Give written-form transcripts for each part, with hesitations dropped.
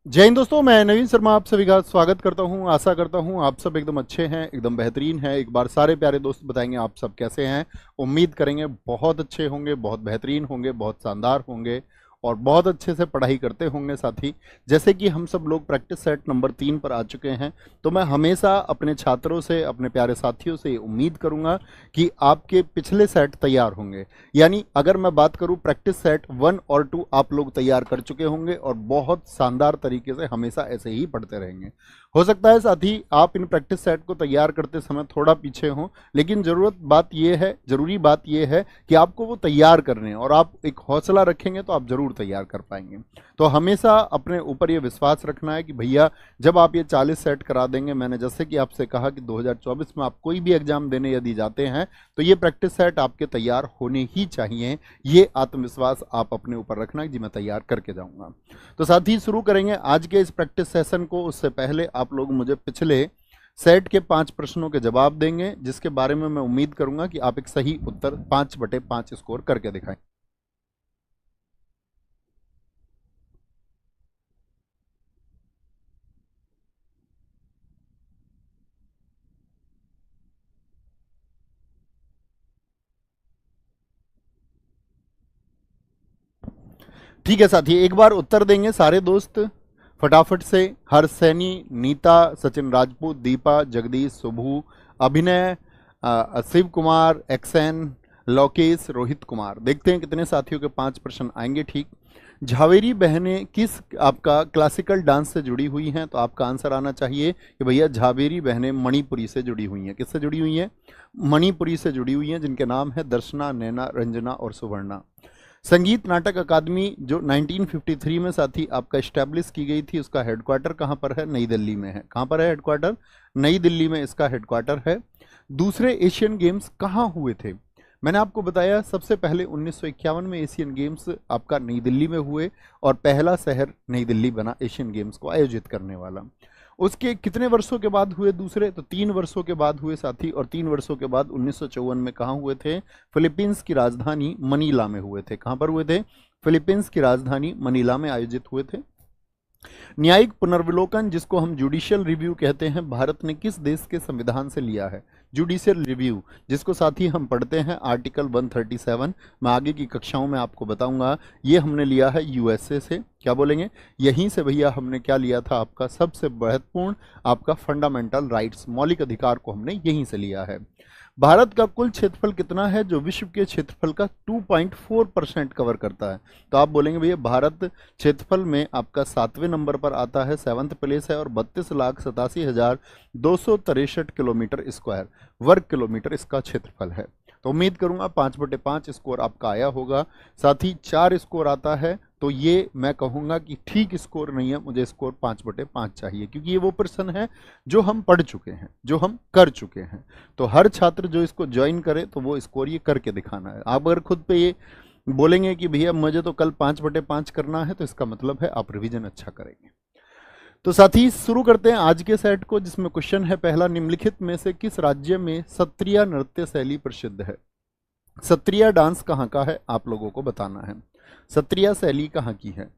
जय हिंद दोस्तों, मैं नवीन शर्मा आप सभी का स्वागत करता हूं। आशा करता हूं आप सब एकदम अच्छे हैं, एकदम बेहतरीन हैं। एक बार सारे प्यारे दोस्त बताएंगे आप सब कैसे हैं। उम्मीद करेंगे बहुत अच्छे होंगे, बहुत बेहतरीन होंगे, बहुत शानदार होंगे और बहुत अच्छे से पढ़ाई करते होंगे। साथ ही जैसे कि हम सब लोग प्रैक्टिस सेट नंबर 3 पर आ चुके हैं, तो मैं हमेशा अपने छात्रों से, अपने प्यारे साथियों से उम्मीद करूंगा कि आपके पिछले सेट तैयार होंगे। यानी अगर मैं बात करूं प्रैक्टिस सेट 1 और 2 आप लोग तैयार कर चुके होंगे और बहुत शानदार तरीके से हमेशा ऐसे ही पढ़ते रहेंगे। हो सकता है साथ ही आप इन प्रैक्टिस सेट को तैयार करते समय थोड़ा पीछे हों, लेकिन जरूरी बात यह है कि आपको वो तैयार करने हैं और आप एक हौसला रखेंगे तो आप जरूर तैयार कर पाएंगे। तो हमेशा अपने ऊपर ये विश्वास रखना है कि भैया जब आप ये 40 सेट करा देंगे, मैंने जैसे कि आपसे कहा कि 2024 में आप कोई भी एग्जाम देने यदि जाते हैं तो ये प्रैक्टिस सेट आपके तैयार होने ही चाहिए। ये आत्मविश्वास आप अपने ऊपर रखना कि जी मैं तैयार करके जाऊंगा। तो साथ ही शुरू करेंगे आज के इस प्रैक्टिस सेशन को। उससे पहले आप लोग मुझे पिछले सेट के 5 प्रश्नों के जवाब देंगे, जिसके बारे में मैं उम्मीद करूंगा कि आप एक सही उत्तर 5/5 स्कोर करके दिखाएं। ठीक है साथी, एक बार उत्तर देंगे सारे दोस्त फटाफट से। हर्ष सैनी, नीता, सचिन राजपूत, दीपा, जगदीश, शुभू, अभिनय, शिव कुमार, एक्सेन, लोकेश, रोहित कुमार। देखते हैं कितने साथियों के 5 प्रश्न आएंगे ठीक। झावेरी बहनें किस आपका क्लासिकल डांस से जुड़ी हुई हैं? तो आपका आंसर आना चाहिए कि भैया झावेरी बहनें मणिपुरी से जुड़ी हुई हैं। किससे जुड़ी हुई हैं? मणिपुरी से जुड़ी हुई हैं, जिनके नाम है दर्शना, नैना, रंजना और सुवर्णा। संगीत नाटक अकादमी जो 1953 में साथी आपका स्टैब्लिश की गई थी, उसका हेडक्वार्टर कहाँ पर है? नई दिल्ली में है। कहाँ पर है हेडक्वार्टर? नई दिल्ली में इसका हेडक्वार्टर है। दूसरे एशियन गेम्स कहाँ हुए थे? मैंने आपको बताया सबसे पहले 1951 में एशियन गेम्स आपका नई दिल्ली में हुए और पहला शहर नई दिल्ली बना एशियन गेम्स को आयोजित करने वाला। उसके कितने वर्षों के बाद हुए दूसरे? तो 3 वर्षों के बाद हुए साथी। और 3 वर्षों के बाद 1954 में कहाँ हुए थे? फिलीपींस की राजधानी मनीला में हुए थे। कहाँ पर हुए थे? फिलीपींस की राजधानी मनीला में आयोजित हुए थे। न्यायिक पुनर्विलोकन जिसको हम जुडिशियल रिव्यू कहते हैं, भारत ने किस देश के संविधान से लिया है? जुडिशियल रिव्यू जिसको साथ ही हम पढ़ते हैं आर्टिकल 137, मैं आगे की कक्षाओं में आपको बताऊंगा। ये हमने लिया है यूएसए से। क्या बोलेंगे? यहीं से भैया हमने क्या लिया था? आपका सबसे महत्वपूर्ण आपका फंडामेंटल राइट्स, मौलिक अधिकार को हमने यहीं से लिया है। भारत का कुल क्षेत्रफल कितना है जो विश्व के क्षेत्रफल का 2.4% कवर करता है? तो आप बोलेंगे भैया भारत क्षेत्रफल में आपका 7वें नंबर पर आता है, 7th प्लेस है और 32,87,263 किलोमीटर स्क्वायर वर्ग किलोमीटर इसका क्षेत्रफल है। तो उम्मीद करूंगा 5/5 स्कोर आपका आया होगा। साथ ही 4 स्कोर आता है तो ये मैं कहूंगा कि ठीक स्कोर नहीं है, मुझे स्कोर 5/5 चाहिए, क्योंकि ये वो प्रश्न है जो हम पढ़ चुके हैं, जो हम कर चुके हैं। तो हर छात्र जो इसको ज्वाइन करे तो वो स्कोर ये करके दिखाना है। आप अगर खुद पे ये बोलेंगे कि भैया मुझे तो कल 5/5 करना है, तो इसका मतलब है आप रिवीजन अच्छा करेंगे। तो साथ ही शुरू करते हैं आज के सेट को, जिसमें क्वेश्चन है पहला, निम्नलिखित में से किस राज्य में सत्रिया नृत्य शैली प्रसिद्ध है? सत्रिया डांस कहाँ का है आप लोगों को बताना है। सत्रिया शैली कहाँ की है?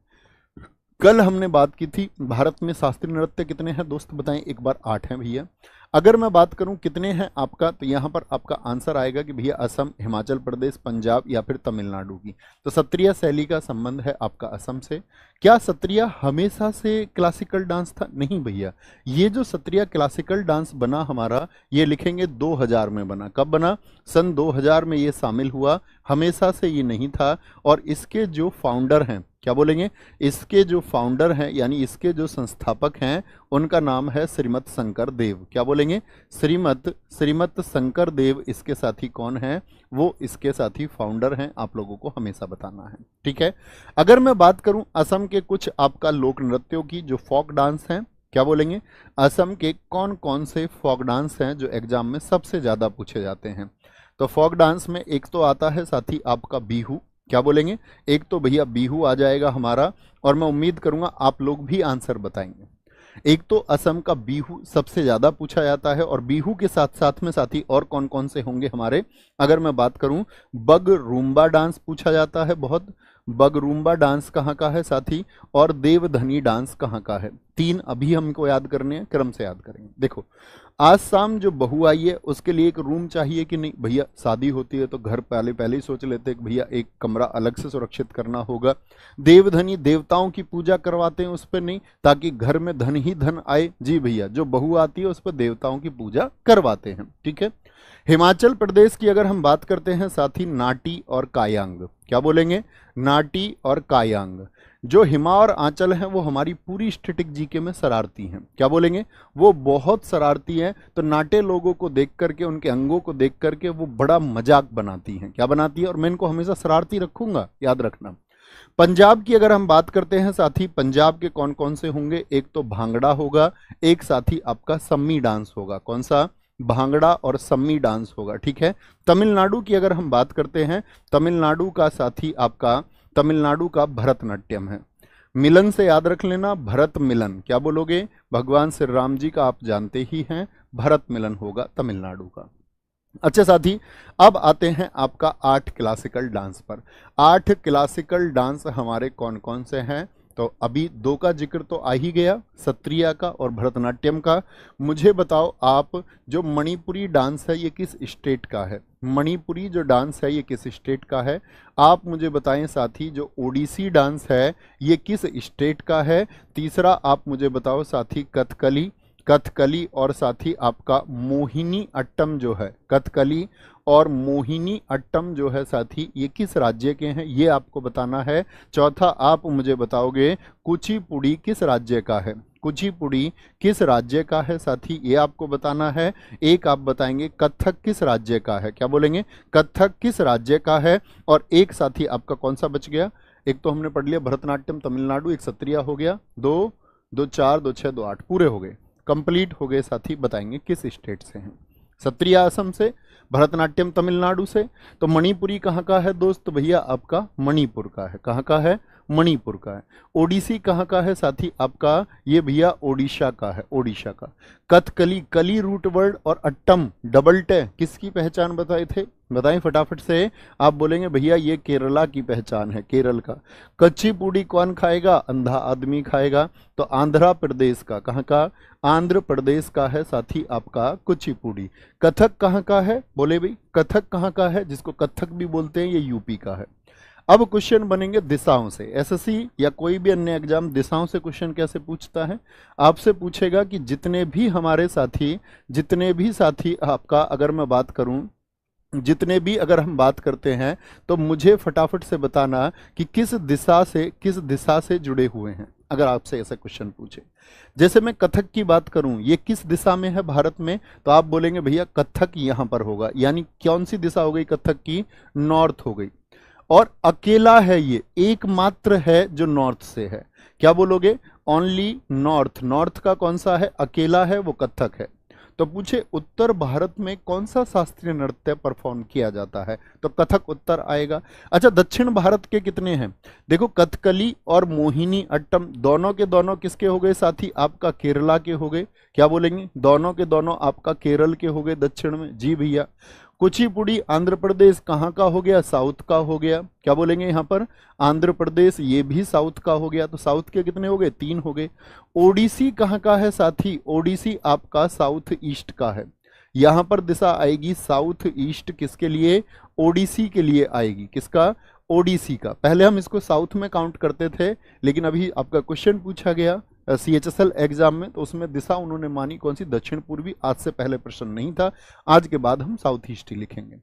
कल हमने बात की थी भारत में शास्त्रीय नृत्य कितने हैं दोस्त बताएं एक बार? 8 हैं भैया। अगर मैं बात करूं कितने हैं आपका, तो यहां पर आपका आंसर आएगा कि भैया असम, हिमाचल प्रदेश, पंजाब या फिर तमिलनाडु की। तो सत्रिया शैली का संबंध है आपका असम से। क्या सत्रिया हमेशा से क्लासिकल डांस था? नहीं भैया, ये जो सत्रिया क्लासिकल डांस बना हमारा, ये लिखेंगे 2000 में बना। कब बना? सन 2000 में ये शामिल हुआ, हमेशा से ये नहीं था। और इसके जो फाउंडर हैं, क्या बोलेंगे? इसके जो फाउंडर हैं यानी इसके जो संस्थापक हैं, उनका नाम है श्रीमत शंकर देव। क्या बोलेंगे? श्रीमत शंकर देव इसके साथी कौन है? वो इसके साथी फाउंडर हैं, आप लोगों को हमेशा बताना है। ठीक है। अगर मैं बात करूं असम के कुछ आपका लोक नृत्यों की जो फोक डांस हैं, क्या बोलेंगे? असम के कौन कौन से फोक डांस हैं जो एग्जाम में सबसे ज्यादा पूछे जाते हैं? तो फोक डांस में एक तो आता है साथी आपका बिहू। क्या बोलेंगे? एक तो भैया बिहू आ जाएगा हमारा, और मैं उम्मीद करूंगा आप लोग भी आंसर बताएंगे। एक तो असम का बिहू सबसे ज्यादा पूछा जाता है, और बिहू के साथ साथ में साथी और कौन कौन से होंगे हमारे? अगर मैं बात करूं, बग रूम्बा डांस पूछा जाता है बहुत, बगरूम्बा डांस कहाँ का है साथी, और देवधनी डांस कहाँ का है। 3 अभी हमको याद करने हैं, क्रम से याद करेंगे। देखो, आज शाम जो बहू आई है उसके लिए एक रूम चाहिए कि नहीं भैया, शादी होती है तो घर पहले पहले ही सोच लेते हैं कि भैया एक कमरा अलग से सुरक्षित करना होगा। देवधनी देवताओं की पूजा करवाते हैं उस पर नहीं, ताकि घर में धन ही धन आए। जी भैया, जो बहू आती है उस पर देवताओं की पूजा करवाते हैं, ठीक है। हिमाचल प्रदेश की अगर हम बात करते हैं साथी, नाटी और कायांग, क्या बोलेंगे, नाटी और कायांग। जो हिमा और आंचल हैं वो हमारी पूरी स्टैटिक जीके में शरारती हैं, क्या बोलेंगे, वो बहुत शरारती हैं। तो नाटे लोगों को देख करके, उनके अंगों को देख करके वो बड़ा मजाक बनाती हैं, क्या बनाती है, और मैं इनको हमेशा शरारती रखूंगा, याद रखना। पंजाब की अगर हम बात करते हैं साथी, पंजाब के कौन कौन से होंगे, एक तो भांगड़ा होगा, एक साथी आपका सम्मी डांस होगा। कौन सा, भांगड़ा और सम्मी डांस होगा, ठीक है। तमिलनाडु की अगर हम बात करते हैं, तमिलनाडु का साथी आपका, तमिलनाडु का भरतनाट्यम है। मिलन से याद रख लेना, भरत मिलन, क्या बोलोगे, भगवान श्री राम जी का आप जानते ही हैं, भरत मिलन होगा तमिलनाडु का। अच्छा साथी, अब आते हैं आपका 8 क्लासिकल डांस पर। 8 क्लासिकल डांस हमारे कौन कौन से हैं, तो अभी 2 का जिक्र तो आ ही गया, सत्रिया का और भरतनाट्यम का। मुझे बताओ आप, जो मणिपुरी डांस है ये किस स्टेट का है, मणिपुरी जो डांस है ये किस स्टेट का है, आप मुझे बताएं साथी। जो ओडिसी डांस है ये किस स्टेट का है। तीसरा आप मुझे बताओ साथी, कथकली, कथकली और साथी आपका मोहिनी अट्टम जो है, कथकली और मोहिनी अट्टम जो है साथी, ये किस राज्य के हैं, ये आपको बताना है। चौथा आप मुझे बताओगे, कुचिपुड़ी किस राज्य का है, कुचिपुड़ी किस राज्य का है साथी, ये आपको बताना है। एक आप बताएंगे कथक किस राज्य का है, क्या बोलेंगे, कथक किस राज्य का है। और एक साथी आपका कौन सा बच गया, एक तो हमने पढ़ लिया भरतनाट्यम तमिलनाडु, एक सत्रिया हो गया, 2 2 4 2 6 2 8 पूरे हो गए, कंप्लीट हो गए साथी। बताएंगे किस स्टेट से हैं, सत्रिया असम से, भरतनाट्यम तमिलनाडु से। तो मणिपुरी कहाँ का है दोस्त, भैया आपका मणिपुर का है, कहाँ का है, मणिपुर का है। ओडिसी कहाँ का है साथी, आपका ये भैया ओडिशा का है, ओडिशा का। कथकली, कली रूट वर्ड और अट्टम डबल टे किसकी पहचान बताए थे, बताएं फटाफट से। आप बोलेंगे भैया ये केरला की पहचान है, केरल का। कच्ची पूड़ी कौन खाएगा, अंधा आदमी खाएगा, तो आंध्र प्रदेश का, कहाँ का, आंध्र प्रदेश का है साथी आपका कुचिपुड़ी। कथक कहाँ का है, बोले भाई कथक कहाँ का है, जिसको कथक भी बोलते हैं, ये यूपी का है। अब क्वेश्चन बनेंगे दिशाओं से। एसएससी या कोई भी अन्य एग्जाम दिशाओं से क्वेश्चन कैसे पूछता है, आपसे पूछेगा कि जितने भी हमारे साथी, जितने भी साथी आपका, अगर मैं बात करूं, जितने भी अगर हम बात करते हैं तो मुझे फटाफट से बताना कि किस दिशा से जुड़े हुए हैं। अगर आपसे ऐसा क्वेश्चन पूछे, जैसे मैं कथक की बात करूं, ये किस दिशा में है भारत में, तो आप बोलेंगे भैया कथक यहां पर होगा। यानी कौन सी दिशा हो गई कथक की, नॉर्थ हो गई। और अकेला है ये, एकमात्र है जो नॉर्थ से है, क्या बोलोगे, ओनली नॉर्थ। नॉर्थ का कौन सा है, अकेला है, वो कथक है। तो पूछे उत्तर भारत में कौन सा शास्त्रीय नृत्य परफॉर्म किया जाता है, तो कथक उत्तर आएगा। अच्छा, दक्षिण भारत के कितने हैं, देखो कथकली और मोहिनी अट्टम दोनों के दोनों किसके हो गए साथी, आपका केरला के हो गए, क्या बोलेंगे, दोनों के दोनों आपका केरल के हो गए दक्षिण में। जी भैया। कुचिपुड़ी आंध्र प्रदेश कहाँ का हो गया, साउथ का हो गया, क्या बोलेंगे यहाँ पर, आंध्र प्रदेश, ये भी साउथ का हो गया। तो साउथ के कितने हो गए, 3 हो गए। ओडिसी कहाँ का है साथी, ओडिसी आपका साउथ ईस्ट का है। यहाँ पर दिशा आएगी साउथ ईस्ट, किसके लिए, ओडिसी के लिए आएगी, किसका, ओडिसी का। पहले हम इसको साउथ में काउंट करते थे, लेकिन अभी आपका क्वेश्चन पूछा गया CHSL एग्जाम में, तो उसमें दिशा उन्होंने मानी कौन सी, दक्षिण पूर्वी। आज से पहले प्रश्न नहीं था, आज के बाद हम साउथ ईस्ट ही लिखेंगे।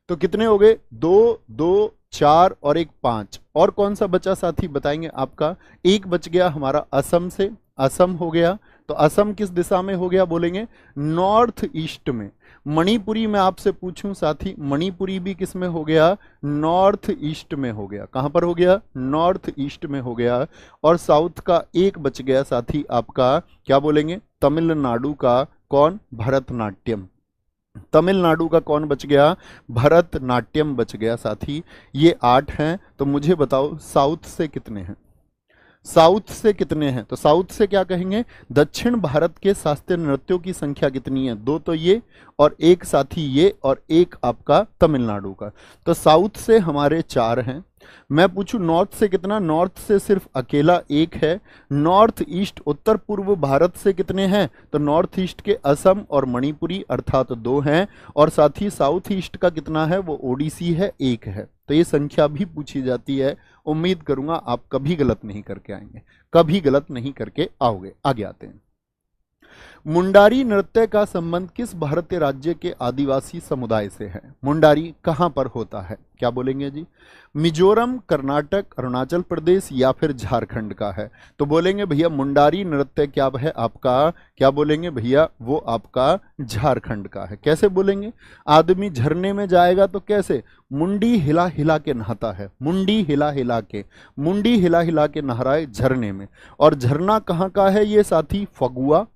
तो कितने हो गए, 2 2 4 और 1 5। और कौन सा बचा साथी बताएंगे, आपका एक बच गया हमारा असम से, असम हो गया। तो असम किस दिशा में हो गया, बोलेंगे नॉर्थ ईस्ट में। मणिपुरी में आपसे पूछूं साथी, मणिपुरी भी किस में हो गया, नॉर्थ ईस्ट में हो गया। कहां पर हो गया, नॉर्थ ईस्ट में हो गया। और साउथ का एक बच गया साथी आपका, क्या बोलेंगे, तमिलनाडु का कौन, भरतनाट्यम। तमिलनाडु का कौन बच गया, भरतनाट्यम बच गया साथी। ये 8 हैं। तो मुझे बताओ साउथ से कितने हैं, साउथ से कितने हैं, तो साउथ से क्या कहेंगे, दक्षिण भारत के शास्त्रीय नृत्यों की संख्या कितनी है, 2 तो ये और एक साथी ये और एक आपका तमिलनाडु का। तो साउथ से हमारे 4 हैं, मैं पूछूं नॉर्थ से कितना, नॉर्थ से सिर्फ अकेला एक है। नॉर्थ ईस्ट उत्तर पूर्व भारत से कितने हैं, तो नॉर्थ ईस्ट के असम और मणिपुरी अर्थात 2 हैं, और साथ ही साउथ ईस्ट का कितना है, वो ओडिसी है, 1 है। तो ये संख्या भी पूछी जाती है। उम्मीद करूंगा आप कभी गलत नहीं करके आएंगे, कभी गलत नहीं करके आओगे। आगे आते हैं। मुंडारी नृत्य का संबंध किस भारतीय राज्य के आदिवासी समुदाय से है? मुंडारी कहां पर होता है, क्या बोलेंगे जी? मिजोरम, कर्नाटक, अरुणाचल प्रदेश या फिर झारखंड का है? तो बोलेंगे भैया मुंडारी नृत्य क्या है आपका, क्या बोलेंगे भैया, वो आपका झारखंड का है। कैसे बोलेंगे? आदमी झरने में जाएगा तो कैसे, मुंडी हिला हिला के नहाता है, मुंडी हिला हिला के, मुंडी हिला हिला के नहा रहा है झरने में। और झरना कहाँ का है ये साथी? फगुआ,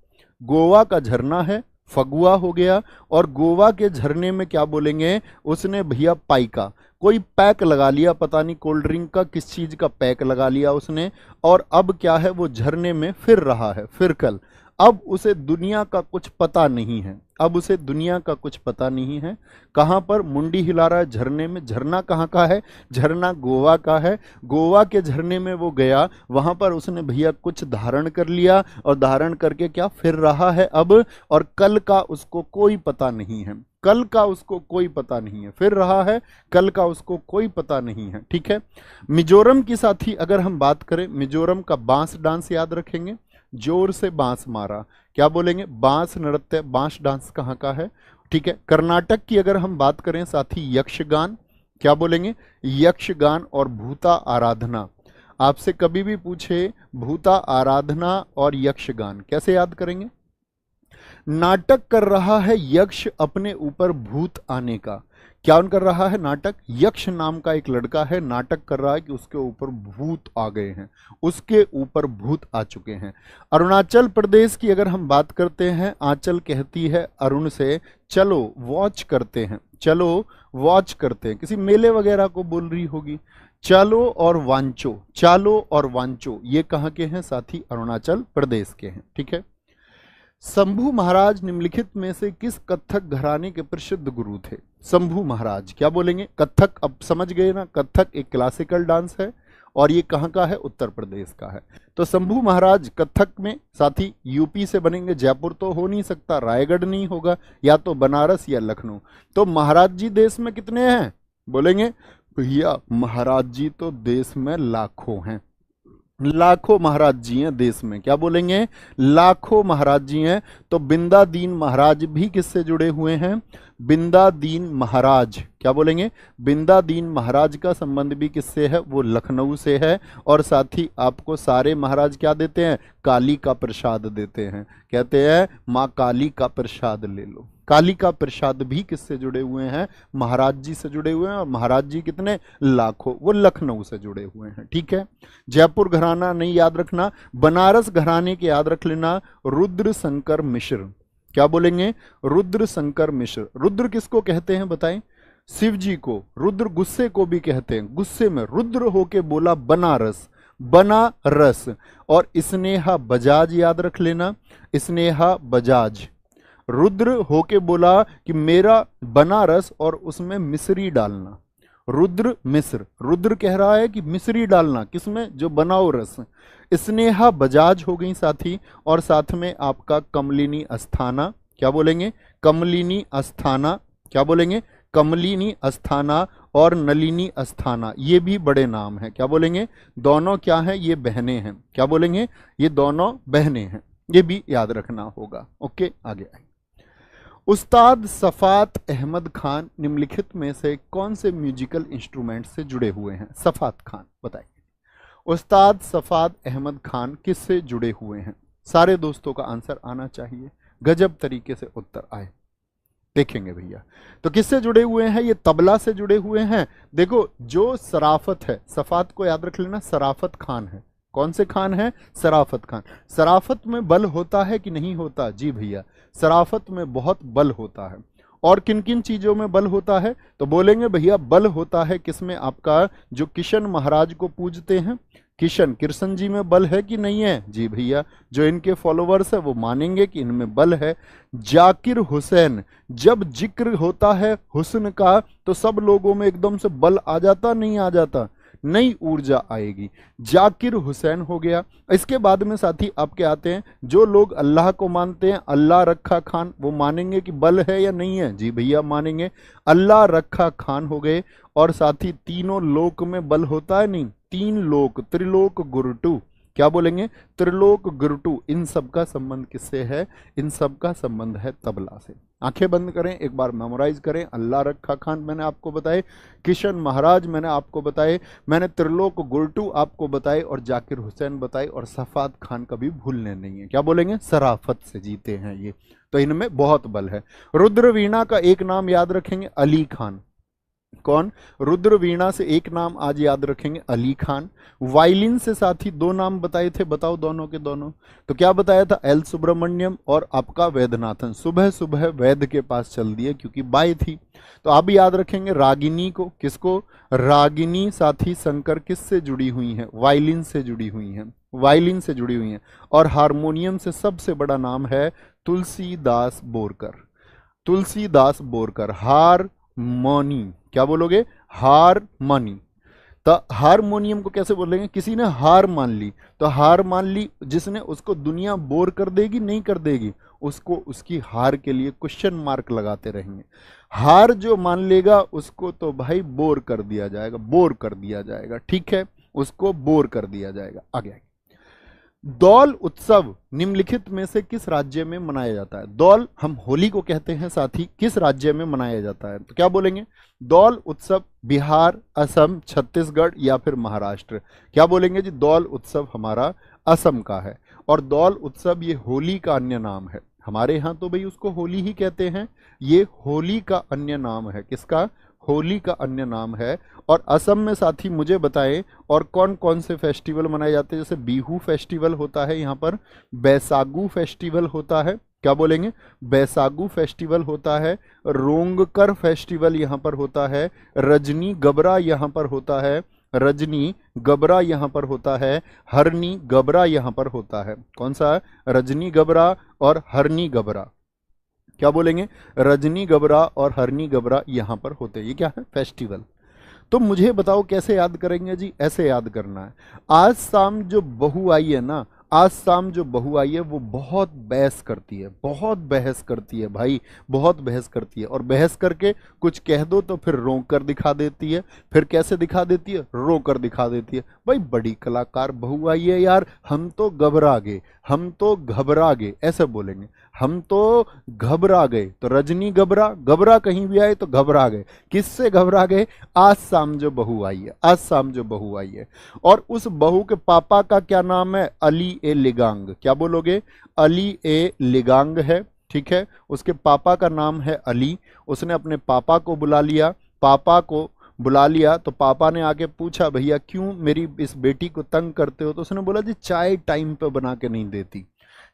गोवा का झरना है, फगुआ हो गया। और गोवा के झरने में क्या बोलेंगे, उसने भैया पाइका, कोई पैक लगा लिया, पता नहीं कोल्ड ड्रिंक का किस चीज का पैक लगा लिया उसने, और अब क्या है, वो झरने में फिर रहा है, फिर कल। अब उसे दुनिया का कुछ पता नहीं है, अब उसे दुनिया का कुछ पता नहीं है। कहां पर मुंडी हिला रहा है, झरने में। झरना कहां का है, झरना गोवा का है। गोवा के झरने में वो गया, वहां पर उसने भैया कुछ धारण कर लिया, और धारण करके क्या फिर रहा है अब, और कल का उसको कोई पता नहीं है, कल का उसको कोई पता नहीं है, फिर रहा है, कल का उसको कोई पता नहीं है। ठीक है। मिजोरम की साथी अगर हम बात करें, मिजोरम का बांस डांस याद रखेंगे, जोर से बांस मारा, क्या बोलेंगे, बांस नृत्य, बांस डांस कहाँ का है। ठीक है। कर्नाटक की अगर हम बात करें साथी, यक्षगान, क्या बोलेंगे, यक्षगान और भूता आराधना। आपसे कभी भी पूछे भूता आराधना और यक्षगान, कैसे याद करेंगे? नाटक कर रहा है यक्ष अपने ऊपर भूत आने का। क्या कर रहा है नाटक? यक्ष नाम का एक लड़का है, नाटक कर रहा है कि उसके ऊपर भूत आ गए हैं, उसके ऊपर भूत आ चुके हैं। अरुणाचल प्रदेश की अगर हम बात करते हैं, आंचल कहती है अरुण से, चलो वॉच करते हैं, चलो वॉच करते हैं, किसी मेले वगैरह को बोल रही होगी। चालो और वांचो, चालो और वांचो ये कहाँ के हैं साथी? अरुणाचल प्रदेश के हैं। ठीक है। शंभू महाराज निम्नलिखित में से किस कथक घराने के प्रसिद्ध गुरु थे? शंभू महाराज, क्या बोलेंगे? कथक, अब समझ गए ना, कथक एक क्लासिकल डांस है, और ये कहाँ का है? उत्तर प्रदेश का है। तो शंभू महाराज कथक में साथी यूपी से बनेंगे, जयपुर तो हो नहीं सकता, रायगढ़ नहीं होगा, या तो बनारस या लखनऊ। तो महाराज जी देश में कितने हैं? बोलेंगे भैया महाराज जी तो देश में लाखों हैं, लाखों महाराज जी हैं देश में, क्या बोलेंगे? लाखों महाराज जी हैं। तो बिंदादीन महाराज भी किससे जुड़े हुए हैं? बिंदादीन महाराज, क्या बोलेंगे? बिंदादीन महाराज का संबंध भी किससे है? वो लखनऊ से है। और साथ ही आपको सारे महाराज क्या देते हैं? काली का प्रसाद देते हैं, कहते हैं माँ काली का प्रसाद ले लो। काली का प्रसाद भी किससे जुड़े हुए हैं? महाराज जी से जुड़े हुए हैं। और महाराज जी कितने? लाखों, वो लखनऊ से जुड़े हुए हैं। ठीक है। जयपुर घराना नहीं याद रखना, बनारस घराने के याद रख लेना, रुद्र शंकर मिश्र, क्या बोलेंगे? रुद्र शंकर मिश्र। रुद्र किसको कहते हैं बताएं? शिव जी को। रुद्र गुस्से को भी कहते हैं, गुस्से में रुद्र होके बोला बनारस, बनारस। और स्नेहा बजाज याद रख लेना, स्नेहा बजाज। रुद्र होके बोला कि मेरा बनारस, और उसमें मिश्री डालना, रुद्र मिश्र। रुद्र कह रहा है कि मिश्री डालना, किसमें? जो बनाओ रस। स्नेहा बजाज हो गई साथी। और साथ में आपका कमलिनी अस्थाना, क्या बोलेंगे? कमलिनी अस्थाना, क्या बोलेंगे? कमलिनी अस्थाना और नलिनी अस्थाना, ये भी बड़े नाम हैं, क्या बोलेंगे? दोनों क्या हैं? ये बहनें हैं, क्या बोलेंगे? ये दोनों बहनें हैं, ये भी याद रखना होगा। ओके, आगे आए। उस्ताद सफात अहमद खान निम्नलिखित में से कौन से म्यूजिकल इंस्ट्रूमेंट से जुड़े हुए हैं? सफात खान बताइए। उस्ताद सफात अहमद खान किससे जुड़े हुए हैं? सारे दोस्तों का आंसर आना चाहिए, गजब तरीके से उत्तर आए, देखेंगे भैया। तो किससे जुड़े हुए हैं? ये तबला से जुड़े हुए हैं। देखो जो सराफत है, सफात को याद रख लेना, सराफत खान है। कौन से खान है? सराफत खान। सराफत में बल होता है कि नहीं होता? जी भैया, सराफत में बहुत बल होता है। और किन किन चीजों में बल होता है? तो बोलेंगे भैया बल होता है किसमें? आपका जो किशन महाराज को पूजते हैं, किशन, कृष्ण जी में बल है कि नहीं है? जी भैया, जो इनके फॉलोवर्स है वो मानेंगे कि इनमें बल है। जाकिर हुसैन, जब जिक्र होता है हुस्न का तो सब लोगों में एकदम से बल आ जाता, नहीं आ जाता? नई ऊर्जा आएगी। जाकिर हुसैन हो गया। इसके बाद में साथी आपके आते हैं जो लोग अल्लाह को मानते हैं, अल्लाह रखा खान, वो मानेंगे कि बल है या नहीं है? जी भैया मानेंगे, अल्लाह रखा खान हो गए। और साथी तीनों लोक में बल होता है नहीं, तीन लोक, त्रिलोक गुरुटू, क्या बोलेंगे? त्रिलोक गुरुटू। इन सब का संबंध किससे है? इन सब का संबंध है तबला से। आंखें बंद करें, एक बार मेमोराइज करें। अल्लाह रखा खान मैंने आपको बताए, किशन महाराज मैंने आपको बताए, मैंने त्रिलोक गुरुटू आपको बताए, और जाकिर हुसैन बताए, और सफात खान कभी भूलने नहीं है। क्या बोलेंगे? सराफत से जीते हैं ये, तो इनमें बहुत बल है। रुद्र वीणा का एक नाम याद रखेंगे, अली खान। कौन? रुद्र वीणा से एक नाम आज याद रखेंगे, अली खान। वायलिन से साथी दो नाम बताए थे, बताओ दोनों के दोनों। तो क्या बताया था? एल सुब्रमण्यम और आपका वैद्यनाथन। सुबह सुबह वैद्य के पास चल दिए क्योंकि बाई थी। तो आप भी याद रखेंगे रागिनी को। किसको? रागिनी साथी शंकर किससे जुड़ी हुई है? वायलिन से जुड़ी हुई है, वायलिन से जुड़ी हुई है। और हारमोनियम से सबसे बड़ा नाम है तुलसीदास बोरकर। तुलसीदास बोरकर, हारमोनी, क्या बोलोगे? हारमोनी। तो हारमोनियम को कैसे बोलेंगे? किसी ने हार मान ली, तो हार मान ली जिसने, उसको दुनिया बोर कर देगी? नहीं कर देगी, उसको उसकी हार के लिए क्वेश्चन मार्क लगाते रहेंगे। हार जो मान लेगा उसको तो भाई बोर कर दिया जाएगा, बोर कर दिया जाएगा, ठीक है, उसको बोर कर दिया जाएगा। आगे, दौल उत्सव निम्नलिखित में से किस राज्य में मनाया जाता है? दौल हम होली को कहते हैं साथी, किस राज्य में मनाया जाता है? तो क्या बोलेंगे? दौल उत्सव बिहार, असम, छत्तीसगढ़ या फिर महाराष्ट्र। क्या बोलेंगे जी? दौल उत्सव हमारा असम का है। और दौल उत्सव ये होली का अन्य नाम है। हमारे यहाँ तो भाई उसको होली ही कहते हैं, ये होली का अन्य नाम है। किसका? होली का अन्य नाम है। और असम में साथी मुझे बताएं और कौन कौन से फेस्टिवल मनाए जाते हैं? जैसे बिहू फेस्टिवल होता है यहाँ पर, बैसागु फेस्टिवल होता है, क्या बोलेंगे? बैसागु फेस्टिवल होता है, रोंगकर फेस्टिवल यहाँ पर होता है, रजनी गबरा यहाँ पर होता है, रजनी गबरा यहाँ पर होता है, हरनी गबरा यहाँ पर होता है। कौन सा? रजनी गबरा और हरनी गबरा। क्या बोलेंगे? रजनी गबरा और हरनी गबरा यहाँ पर होते हैं। ये क्या है? फेस्टिवल। तो मुझे बताओ कैसे याद करेंगे जी? ऐसे याद करना है। आज शाम जो बहू आई है ना, आज शाम जो बहू आई है वो बहुत बहस करती है, बहुत बहस करती है भाई, बहुत बहस करती है। और बहस करके कुछ कह दो तो फिर रोक कर दिखा देती है। फिर कैसे दिखा देती है? रो कर दिखा देती है। भाई बड़ी कलाकार बहू आई है यार, हम तो घबरा गए, हम तो घबरा गए, ऐसे बोलेंगे, हम तो घबरा गए। तो रजनी घबरा, घबरा कहीं भी आए तो घबरा गए। किससे घबरा गए? आज शाम जो बहू आई है, आज शाम जो बहू आई है। और उस बहू के पापा का क्या नाम है? अली ए लिगांग। क्या बोलोगे? अली ए लिगांग है, ठीक है। उसके पापा का नाम है अली। उसने अपने पापा को बुला लिया, पापा को बुला लिया तो पापा ने आके पूछा, भैया क्यों मेरी इस बेटी को तंग करते हो? तो उसने बोला जी चाय टाइम पे बना के नहीं देती।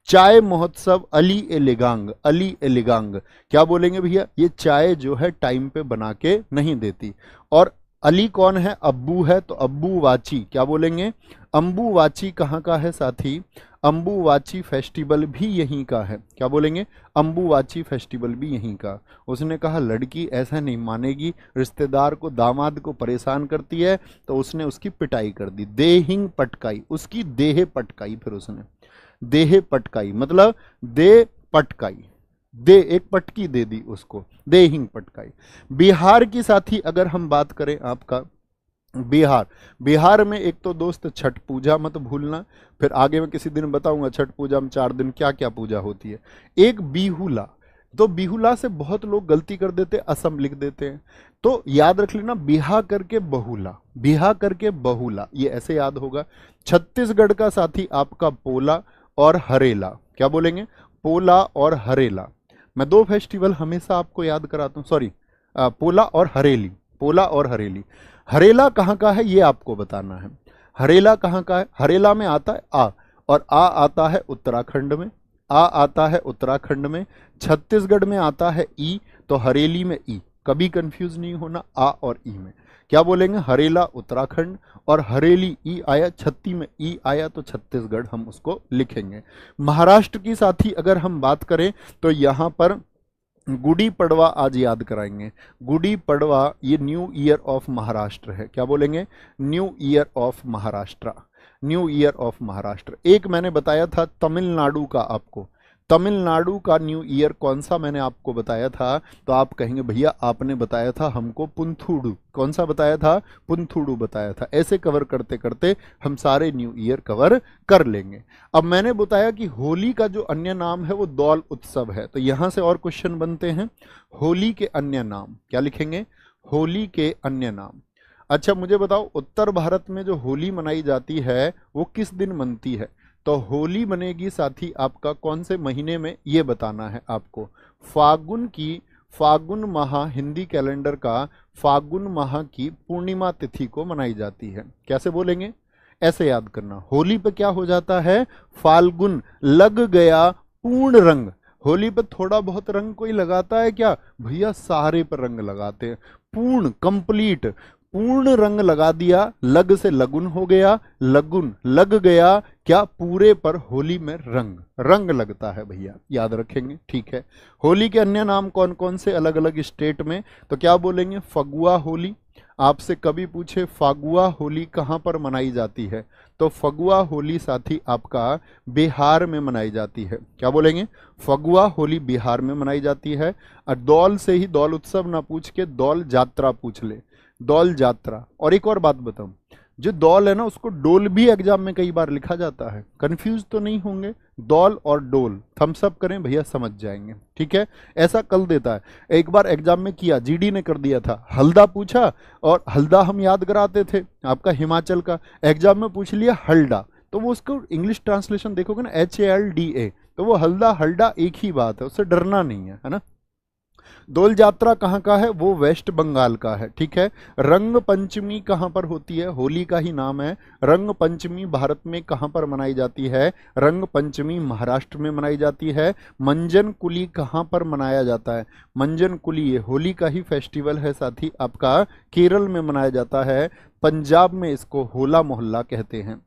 चाय महोत्सव अली ए लिगांग, अली ए लिगांग। क्या बोलेंगे भैया? ये चाय जो है टाइम पे बना के नहीं देती। और अली कौन है? अब्बू है, तो अब्बू वाची। क्या बोलेंगे? अम्बू वाची कहाँ का है साथी? अम्बू वाची फेस्टिवल भी यहीं का है। क्या बोलेंगे? अम्बू वाची फेस्टिवल भी यहीं का। उसने कहा लड़की ऐसा नहीं मानेगी, रिश्तेदार को, दामाद को परेशान करती है, तो उसने उसकी पिटाई कर दी, देहिंग पटकाई, उसकी देह पटकाई। फिर उसने देह पटकाई मतलब दे पटकाई, दे एक पटकी दे दी उसको, देहिंग पटकाई। बिहार की साथी अगर हम बात करें आपका, बिहार, बिहार में एक तो दोस्त छठ पूजा मत भूलना, फिर आगे मैं किसी दिन बताऊंगा छठ पूजा में 4 दिन क्या क्या पूजा होती है। एक बिहुला, तो बिहुला से बहुत लोग गलती कर देते, असम लिख देते हैं, तो याद रख लेना बिहा करके बहुला, बिहा करके बहुला, ये ऐसे याद होगा। छत्तीसगढ़ का साथी आपका पोला और हरेला। क्या बोलेंगे? पोला और हरेला। मैं 2 फेस्टिवल हमेशा आपको याद कराता हूँ, सॉरी, पोला और हरेली, पोला और हरेली। हरेला कहाँ का है ये आपको बताना है। हरेला कहाँ का है? हरेला में आता है आ, और आ आता है उत्तराखंड में, आ आता है उत्तराखंड में। छत्तीसगढ़ में आता है ई, तो हरेली में ई, कभी कंफ्यूज नहीं होना आ और ई में। क्या बोलेंगे? हरेला उत्तराखंड और हरेली ई आया, छत्ती में ई आया तो छत्तीसगढ़ हम उसको लिखेंगे। महाराष्ट्र की साथी अगर हम बात करें तो यहाँ पर गुड़ी पड़वा आज याद कराएंगे। गुड़ी पड़वा ये न्यू ईयर ऑफ महाराष्ट्र है। क्या बोलेंगे? New year of Maharashtra, new year of Maharashtra. एक मैंने बताया था तमिलनाडु का, आपको तमिलनाडु का न्यू ईयर कौन सा मैंने आपको बताया था, तो आप कहेंगे भैया आपने बताया था हमको पुंथुडू। कौन सा बताया था? पुंथुडू बताया था। ऐसे कवर करते करते हम सारे न्यू ईयर कवर कर लेंगे। अब मैंने बताया कि होली का जो अन्य नाम है वो दौल उत्सव है, तो यहां से और क्वेश्चन बनते हैं। होली के अन्य नाम क्या लिखेंगे? होली के अन्य नाम। अच्छा मुझे बताओ, उत्तर भारत में जो होली मनाई जाती है वो किस दिन मनती है? तो होली बनेगी साथी आपका कौन से महीने में, ये बताना है आपको। फागुन की, फागुन माह हिंदी कैलेंडर का फागुन माह की पूर्णिमा तिथि को मनाई जाती है। कैसे बोलेंगे? ऐसे याद करना। होली पे क्या हो जाता है? फाल्गुन लग गया पूर्ण रंग। होली पे थोड़ा बहुत रंग कोई लगाता है क्या भैया? सारे पर रंग लगाते हैं। पूर्ण, कंप्लीट, पूर्ण रंग लगा दिया। लग से लगुन हो गया, लगुन लग गया, क्या पूरे पर होली में रंग, रंग लगता है भैया, याद रखेंगे। ठीक है। होली के अन्य नाम कौन कौन से अलग अलग स्टेट में, तो क्या बोलेंगे? फगुआ होली। आपसे कभी पूछे फागुआ होली कहाँ पर मनाई जाती है, तो फगुआ होली साथी आपका बिहार में मनाई जाती है। क्या बोलेंगे? फगुआ होली बिहार में मनाई जाती है। और दौल से ही दौल उत्सव ना पूछ के दौल जात्रा पूछ ले, दौल जात्रा। और एक और बात बताऊं, जो दौल है ना उसको डोल भी एग्जाम में कई बार लिखा जाता है, कंफ्यूज तो नहीं होंगे? दौल और डोल थम्स अप करें भैया, समझ जाएंगे। ठीक है, ऐसा कल देता है। एक बार एग्जाम में किया, जीडी ने कर दिया था, हल्दा पूछा और हल्दा हम याद कराते थे आपका हिमाचल का, एग्जाम में पूछ लिया हल्डा, तो वो उसको इंग्लिश ट्रांसलेशन देखोगे ना HALDA, तो वो हल्दा हल्डा एक ही बात है, उससे डरना नहीं है ना। दोल यात्रा कहाँ का है? वो वेस्ट बंगाल का है। ठीक है। रंग पंचमी कहाँ पर होती है? होली का ही नाम है। रंग पंचमी भारत में कहाँ पर मनाई जाती है? रंग पंचमी महाराष्ट्र में मनाई जाती है। मंजन कुली कहाँ पर मनाया जाता है? मंजन कुली ये होली का ही फेस्टिवल है साथी आपका, केरल में मनाया जाता है। पंजाब में इसको होला मोहल्ला कहते हैं।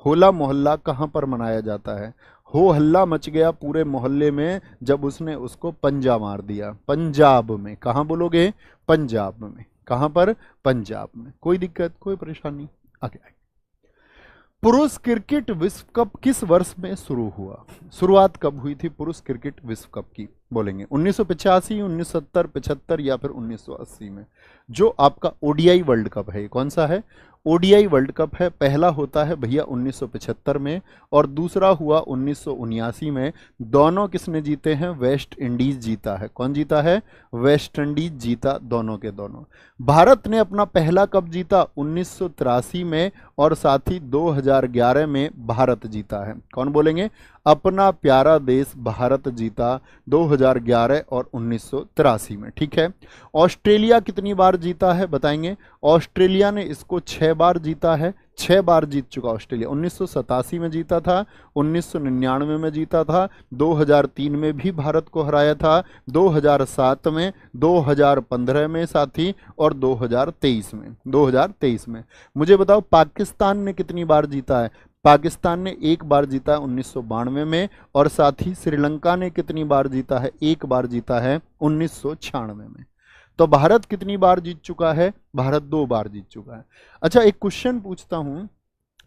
होला मोहल्ला कहाँ पर मनाया जाता है? हो हल्ला मच गया पूरे मोहल्ले में जब उसने उसको पंजा मार दिया। पंजाब में। कहाँ बोलोगे? पंजाब में। कहाँ पर? पंजाब में। कोई दिक्कत, कोई परेशानी? आगे आगे। पुरुष क्रिकेट विश्व कप किस वर्ष में शुरू हुआ? शुरुआत कब हुई थी पुरुष क्रिकेट विश्व कप की? बोलेंगे 1985, 1970, 75 या फिर 1980 में। जो आपका ODI वर्ल्ड कप है, कौन सा है? ODI वर्ल्ड कप है। पहला होता है भैया 1975 में और दूसरा हुआ 1979 में। दोनों किसने जीते हैं? वेस्ट इंडीज जीता है। कौन जीता है? वेस्ट इंडीज जीता, दोनों के दोनों। भारत ने अपना पहला कप जीता 1983 में और साथ ही 2011 में भारत जीता है। कौन बोलेंगे? अपना प्यारा देश भारत जीता 2011 और 1983 में। ठीक है। ऑस्ट्रेलिया कितनी बार जीता है बताएंगे? ऑस्ट्रेलिया ने इसको 6 बार जीता है। 6 बार जीत चुका ऑस्ट्रेलिया। 1987 में जीता था, 1999 में जीता था, 2003 में भी भारत को हराया था, 2007 में, 2015 में साथी और 2023 में। 2023 में मुझे बताओ पाकिस्तान ने कितनी बार जीता है? पाकिस्तान ने 1 बार जीता है 1992 में और साथ ही श्रीलंका ने कितनी बार जीता है? 1 बार जीता है 1996 में। तो भारत कितनी बार जीत चुका है? भारत 2 बार जीत चुका है। अच्छा एक क्वेश्चन पूछता हूं,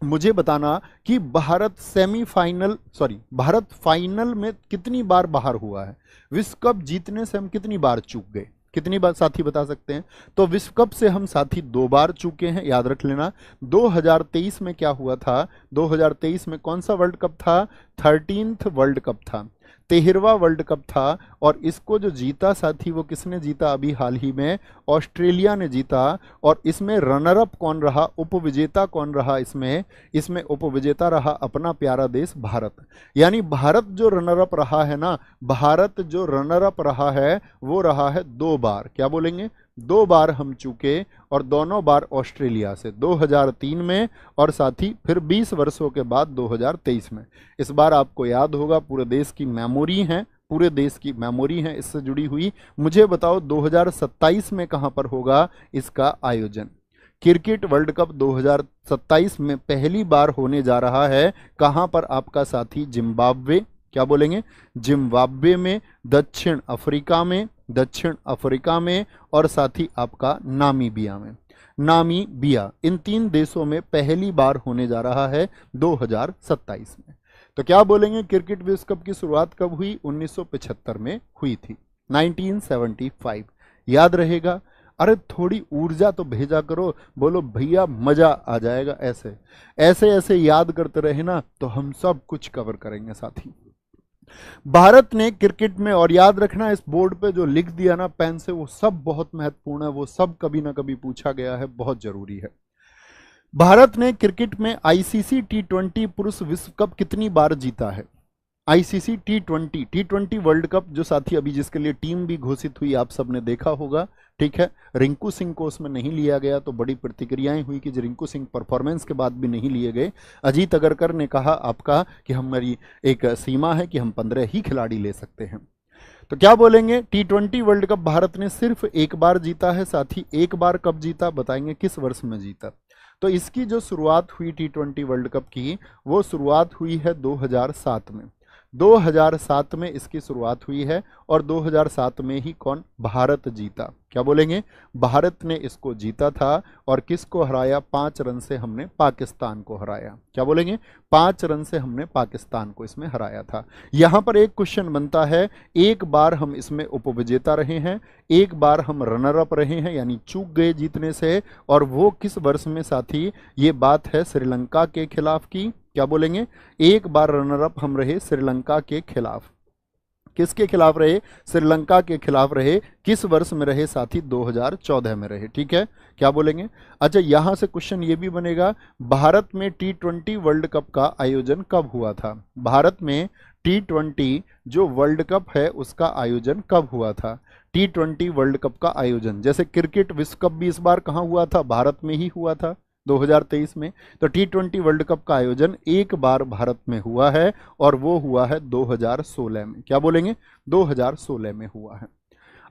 मुझे बताना कि Bharat semifinal, sorry Bharat final में कितनी बार बाहर हुआ है? विश्व कप जीतने से हम कितनी बार चूक गए? कितनी बार साथी बता सकते हैं? तो विश्व कप से हम साथी 2 बार चूके हैं, याद रख लेना। 2023 में क्या हुआ था? 2023 में कौन सा वर्ल्ड कप था? 13th वर्ल्ड कप था, 13वां वर्ल्ड कप था। और इसको जो जीता साथी वो किसने जीता? अभी हाल ही में ऑस्ट्रेलिया ने जीता। और इसमें रनर अप कौन रहा? उपविजेता कौन रहा? इसमें उपविजेता रहा अपना प्यारा देश भारत। यानी भारत जो रनर अप रहा है ना, भारत जो रनर अप रहा है वो रहा है 2 बार। क्या बोलेंगे? 2 बार हम चूके और दोनों बार ऑस्ट्रेलिया से, 2003 में और साथ ही फिर 20 वर्षों के बाद 2023 में। इस बार आपको याद होगा, पूरे देश की मेमोरी है, पूरे देश की मेमोरी है इससे जुड़ी हुई। मुझे बताओ 2027 में कहां पर होगा इसका आयोजन? क्रिकेट वर्ल्ड कप 2027 में पहली बार होने जा रहा है। कहां पर आपका साथी? जिम्बाब्वे, क्या बोलेंगे? जिम्बाब्वे में, दक्षिण अफ्रीका में, दक्षिण अफ्रीका में और साथ ही आपका नामीबिया में। नामीबिया, इन 3 देशों में पहली बार होने जा रहा है 2027 में। तो क्या बोलेंगे? क्रिकेट विश्व कप की शुरुआत कब हुई? 1975 में हुई थी, 1975। याद रहेगा? अरे थोड़ी ऊर्जा तो भेजा करो, बोलो भैया मजा आ जाएगा। ऐसे ऐसे ऐसे याद करते रहे ना तो हम सब कुछ कवर करेंगे साथी। भारत ने क्रिकेट में, और याद रखना इस बोर्ड पे जो लिख दिया ना पेन से, वो सब बहुत महत्वपूर्ण है, वो सब कभी ना कभी पूछा गया है, बहुत जरूरी है। भारत ने क्रिकेट में आईसीसी टी20 पुरुष विश्व कप कितनी बार जीता है? आईसीसी टी20 वर्ल्ड कप, जो साथी अभी जिसके लिए टीम भी घोषित हुई आप सबने देखा होगा, ठीक है। रिंकू सिंह को उसमें नहीं लिया गया तो बड़ी प्रतिक्रियाएं हुई कि रिंकू सिंह परफॉर्मेंस के बाद भी नहीं लिए गए। अजीत अगरकर ने कहा आपका कि हमारी एक सीमा है कि हम 15 ही खिलाड़ी ले सकते हैं। तो क्या बोलेंगे? टी20 वर्ल्ड कप भारत ने सिर्फ एक बार जीता है साथी। एक बार कब जीता बताएंगे? किस वर्ष में जीता? तो इसकी जो शुरुआत हुई टी20 वर्ल्ड कप की, वो शुरुआत हुई है 2007 में। 2007 में इसकी शुरुआत हुई है और 2007 में ही कौन? भारत जीता। क्या बोलेंगे? भारत ने इसको जीता था। और किसको हराया? 5 रन से हमने पाकिस्तान को हराया। क्या बोलेंगे? 5 रन से हमने पाकिस्तान को इसमें हराया था। यहां पर एक क्वेश्चन बनता है, एक बार हम इसमें उपविजेता रहे हैं, एक बार हम रनर अप रहे हैं, यानी चूक गए जीतने से, और वो किस वर्ष में साथी? ये बात है श्रीलंका के खिलाफ की। क्या बोलेंगे? एक बार रनर अप हम रहे श्रीलंका के खिलाफ। किसके खिलाफ रहे? श्रीलंका के खिलाफ रहे। किस वर्ष में रहे साथी? 2014 में रहे। ठीक है, क्या बोलेंगे? अच्छा, यहां से क्वेश्चन ये भी बनेगा, भारत में टी20 वर्ल्ड कप का आयोजन कब हुआ था? भारत में टी20 जो वर्ल्ड कप है उसका आयोजन कब हुआ था? टी20 वर्ल्ड कप का आयोजन, जैसे क्रिकेट विश्व कप भी इस बार कहां हुआ था? भारत में ही हुआ था 2023 में। तो टी20 वर्ल्ड कप का आयोजन एक बार भारत में हुआ है और वो हुआ है 2016 में। क्या बोलेंगे? 2016 में हुआ है।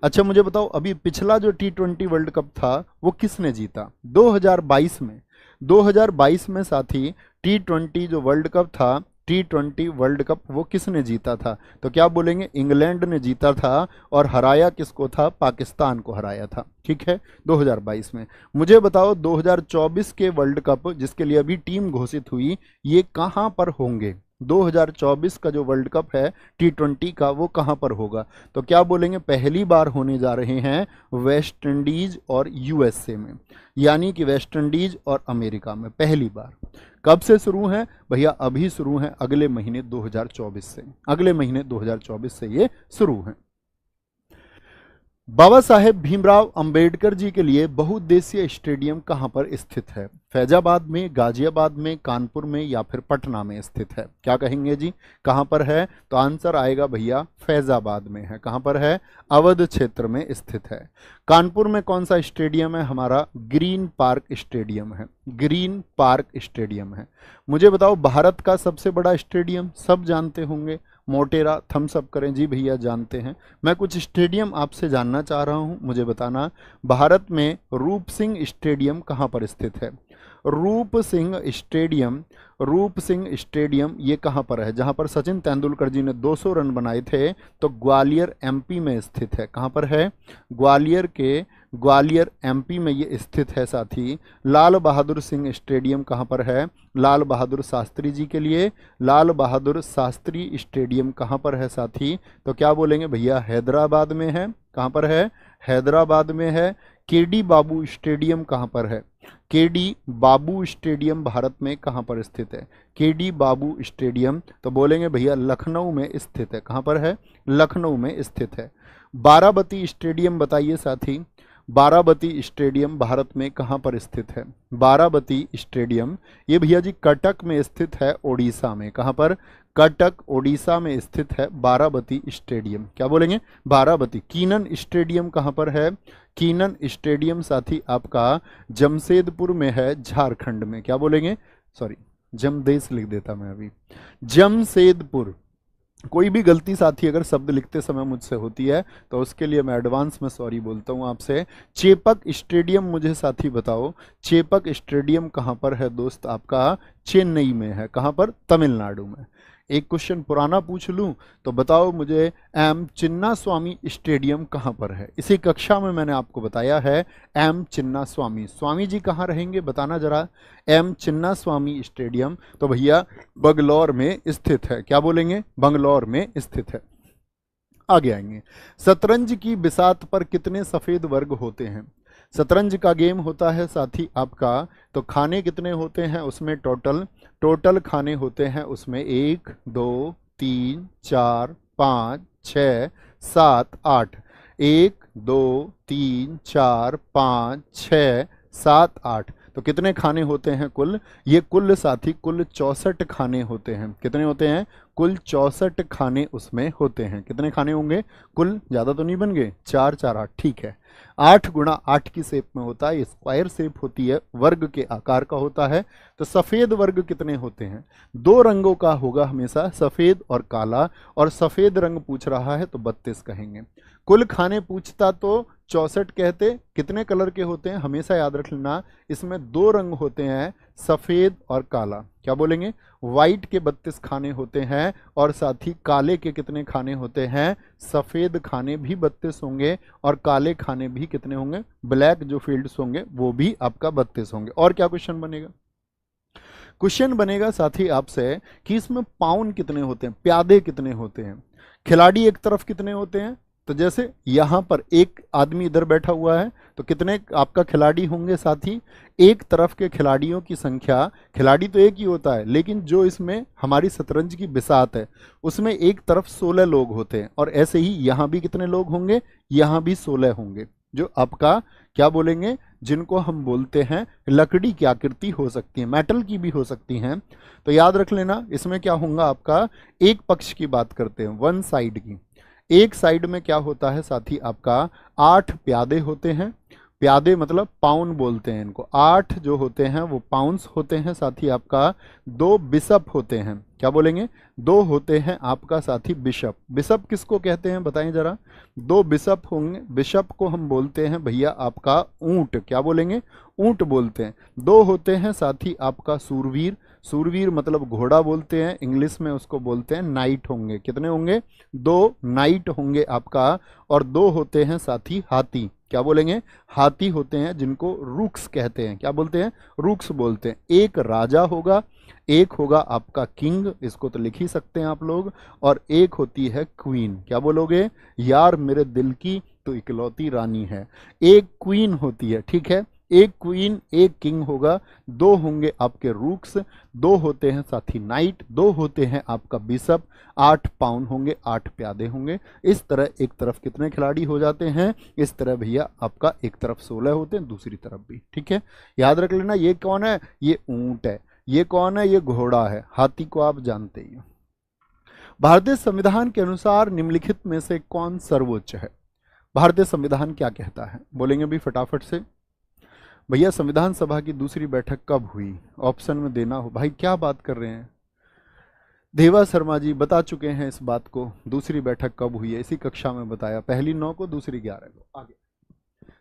अच्छा मुझे बताओ, अभी पिछला जो टी20 वर्ल्ड कप था वो किसने जीता? 2022 में। 2022 में साथी टी20 जो वर्ल्ड कप था, टी20 वर्ल्ड कप, वो किसने जीता था? तो क्या बोलेंगे? इंग्लैंड ने जीता था। और हराया किसको था? पाकिस्तान को हराया था। ठीक है, 2022 में। मुझे बताओ 2024 के वर्ल्ड कप जिसके लिए अभी टीम घोषित हुई, ये कहां पर होंगे? 2024 का जो वर्ल्ड कप है टी20 का, वो कहां पर होगा? तो क्या बोलेंगे? पहली बार होने जा रहे हैं वेस्ट इंडीज और यूएसए में, यानी कि वेस्ट इंडीज और अमेरिका में पहली बार। कब से शुरू है भैया? अभी शुरू है, अगले महीने 2024 से। अगले महीने 2024 से ये शुरू है। बाबा साहेब भीमराव अंबेडकर जी के लिए बहुउद्देशीय स्टेडियम कहां पर स्थित है? फैजाबाद में, गाजियाबाद में, कानपुर में या फिर पटना में स्थित है? क्या कहेंगे जी, कहां पर है? तो आंसर आएगा भैया फैजाबाद में है। कहां पर है? अवध क्षेत्र में स्थित है। कानपुर में कौन सा स्टेडियम है? हमारा ग्रीन पार्क स्टेडियम है। ग्रीन पार्क स्टेडियम है। मुझे बताओ भारत का सबसे बड़ा स्टेडियम, सब जानते होंगे, मोटेरा। थम्स अप करें जी भैया, जानते हैं। मैं कुछ स्टेडियम आपसे जानना चाह रहा हूं, मुझे बताना। भारत में रूप सिंह स्टेडियम कहां पर स्थित है? रूप सिंह स्टेडियम, रूप सिंह स्टेडियम ये कहां पर है? जहां पर सचिन तेंदुलकर जी ने 200 रन बनाए थे, तो ग्वालियर एमपी में स्थित है। कहां पर है? ग्वालियर एमपी में ये स्थित है साथी। लाल बहादुर सिंह स्टेडियम कहां पर है? लाल बहादुर शास्त्री जी के लिए लाल बहादुर शास्त्री स्टेडियम कहां पर है साथी? तो क्या बोलेंगे भैया? हैदराबाद में है। कहां पर है? हैदराबाद में है। केडी बाबू स्टेडियम कहां पर है? केडी बाबू स्टेडियम भारत में कहां पर स्थित है? केडी बाबू स्टेडियम, तो बोलेंगे भैया लखनऊ में स्थित है। कहां पर है? लखनऊ में स्थित है। बाराबती स्टेडियम बताइए साथी, बाराबती स्टेडियम भारत में कहां पर स्थित है? बाराबती स्टेडियम ये भैया जी कटक में स्थित है, ओडिशा में। कहां पर? कटक ओडिशा में स्थित है बाराबती स्टेडियम। क्या बोलेंगे? बाराबती। कीनन स्टेडियम कहां पर है? कीनन स्टेडियम साथी आपका जमशेदपुर में है, झारखंड में। क्या बोलेंगे? सॉरी, जमदेश लिख देता मैं अभी, जमशेदपुर। कोई भी गलती साथी अगर शब्द लिखते समय मुझसे होती है तो उसके लिए मैं एडवांस में सॉरी बोलता हूं आपसे। चेपक स्टेडियम मुझे साथी बताओ, चेपक स्टेडियम कहां पर है दोस्त? आपका चेन्नई में है। कहां पर? तमिलनाडु में। एक क्वेश्चन पुराना पूछ लूं तो बताओ मुझे, एम चिन्ना स्वामी स्टेडियम कहाँ पर है? इसी कक्षा में मैंने आपको बताया है एम चिन्ना स्वामी, स्वामी जी कहाँ रहेंगे बताना जरा। एम चिन्ना स्वामी स्टेडियम तो भैया बंगलौर में स्थित है। क्या बोलेंगे? बंगलौर में स्थित है। आगे आएंगे, शतरंज की बिसात पर कितने सफेद वर्ग होते हैं? शतरंज का गेम होता है साथी आपका, तो खाने कितने होते हैं उसमें? टोटल खाने होते हैं उसमें 1 2 3 4 5 6 7 8। 1 2 3 4 5 6 7 8, तो कितने खाने होते हैं कुल? ये कुल साथी कुल 64 खाने होते हैं। कितने होते हैं? कुल 64 खाने उसमें होते हैं। कितने खाने होंगे कुल? ज्यादा तो नहीं बन गए? 4 4 8, ठीक है। 8 गुणा 8 की शेप में होता है, स्क्वायर शेप होती है, वर्ग के आकार का होता है। तो सफेद वर्ग कितने होते हैं? 2 रंगों का होगा हमेशा, सफेद और काला, और सफेद रंग पूछ रहा है तो 32 कहेंगे। कुल खाने पूछता तो 64 कहते। कितने कलर के होते हैं हमेशा याद रख लेना, इसमें 2 रंग होते हैं, सफेद और काला। क्या बोलेंगे? व्हाइट के 32 खाने होते हैं, और साथ ही काले के कितने खाने होते हैं? सफेद खाने भी 32 होंगे, और काले खाने भी कितने होंगे? ब्लैक जो फील्ड्स होंगे वो भी आपका 32 होंगे। और क्या क्वेश्चन बनेगा? क्वेश्चन बनेगा साथी आपसे कि इसमें पाउन कितने होते हैं, प्यादे कितने होते हैं, खिलाड़ी एक तरफ कितने होते हैं? तो जैसे यहां पर एक आदमी इधर बैठा हुआ है, तो कितने आपका खिलाड़ी होंगे साथी? एक तरफ के खिलाड़ियों की संख्या, खिलाड़ी तो एक ही होता है, लेकिन जो इसमें हमारी शतरंज की बिसात है उसमें एक तरफ 16 लोग होते हैं, और ऐसे ही यहां भी कितने लोग होंगे? यहां भी 16 होंगे, जो आपका क्या बोलेंगे, जिनको हम बोलते हैं लकड़ी की आकृति हो सकती है, मेटल की भी हो सकती हैं। तो याद रख लेना, इसमें क्या होगा आपका, एक पक्ष की बात करते हैं, वन साइड की। एक साइड में क्या होता है साथी आपका, 8 प्यादे होते हैं। प्यादे मतलब पाउन बोलते हैं इनको। 8 जो होते हैं वो पाउंस होते हैं साथी आपका। 2 बिशप होते हैं। क्या बोलेंगे? 2 होते हैं आपका साथी बिशप। बिशप किसको कहते हैं बताएं जरा? 2 बिशप होंगे। बिशप को हम बोलते हैं भैया आपका ऊंट। क्या बोलेंगे? ऊंट बोलते हैं। 2 होते हैं साथी आपका सूरवीर। सूरवीर मतलब घोड़ा बोलते हैं, इंग्लिश में उसको बोलते हैं नाइट होंगे। कितने होंगे? 2 नाइट होंगे आपका। और 2 होते हैं साथी हाथी। क्या बोलेंगे? हाथी होते हैं, जिनको रूक्स कहते हैं। क्या बोलते हैं? रूक्स बोलते हैं। एक राजा होगा, एक होगा आपका किंग, इसको तो लिख ही सकते हैं आप लोग, और एक होती है क्वीन। क्या बोलोगे? यार मेरे दिल की तो इकलौती रानी है। एक क्वीन होती है, ठीक है। एक क्वीन, एक किंग होगा। 2 होंगे आपके रूक्स, 2 होते हैं साथी नाइट, 2 होते हैं आपका बिशप, 8 पाउन होंगे, 8 प्यादे होंगे। इस तरह एक तरफ कितने खिलाड़ी हो जाते हैं? इस तरह भैया आपका एक तरफ 16 होते हैं, दूसरी तरफ भी, ठीक है। याद रख लेना, ये कौन है? ये ऊंट है। ये कौन है? ये घोड़ा है। हाथी को आप जानते ही हो। भारतीय संविधान के अनुसार निम्नलिखित में से कौन सर्वोच्च है? भारतीय संविधान क्या कहता है? बोलेंगे भी फटाफट से भैया। संविधान सभा की दूसरी बैठक कब हुई? ऑप्शन में देना हो। भाई क्या बात कर रहे हैं? देवा शर्मा जी बता चुके हैं इस बात को, दूसरी बैठक कब हुई है, इसी कक्षा में बताया, पहली 9 को, दूसरी 11 को। आगे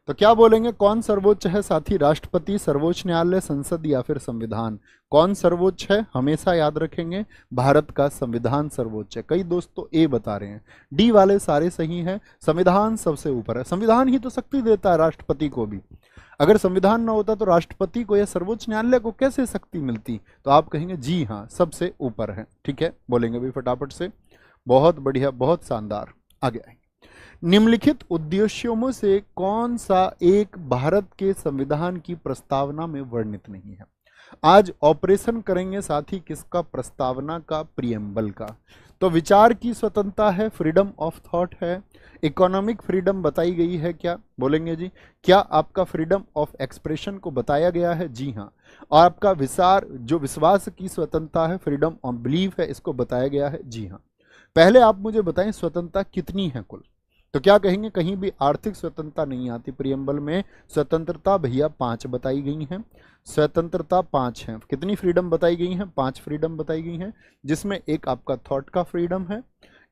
तो क्या बोलेंगे? कौन सर्वोच्च है साथी? राष्ट्रपति, सर्वोच्च न्यायालय, संसद या फिर संविधान? कौन सर्वोच्च है? हमेशा याद रखेंगे, भारत का संविधान सर्वोच्च है। कई दोस्त तो ए बता रहे हैं, डी वाले सारे सही हैं। संविधान सबसे ऊपर है। संविधान ही तो शक्ति देता है राष्ट्रपति को भी। अगर संविधान न होता तो राष्ट्रपति को या सर्वोच्च न्यायालय को कैसे शक्ति मिलती? तो आप कहेंगे जी हाँ, सबसे ऊपर है, ठीक है। बोलेंगे भी फटाफट से। बहुत बढ़िया, बहुत शानदार। आगे आएंगे। निम्नलिखित उद्देश्यों में से कौन सा एक भारत के संविधान की प्रस्तावना में वर्णित नहीं है? आज ऑपरेशन करेंगे साथी किसका? प्रस्तावना का, प्रियम्बल का। तो विचार की स्वतंत्रता है, फ्रीडम ऑफ थॉट है। इकोनॉमिक फ्रीडम बताई गई है क्या? बोलेंगे जी। क्या आपका फ्रीडम ऑफ एक्सप्रेशन को बताया गया है? जी हाँ। और आपका विश्वास की स्वतंत्रता है, फ्रीडम ऑफ बिलीफ है, इसको बताया गया है? जी हाँ। पहले आप मुझे बताएं स्वतंत्रता कितनी है कुल? तो क्या कहेंगे? कहीं भी आर्थिक स्वतंत्रता नहीं आती प्रियम्बल में। स्वतंत्रता भैया 5 बताई गई हैं। स्वतंत्रता 5 है। कितनी फ्रीडम बताई गई हैं? 5 फ्रीडम बताई गई हैं, जिसमें एक आपका थॉट का फ्रीडम है,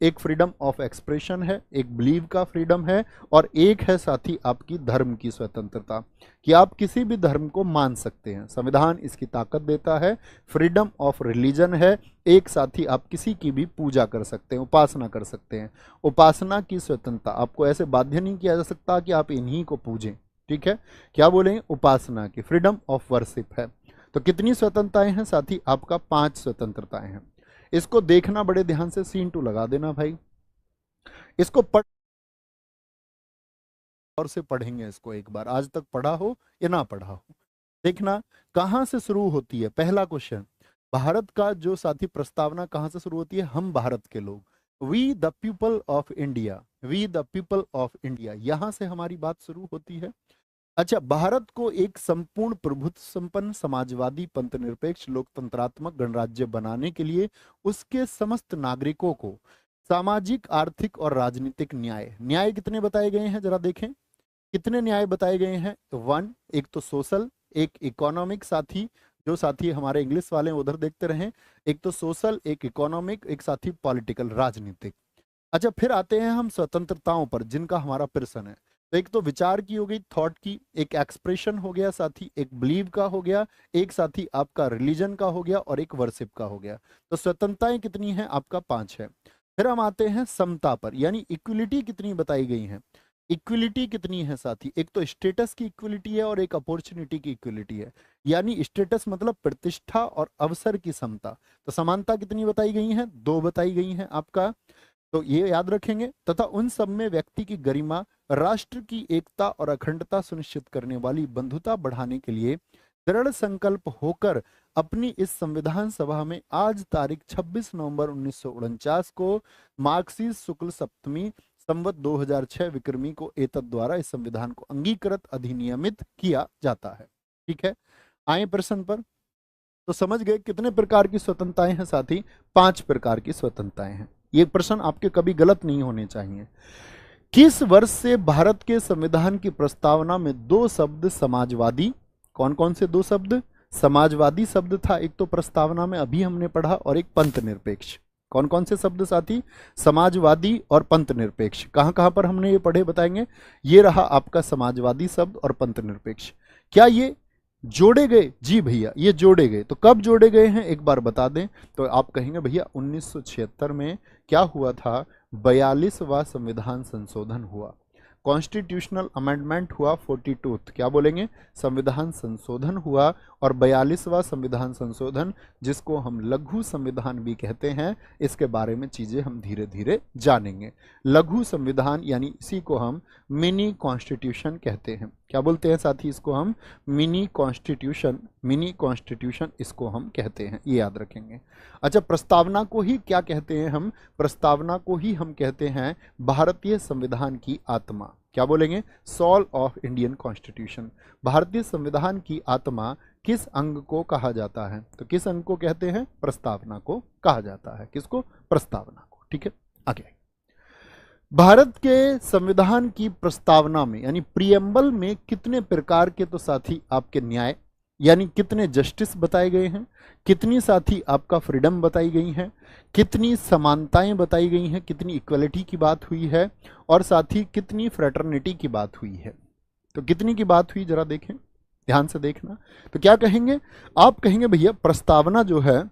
एक फ्रीडम ऑफ एक्सप्रेशन है, एक बिलीव का फ्रीडम है, और एक है साथी आपकी धर्म की स्वतंत्रता, कि आप किसी भी धर्म को मान सकते हैं, संविधान इसकी ताकत देता है। फ्रीडम ऑफ रिलीजन है, एक साथी आप किसी की भी पूजा कर सकते हैं, उपासना कर सकते हैं, उपासना की स्वतंत्रता, आपको ऐसे बाध्य नहीं किया जा सकता कि आप इन्हीं को पूजें, ठीक है, क्या बोलेंगे, उपासना की, फ्रीडम ऑफ वर्शिप है। तो कितनी स्वतंत्रताएं हैं साथी, आपका 5 स्वतंत्रताएं हैं। इसको देखना बड़े ध्यान से, सीन 2 लगा देना भाई, इसको पढ़ और से पढ़ेंगे इसको एक बार, आज तक पढ़ा हो या ना पढ़ा हो। देखना कहां से शुरू होती है, पहला क्वेश्चन, भारत का जो साथी प्रस्तावना कहां से शुरू होती है, हम भारत के लोग, we the people of India, we the people of India, यहां से हमारी बात शुरू होती है। अच्छा, भारत को एक संपूर्ण प्रभुत्व संपन्न समाजवादी पंथ निरपेक्ष लोकतंत्रात्मक गणराज्य बनाने के लिए उसके समस्त नागरिकों को सामाजिक आर्थिक और राजनीतिक न्याय, न्याय कितने बताए गए हैं जरा देखें, कितने न्याय बताए गए हैं, तो 1, एक तो सोशल, एक इकोनॉमिक, साथी जो साथी हमारे इंग्लिश वाले उधर देखते रहें, एक तो सोशल, एक इकोनॉमिक, एक साथी पॉलिटिकल राजनीतिक। अच्छा, फिर आते हैं हम स्वतंत्रताओं पर जिनका हमारा प्रश्न है। तो एक तो विचार की हो गई, थॉट की, एक एक्सप्रेशन हो गया साथी, एक बिलीव का हो गया, एक साथी आपका रिलीजन का हो गया, और एक वर्शिप का हो गया। तो स्वतंत्रताएं कितनी है, आपका 5 है। फिर हम आते हैं समता पर, यानी इक्विलिटी कितनी बताई गई है, इक्विलिटी कितनी है साथी, एक तो स्टेटस की इक्विलिटी है और एक अपॉर्चुनिटी की इक्विलिटी है, यानी स्टेटस मतलब प्रतिष्ठा और अवसर की समता। तो समानता कितनी बताई गई है, 2 बताई गई है आपका, तो ये याद रखेंगे। तथा उन सब में व्यक्ति की गरिमा, राष्ट्र की एकता और अखंडता सुनिश्चित करने वाली बंधुता बढ़ाने के लिए दृढ़ संकल्प होकर अपनी इस संविधान सभा में आज तारीख 26 नवंबर 1949 को मार्क्सिस्ट शुक्ल सप्तमी संवत 2006 विक्रमी को एतद द्वारा इस संविधान को अंगीकृत अधिनियमित किया जाता है। ठीक है, आए प्रश्न पर। तो समझ गए कितने प्रकार की स्वतंत्रताएं हैं साथी, 5 प्रकार की स्वतंत्रताएं हैं। ये प्रश्न आपके कभी गलत नहीं होने चाहिए। किस वर्ष से भारत के संविधान की प्रस्तावना में 2 शब्द समाजवादी, कौन कौन से 2 शब्द, समाजवादी शब्द था एक तो प्रस्तावना में, अभी हमने पढ़ा, और एक पंथ निरपेक्ष। कौन कौन से शब्द साथी, समाजवादी और पंथ निरपेक्ष, कहां कहां पर हमने ये पढ़े बताएंगे। ये रहा आपका समाजवादी शब्द और पंथ निरपेक्ष। क्या ये जोड़े गए, जी भैया ये जोड़े गए। तो कब जोड़े गए हैं एक बार बता दें, तो आप कहेंगे भैया 1976 में क्या हुआ था, 42वां संविधान संशोधन हुआ, कॉन्स्टिट्यूशनल अमेंडमेंट हुआ 42, क्या बोलेंगे, संविधान संशोधन हुआ। और 42वां संविधान संशोधन, जिसको हम लघु संविधान भी कहते हैं, इसके बारे में चीजें हम धीरे धीरे जानेंगे। लघु संविधान यानी इसी को हम मिनी कॉन्स्टिट्यूशन कहते हैं, क्या बोलते हैं साथी, इसको हम मिनी कॉन्स्टिट्यूशन, मिनी कॉन्स्टिट्यूशन इसको हम कहते हैं, ये याद रखेंगे। अच्छा, प्रस्तावना को ही क्या कहते हैं हम, प्रस्तावना को ही हम कहते हैं भारतीय संविधान की आत्मा, क्या बोलेंगे, सोल ऑफ इंडियन कॉन्स्टिट्यूशन। भारतीय संविधान की आत्मा किस अंग को कहा जाता है, तो किस अंग को कहते हैं, प्रस्तावना को कहा जाता है, किसको, प्रस्तावना को। ठीक है, आगे। भारत के संविधान की प्रस्तावना में यानी प्रियम्बल में कितने प्रकार के तो साथी आपके न्याय यानी कितने जस्टिस बताए गए हैं, कितनी साथी आपका फ्रीडम बताई गई है, कितनी समानताएं बताई गई हैं, कितनी इक्वलिटी की बात हुई है, और साथ ही कितनी फ्रेटर्निटी की बात हुई है। तो कितनी की बात हुई जरा देखें, ध्यान से देखना। तो क्या कहेंगे आप, कहेंगे भैया प्रस्तावना जो है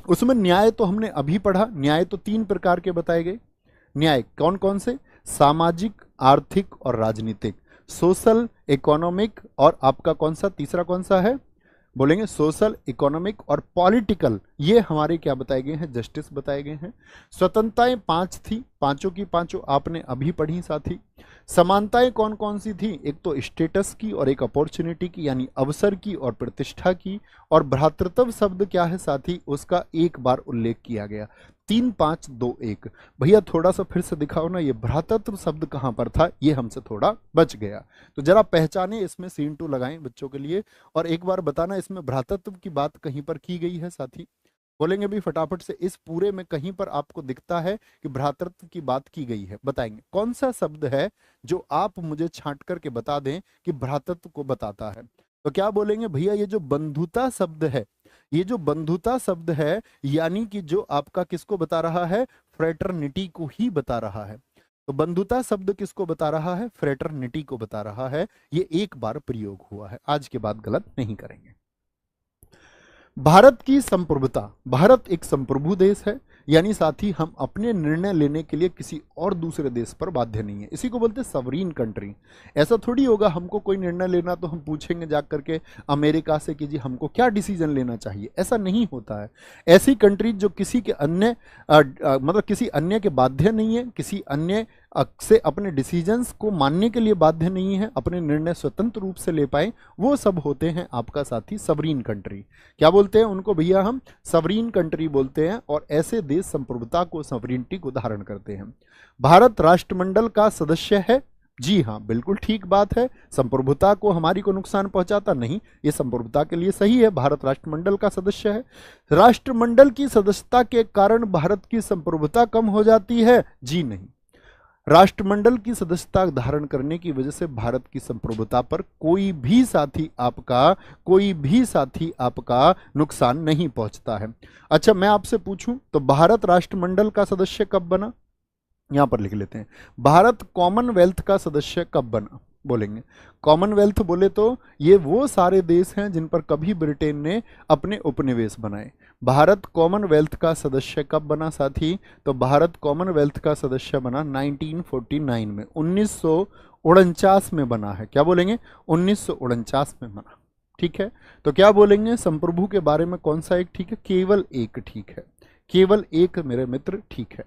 उसमें न्याय तो हमने अभी पढ़ा, न्याय तो 3 प्रकार के बताए गए। न्याय कौन कौन से, सामाजिक, आर्थिक और राजनीतिक, सोशल, इकोनॉमिक, और आपका कौन सा तीसरा कौन सा है, बोलेंगे सोशल, इकोनॉमिक और पॉलिटिकल, ये हमारे क्या बताए गए हैं, जस्टिस बताए गए हैं। स्वतंत्रताएं 5 थी, पांचों की पांचों आपने अभी पढ़ी साथी। समानताएं कौन कौन सी थी, एक तो स्टेटस की और एक अपॉर्चुनिटी की यानी अवसर की और प्रतिष्ठा की, और भ्रातृत्व शब्द क्या है साथी, उसका एक बार उल्लेख किया गया। 3 5 2 1। भैया थोड़ा सा फिर से दिखाओ ना, ये भ्रातृत्व शब्द कहां पर था, ये हमसे थोड़ा बच गया, तो जरा पहचाने, इसमें सीन 2 लगाएं बच्चों के लिए, और एक बार बताना इसमें भ्रातृत्व की बात कहीं पर की गई है साथी, बोलेंगे भी फटाफट से, इस पूरे में कहीं पर आपको दिखता है कि भ्रातृत्व की बात की गई है, बताएंगे कौन सा शब्द है जो आप मुझे छांट करके बता दें कि भ्रातृत्व को बताता है। तो क्या बोलेंगे भैया, ये जो बंधुता शब्द है, ये जो बंधुता शब्द है यानी कि जो आपका किसको बता रहा है, फ्रेटर्निटी को ही बता रहा है। तो बंधुता शब्द किसको बता रहा है? फ्रेटर्निटी को बता रहा है। ये एक बार प्रयोग हुआ है, आज के बाद गलत नहीं करेंगे। भारत की संप्रभुता, भारत एक संप्रभु देश है, यानी साथ ही हम अपने निर्णय लेने के लिए किसी और दूसरे देश पर बाध्य नहीं है। इसी को बोलते हैं सवरीन कंट्री। ऐसा थोड़ी होगा हमको कोई निर्णय लेना तो हम पूछेंगे जा करके अमेरिका से कि जी हमको क्या डिसीजन लेना चाहिए, ऐसा नहीं होता है। ऐसी कंट्री जो किसी के अन्य मतलब किसी अन्य के बाध्य नहीं है, किसी अन्य से अपने डिसीजंस को मानने के लिए बाध्य नहीं है, अपने निर्णय स्वतंत्र रूप से ले पाए, वो सब होते हैं आपका साथी सवरीन कंट्री। क्या बोलते हैं उनको भैया? हम सवरीन कंट्री बोलते हैं। और ऐसे देश संप्रभुता को, सवरीनिटी को धारण करते हैं। भारत राष्ट्रमंडल का सदस्य है। जी हाँ, बिल्कुल ठीक बात है। संप्रभुता को हमारी को नुकसान पहुंचाता नहीं, ये संप्रभुता के लिए सही है। भारत राष्ट्रमंडल का सदस्य है। राष्ट्रमंडल की सदस्यता के कारण भारत की संप्रभुता कम हो जाती है? जी नहीं, राष्ट्रमंडल की सदस्यता धारण करने की वजह से भारत की संप्रभुता पर कोई भी साथी आपका नुकसान नहीं पहुंचता है। अच्छा, मैं आपसे पूछूं तो भारत राष्ट्रमंडल का सदस्य कब बना? यहां पर लिख लेते हैं, भारत कॉमनवेल्थ का सदस्य कब बना? बोलेंगे कॉमनवेल्थ बोले तो ये वो सारे देश हैं जिन पर कभी ब्रिटेन ने अपने उपनिवेश बनाए। भारत कॉमनवेल्थ का सदस्य कब बना साथी? तो भारत कॉमनवेल्थ का सदस्य बना 1949 में, 1949 में बना है। क्या बोलेंगे? 1949 में बना। ठीक है, तो क्या बोलेंगे संप्रभु के बारे में? कौन सा एक ठीक है? केवल एक ठीक है, केवल एक मेरे मित्र ठीक है।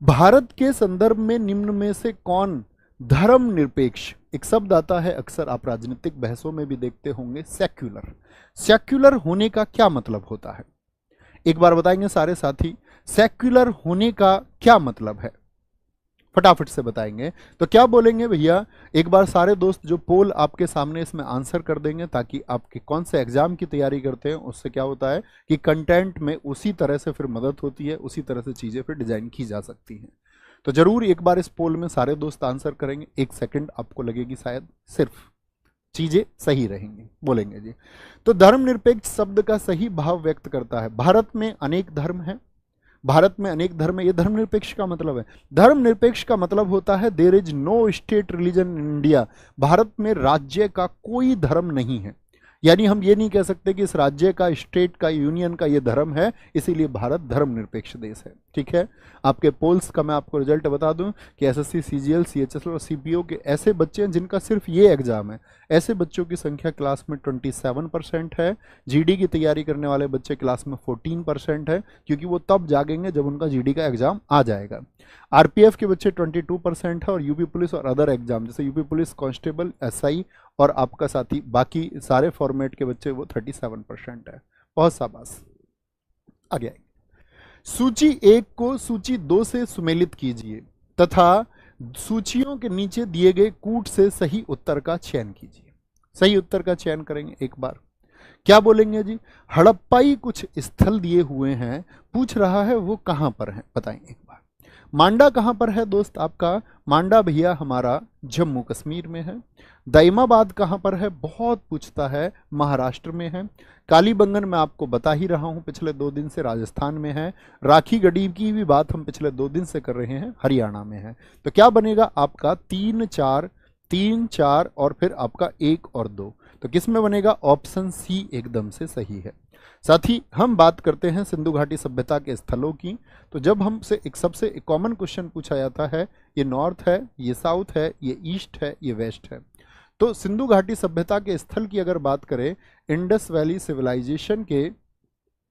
भारत के संदर्भ में निम्न में से कौन धर्मनिरपेक्ष, एक शब्द आता है अक्सर आप राजनीतिक बहसों में भी देखते होंगे, सेक्युलर। सेक्युलर होने का क्या मतलब होता है? एक बार बताएंगे सारे साथी, सेक्युलर होने का क्या मतलब है? फटाफट से बताएंगे। तो क्या बोलेंगे भैया? एक बार सारे दोस्त जो पोल आपके सामने इसमें आंसर कर देंगे, ताकि आपके कौन से एग्जाम की तैयारी करते हैं उससे क्या होता है कि कंटेंट में उसी तरह से फिर मदद होती है, उसी तरह से चीजें फिर डिजाइन की जा सकती हैं। तो जरूर एक बार इस पोल में सारे दोस्त आंसर करेंगे। 1 सेकंड आपको लगेगी शायद, सिर्फ चीजें सही रहेंगी। बोलेंगे जी, तो धर्मनिरपेक्ष शब्द का सही भाव व्यक्त करता है। भारत में अनेक धर्म है, भारत में अनेक धर्म है, ये धर्मनिरपेक्ष का मतलब है। धर्मनिरपेक्ष का मतलब होता है there is no state religion in India. Bharat में राज्य का कोई धर्म नहीं है, यानी हम ये नहीं कह सकते कि इस राज्य का, स्टेट का, यूनियन का ये धर्म है, इसीलिए भारत धर्मनिरपेक्ष देश है। ठीक है, आपके पोल्स का मैं आपको रिजल्ट बता दूं कि एसएससी, सीजीएल, सीएचएसएल और सीपीओ के ऐसे बच्चे हैं जिनका सिर्फ ये एग्जाम है, ऐसे बच्चों की संख्या क्लास में 27% है। जीडी की तैयारी करने वाले बच्चे क्लास में 14% है, क्योंकि वो तब जागेंगे जब उनका जीडी का एग्जाम आ जाएगा। आरपीएफ के बच्चे 22% है, और यूपी पुलिस और अदर एग्जाम जैसे यूपी पुलिस कांस्टेबल, एसआई और आपका साथी बाकी सारे फॉर्मेट के बच्चे वो 37% है। बहुत शाबाश। आगे सूची 1 को सूची 2 से सुमेलित कीजिए तथा सूचियों के नीचे दिए गए कूट से सही उत्तर का चयन कीजिए। सही उत्तर का चयन करेंगे एक बार। क्या बोलेंगे जी? हड़प्पाई कुछ स्थल दिए हुए हैं, पूछ रहा है वो कहां पर है, बताएंगे एक बार। मांडा कहां पर है दोस्त आपका? मांडा भैया हमारा जम्मू कश्मीर में है। दाइमाबाद कहां पर है? बहुत पूछता है, महाराष्ट्र में है। कालीबंगन मैं आपको बता ही रहा हूं पिछले 2 दिन से, राजस्थान में है। राखी गढ़ी की भी बात हम पिछले 2 दिन से कर रहे हैं, हरियाणा में है। तो क्या बनेगा आपका? 3, 4 और फिर आपका 1 और 2। तो किस में बनेगा? ऑप्शन सी एकदम से सही है। साथ ही हम बात करते हैं सिंधु घाटी सभ्यता के स्थलों की। तो जब हमसे एक सबसे कॉमन क्वेश्चन पूछा जाता है, ये नॉर्थ है, ये साउथ है, ये ईस्ट है, ये वेस्ट है। तो सिंधु घाटी सभ्यता के स्थल की अगर बात करें, इंडस वैली सिविलाइजेशन के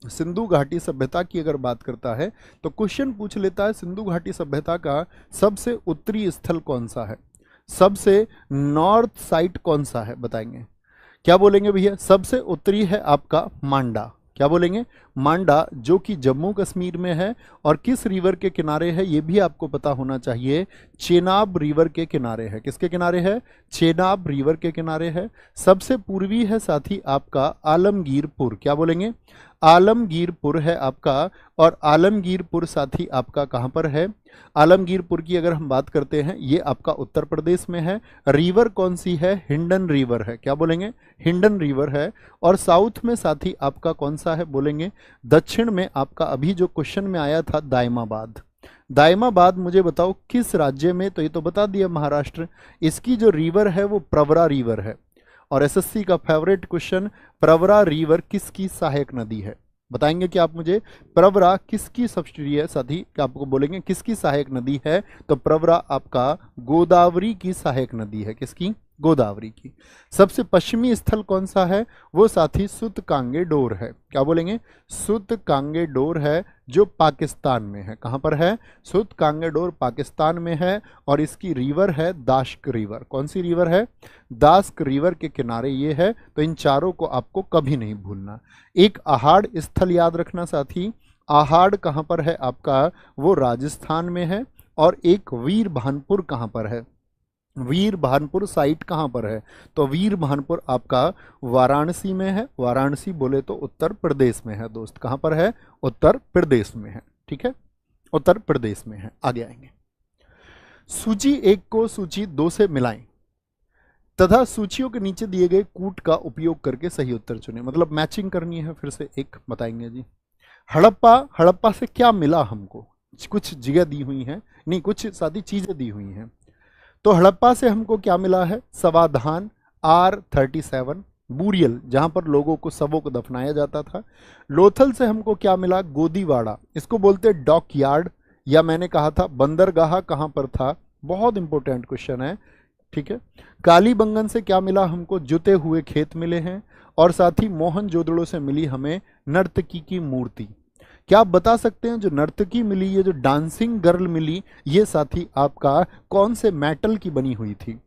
सिंधु घाटी सभ्यता की अगर बात करता है तो क्वेश्चन पूछ लेता है सिंधु घाटी सभ्यता का सबसे उत्तरी स्थल कौन सा है, सबसे नॉर्थ साइड कौन सा है, बताएंगे। क्या बोलेंगे भैया? सबसे उत्तरी है आपका मांडा। क्या बोलेंगे? मांडा, जो कि जम्मू कश्मीर में है। और किस रिवर के किनारे है ये भी आपको पता होना चाहिए, चेनाब रिवर के किनारे है। किसके किनारे है? चेनाब रिवर के किनारे है। सबसे पूर्वी है साथी आपका आलमगीरपुर। क्या बोलेंगे? आलमगीरपुर है आपका। और आलमगीरपुर साथी आपका कहां पर है? आलमगीरपुर की अगर हम बात करते हैं, ये आपका उत्तर प्रदेश में है। रिवर कौन सी है? हिंडन रिवर है। क्या बोलेंगे? हिंडन रिवर है। और साउथ में साथी आपका कौन सा है? बोलेंगे दक्षिण में आपका अभी जो क्वेश्चन में आया था दायमाबाद। दायमाबाद मुझे बताओ किस राज्य में? तो ये तो बता दिया महाराष्ट्र। इसकी जो रिवर है वो प्रवरा रिवर है। और एसएससी का फेवरेट क्वेश्चन, प्रवरा रिवर किसकी सहायक नदी है? बताएंगे कि आप मुझे प्रवरा किसकी सब्सिडी है साथी? क्या आपको बोलेंगे किसकी सहायक नदी है? तो प्रवरा आपका गोदावरी की सहायक नदी है। किसकी? गोदावरी की। सबसे पश्चिमी स्थल कौन सा है? वो साथी सूतकांगेडोर है। क्या बोलेंगे? सूतकांगेडोर है, जो पाकिस्तान में है। कहां पर है? सूतकांगेडोर पाकिस्तान में है। और इसकी रिवर है दाश्क रिवर। कौन सी रिवर है? दाश्क रिवर के किनारे ये है। तो इन चारों को आपको कभी नहीं भूलना। एक आहाड़ स्थल याद रखना साथी। आहाड़ कहां पर है आपका? वो राजस्थान में है। और एक वीर भानपुर कहां पर है? वीर भानपुर साइट कहां पर है? तो वीर भानपुर आपका वाराणसी में है। वाराणसी बोले तो उत्तर प्रदेश में है दोस्त। कहां पर है? उत्तर प्रदेश में है। ठीक है, उत्तर प्रदेश में है। आगे आएंगे। सूची 1 को सूची 2 से मिलाएं तथा सूचियों के नीचे दिए गए कूट का उपयोग करके सही उत्तर चुनें। मतलब मैचिंग करनी है। फिर से एक बताएंगे जी। हड़प्पा, हड़प्पा से क्या मिला हमको? कुछ जगह दी हुई है, नहीं कुछ सारी चीजें दी हुई हैं। तो हड़प्पा से हमको क्या मिला है? समाधान R37 बूरियल, जहां पर लोगों को सबों को दफनाया जाता था। लोथल से हमको क्या मिला? गोदीवाड़ा, इसको बोलते हैं डॉक यार्ड, या मैंने कहा था बंदरगाह कहां पर था? बहुत इंपॉर्टेंट क्वेश्चन है। ठीक है। कालीबंगन से क्या मिला हमको? जुते हुए खेत मिले हैं। और साथ ही मोहनजोदड़ो से मिली हमें नर्तकी की मूर्ति। क्या आप बता सकते हैं जो नर्तकी मिली, ये जो डांसिंग गर्ल मिली, ये साथी आपका कौन से मेटल की बनी हुई थी?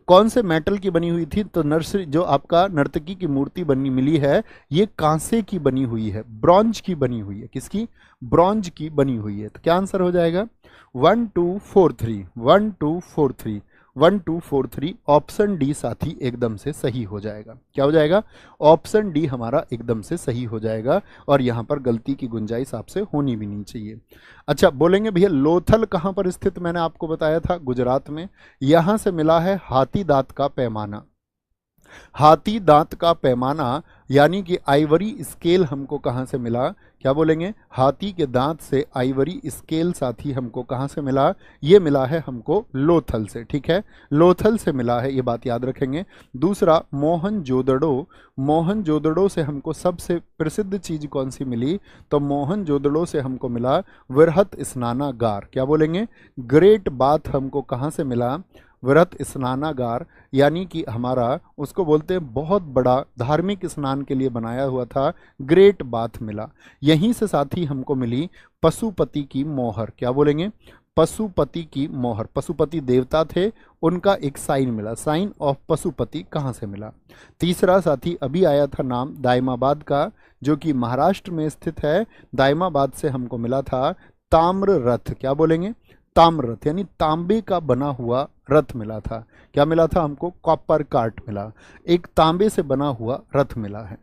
कौन से मेटल की बनी हुई थी? तो नर्सरी जो आपका नर्तकी की मूर्ति बनी मिली है, ये कांसे की बनी हुई है, ब्रॉन्ज की बनी हुई है। किसकी? ब्रॉन्ज की बनी हुई है। तो क्या आंसर हो जाएगा? 1 2 4 3 1 2 4 3 1 2 4 3। ऑप्शन डी साथी एकदम से सही हो जाएगा। क्या हो जाएगा? ऑप्शन डी हमारा एकदम से सही हो जाएगा। और यहां पर गलती की गुंजाइश आपसे होनी भी नहीं चाहिए। अच्छा, बोलेंगे भैया लोथल कहां पर स्थित? मैंने आपको बताया था गुजरात में। यहां से मिला है हाथी दांत का पैमाना। हाथी दांत का पैमाना यानी कि आइवरी स्केल हमको कहां से मिला? क्या बोलेंगे? हाथी के दांत से आइवरी स्केल साथी हमको कहां से मिला? ये मिला है हमको लोथल से। ठीक है, लोथल से मिला है, ये बात याद रखेंगे। दूसरा मोहनजोदड़ो, मोहनजोदड़ो से हमको सबसे प्रसिद्ध चीज कौन सी मिली? तो मोहनजोदड़ो से हमको मिला वृहत स्नानागार। क्या बोलेंगे? ग्रेट बाथ हमको कहां से मिला? वृहत स्नानागार, यानी कि हमारा उसको बोलते हैं बहुत बड़ा धार्मिक स्नान के लिए बनाया हुआ था, ग्रेट बाथ मिला। यहीं से साथी हमको मिली पशुपति की मोहर। क्या बोलेंगे? पशुपति की मोहर। पशुपति देवता थे, उनका एक साइन मिला। साइन ऑफ पशुपति कहाँ से मिला? तीसरा साथी अभी आया था नाम दायमाबाद का, जो कि महाराष्ट्र में स्थित है। दायमाबाद से हमको मिला था ताम्र रथ। क्या बोलेंगे? ताम्र रथ, यानी तांबे का बना हुआ रथ मिला था। क्या मिला था हमको? कॉपर कार्ट मिला। एक तांबे से बना हुआ रथ मिला है।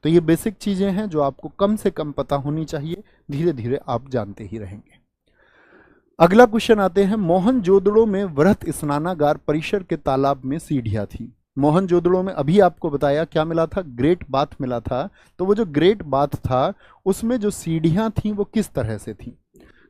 तो ये बेसिक चीजें हैं जो आपको कम से कम पता होनी चाहिए, धीरे धीरे आप जानते ही रहेंगे। अगला क्वेश्चन आते हैं। मोहनजोदड़ो में वृहत स्नानागार परिसर के तालाब में सीढ़ियां थी। मोहनजोदड़ो में अभी आपको बताया क्या मिला था? ग्रेट बाथ मिला था। तो वो जो ग्रेट बाथ था उसमें जो सीढ़ियां थी वो किस तरह से थी?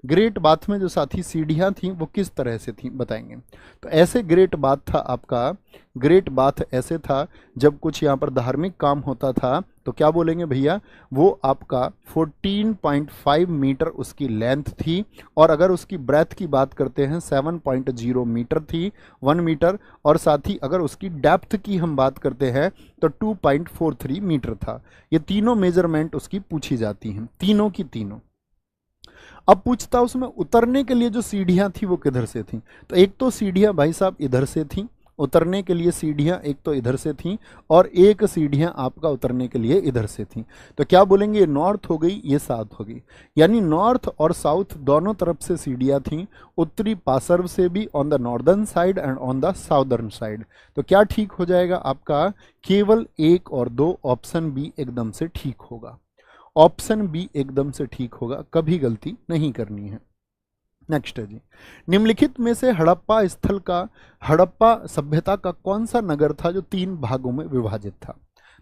ग्रेट बाथ में जो साथी सीढ़ियां थी वो किस तरह से थी बताएंगे। तो ऐसे ग्रेट बाथ था आपका। ग्रेट बाथ ऐसे था जब कुछ यहाँ पर धार्मिक काम होता था तो क्या बोलेंगे भैया? वो आपका 14.5 मीटर उसकी लेंथ थी। और अगर उसकी ब्रेथ की बात करते हैं 7.0 मीटर थी, 1 मीटर। और साथ ही अगर उसकी डेप्थ की हम बात करते हैं तो 2.43 मीटर था। ये तीनों मेजरमेंट उसकी पूछी जाती हैं, तीनों की तीनों। अब पूछता उसमें उतरने के लिए जो सीढ़ियां थी वो किधर से थी? तो एक तो सीढ़ियां भाई साहब इधर से थी, उतरने के लिए सीढ़ियां एक तो इधर से थी, और एक सीढ़ियां आपका उतरने के लिए इधर से थी। तो क्या बोलेंगे? ये नॉर्थ हो गई, ये साउथ हो गई। यानी नॉर्थ और साउथ दोनों तरफ से सीढ़ियां थी, उत्तरी पार्श्व से भी, on the northern side and on the southern side. तो क्या ठीक हो जाएगा आपका? केवल 1 और 2, ऑप्शन बी एकदम से ठीक होगा। ऑप्शन बी एकदम से ठीक होगा, कभी गलती नहीं करनी है। नेक्स्ट है जी, निम्नलिखित में से हड़प्पा सभ्यता का कौन सा नगर था जो 3 भागों में विभाजित था।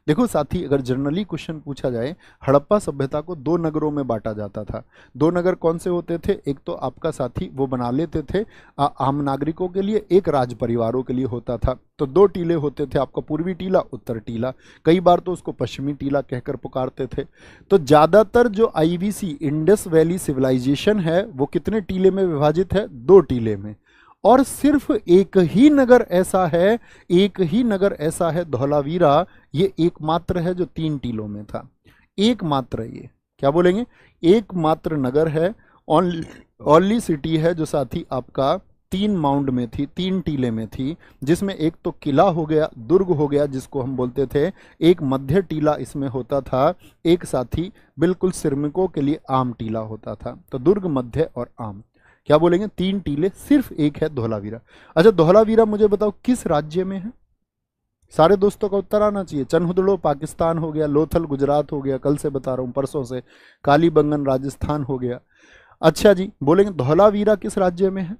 देखो साथी, अगर जनरली क्वेश्चन पूछा जाए, हड़प्पा सभ्यता को 2 नगरों में बांटा जाता था। 2 नगर कौन से होते थे? एक तो आपका साथी वो बना लेते थे आम नागरिकों के लिए, एक राज परिवारों के लिए होता था। तो 2 टीले होते थे, आपका पूर्वी टीला, उत्तर टीला, कई बार तो उसको पश्चिमी टीला कहकर पुकारते थे। तो ज्यादातर जो IVC इंडस वैली सिविलाइजेशन है वो कितने टीले में विभाजित है? 2 टीले में। और सिर्फ एक ही नगर ऐसा है धौलावीरा, ये एकमात्र है जो 3 टीलों में था। एकमात्र, ये क्या बोलेंगे, एकमात्र नगर है, ओनली सिटी है जो साथी आपका 3 माउंड में थी, 3 टीले में थी, जिसमें एक तो किला हो गया, दुर्ग हो गया जिसको हम बोलते थे, एक मध्य टीला इसमें होता था, एक साथी बिल्कुल श्रमिकों के लिए आम टीला होता था। तो दुर्ग, मध्य और आम, क्या बोलेंगे, 3 टीले, सिर्फ एक है धौलावीरा। अच्छा, धौलावीरा मुझे बताओ किस राज्य में है? सारे दोस्तों का उत्तर आना चाहिए। चनहुदड़ो पाकिस्तान हो गया, लोथल गुजरात हो गया, कल से बता रहा हूं, परसों से, कालीबंगन राजस्थान हो गया। अच्छा जी, बोलेंगे धौलावीरा किस राज्य में है?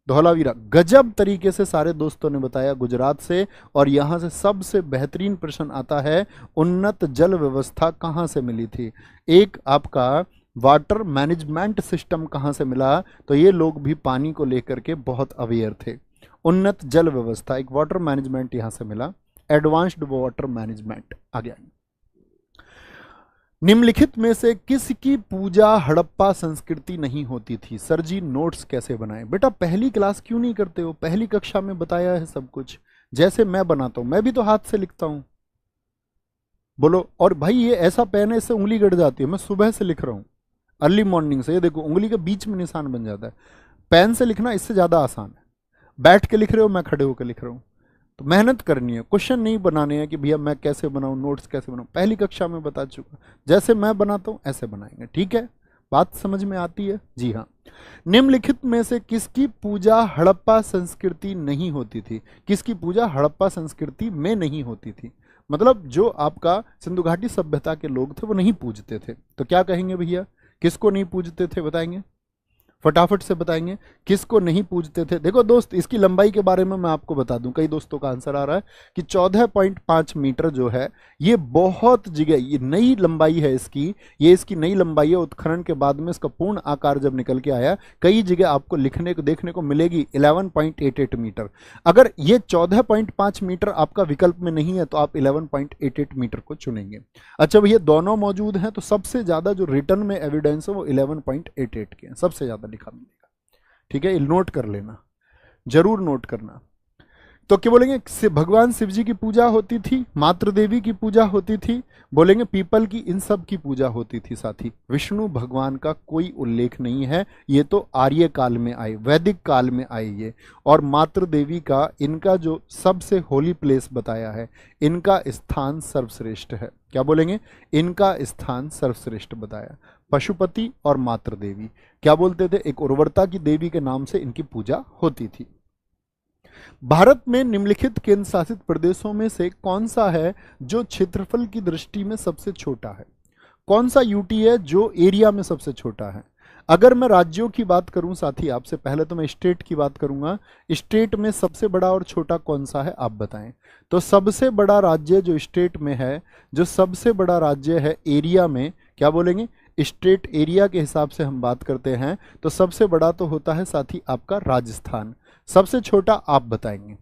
धौलावीरा, गजब तरीके से सारे दोस्तों ने बताया, गुजरात से। और यहां से सबसे बेहतरीन प्रश्न आता है, उन्नत जल व्यवस्था कहां से मिली थी? एक आपका वाटर मैनेजमेंट सिस्टम कहां से मिला? तो ये लोग भी पानी को लेकर के बहुत अवेयर थे। उन्नत जल व्यवस्था, एक वाटर मैनेजमेंट यहां से मिला, एडवांस्ड वाटर मैनेजमेंट आ गया। निम्नलिखित में से किसकी पूजा हड़प्पा संस्कृति नहीं होती थी? सर जी नोट्स कैसे बनाएं? बेटा पहली क्लास क्यों नहीं करते हो? पहली कक्षा में बताया है सब कुछ, जैसे मैं बनाता हूं, मैं भी तो हाथ से लिखता हूं। बोलो। और भाई ये ऐसा पेन है, इससे उंगली गड़ जाती है। मैं सुबह से लिख रहा हूं, अर्ली मॉर्निंग से, ये देखो उंगली के बीच में निशान बन जाता है। पेन से लिखना इससे ज्यादा आसान है। बैठ के लिख रहे हो, मैं खड़े होकर लिख रहा हूं, तो मेहनत करनी है। क्वेश्चन नहीं बनाने हैं कि भैया मैं कैसे बनाऊं, नोट्स कैसे बनाऊं, पहली कक्षा में बता चुका। जैसे मैं बनाता हूं ऐसे बनाएंगे, ठीक है? बात समझ में आती है? जी हाँ। निम्नलिखित में से किसकी पूजा हड़प्पा संस्कृति नहीं होती थी? किसकी पूजा हड़प्पा संस्कृति में नहीं होती थी? मतलब जो आपका सिंधु घाटी सभ्यता के लोग थे वो नहीं पूजते थे। तो क्या कहेंगे भैया, किसको नहीं पूजते थे? बताएंगे, फटाफट से बताएंगे, किसको नहीं पूजते थे? देखो दोस्त, इसकी लंबाई के बारे में मैं आपको बता दूं, कई दोस्तों का आंसर आ रहा है कि 14.5 मीटर जो है ये बहुत जगह, ये नई लंबाई है इसकी, ये इसकी नई लंबाई है। उत्खनन के बाद में इसका पूर्ण आकार जब निकल के आया, कई जगह आपको लिखने को देखने को मिलेगी 11.88 मीटर। अगर ये 14.5 मीटर आपका विकल्प में नहीं है तो आप 11.88 मीटर को चुनेंगे। अच्छा भैया दोनों मौजूद हैं, तो सबसे ज्यादा जो रिटर्न में एविडेंस है वो 11.88 के हैं, सबसे ज्यादा लिखा मिलेगा। ठीक है, नोट कर लेना, जरूर नोट करना। तो क्या बोलेंगे, भगवान शिव जी की पूजा होती थी, मातृ देवी की पूजा होती थी, बोलेंगे पीपल की, इन सब की पूजा होती थी। साथी विष्णु भगवान का कोई उल्लेख नहीं है, ये तो आर्य काल में आए, वैदिक काल में आए ये। और मातृ देवी का, इनका जो सबसे होली प्लेस बताया है, इनका स्थान सर्वश्रेष्ठ है। क्या बोलेंगे, इनका स्थान सर्वश्रेष्ठ बताया। पशुपति और मातृ देवी क्या बोलते थे, एक उर्वरता की देवी के नाम से इनकी पूजा होती थी। भारत में निम्नलिखित केंद्र शासित प्रदेशों में से कौन सा है जो क्षेत्रफल की दृष्टि में सबसे छोटा है? कौन सा यूटी है जो एरिया में सबसे छोटा है? अगर मैं राज्यों की बात करूं साथी आपसे, पहले तो मैं स्टेट की बात करूंगा। स्टेट में सबसे बड़ा और छोटा कौन सा है आप बताएं। तो सबसे बड़ा राज्य जो स्टेट में है, जो सबसे बड़ा राज्य है एरिया में, क्या बोलेंगे, स्टेट एरिया के हिसाब से हम बात करते हैं तो सबसे बड़ा तो होता है साथी आपका राजस्थान। सबसे छोटा आप बताएंगे,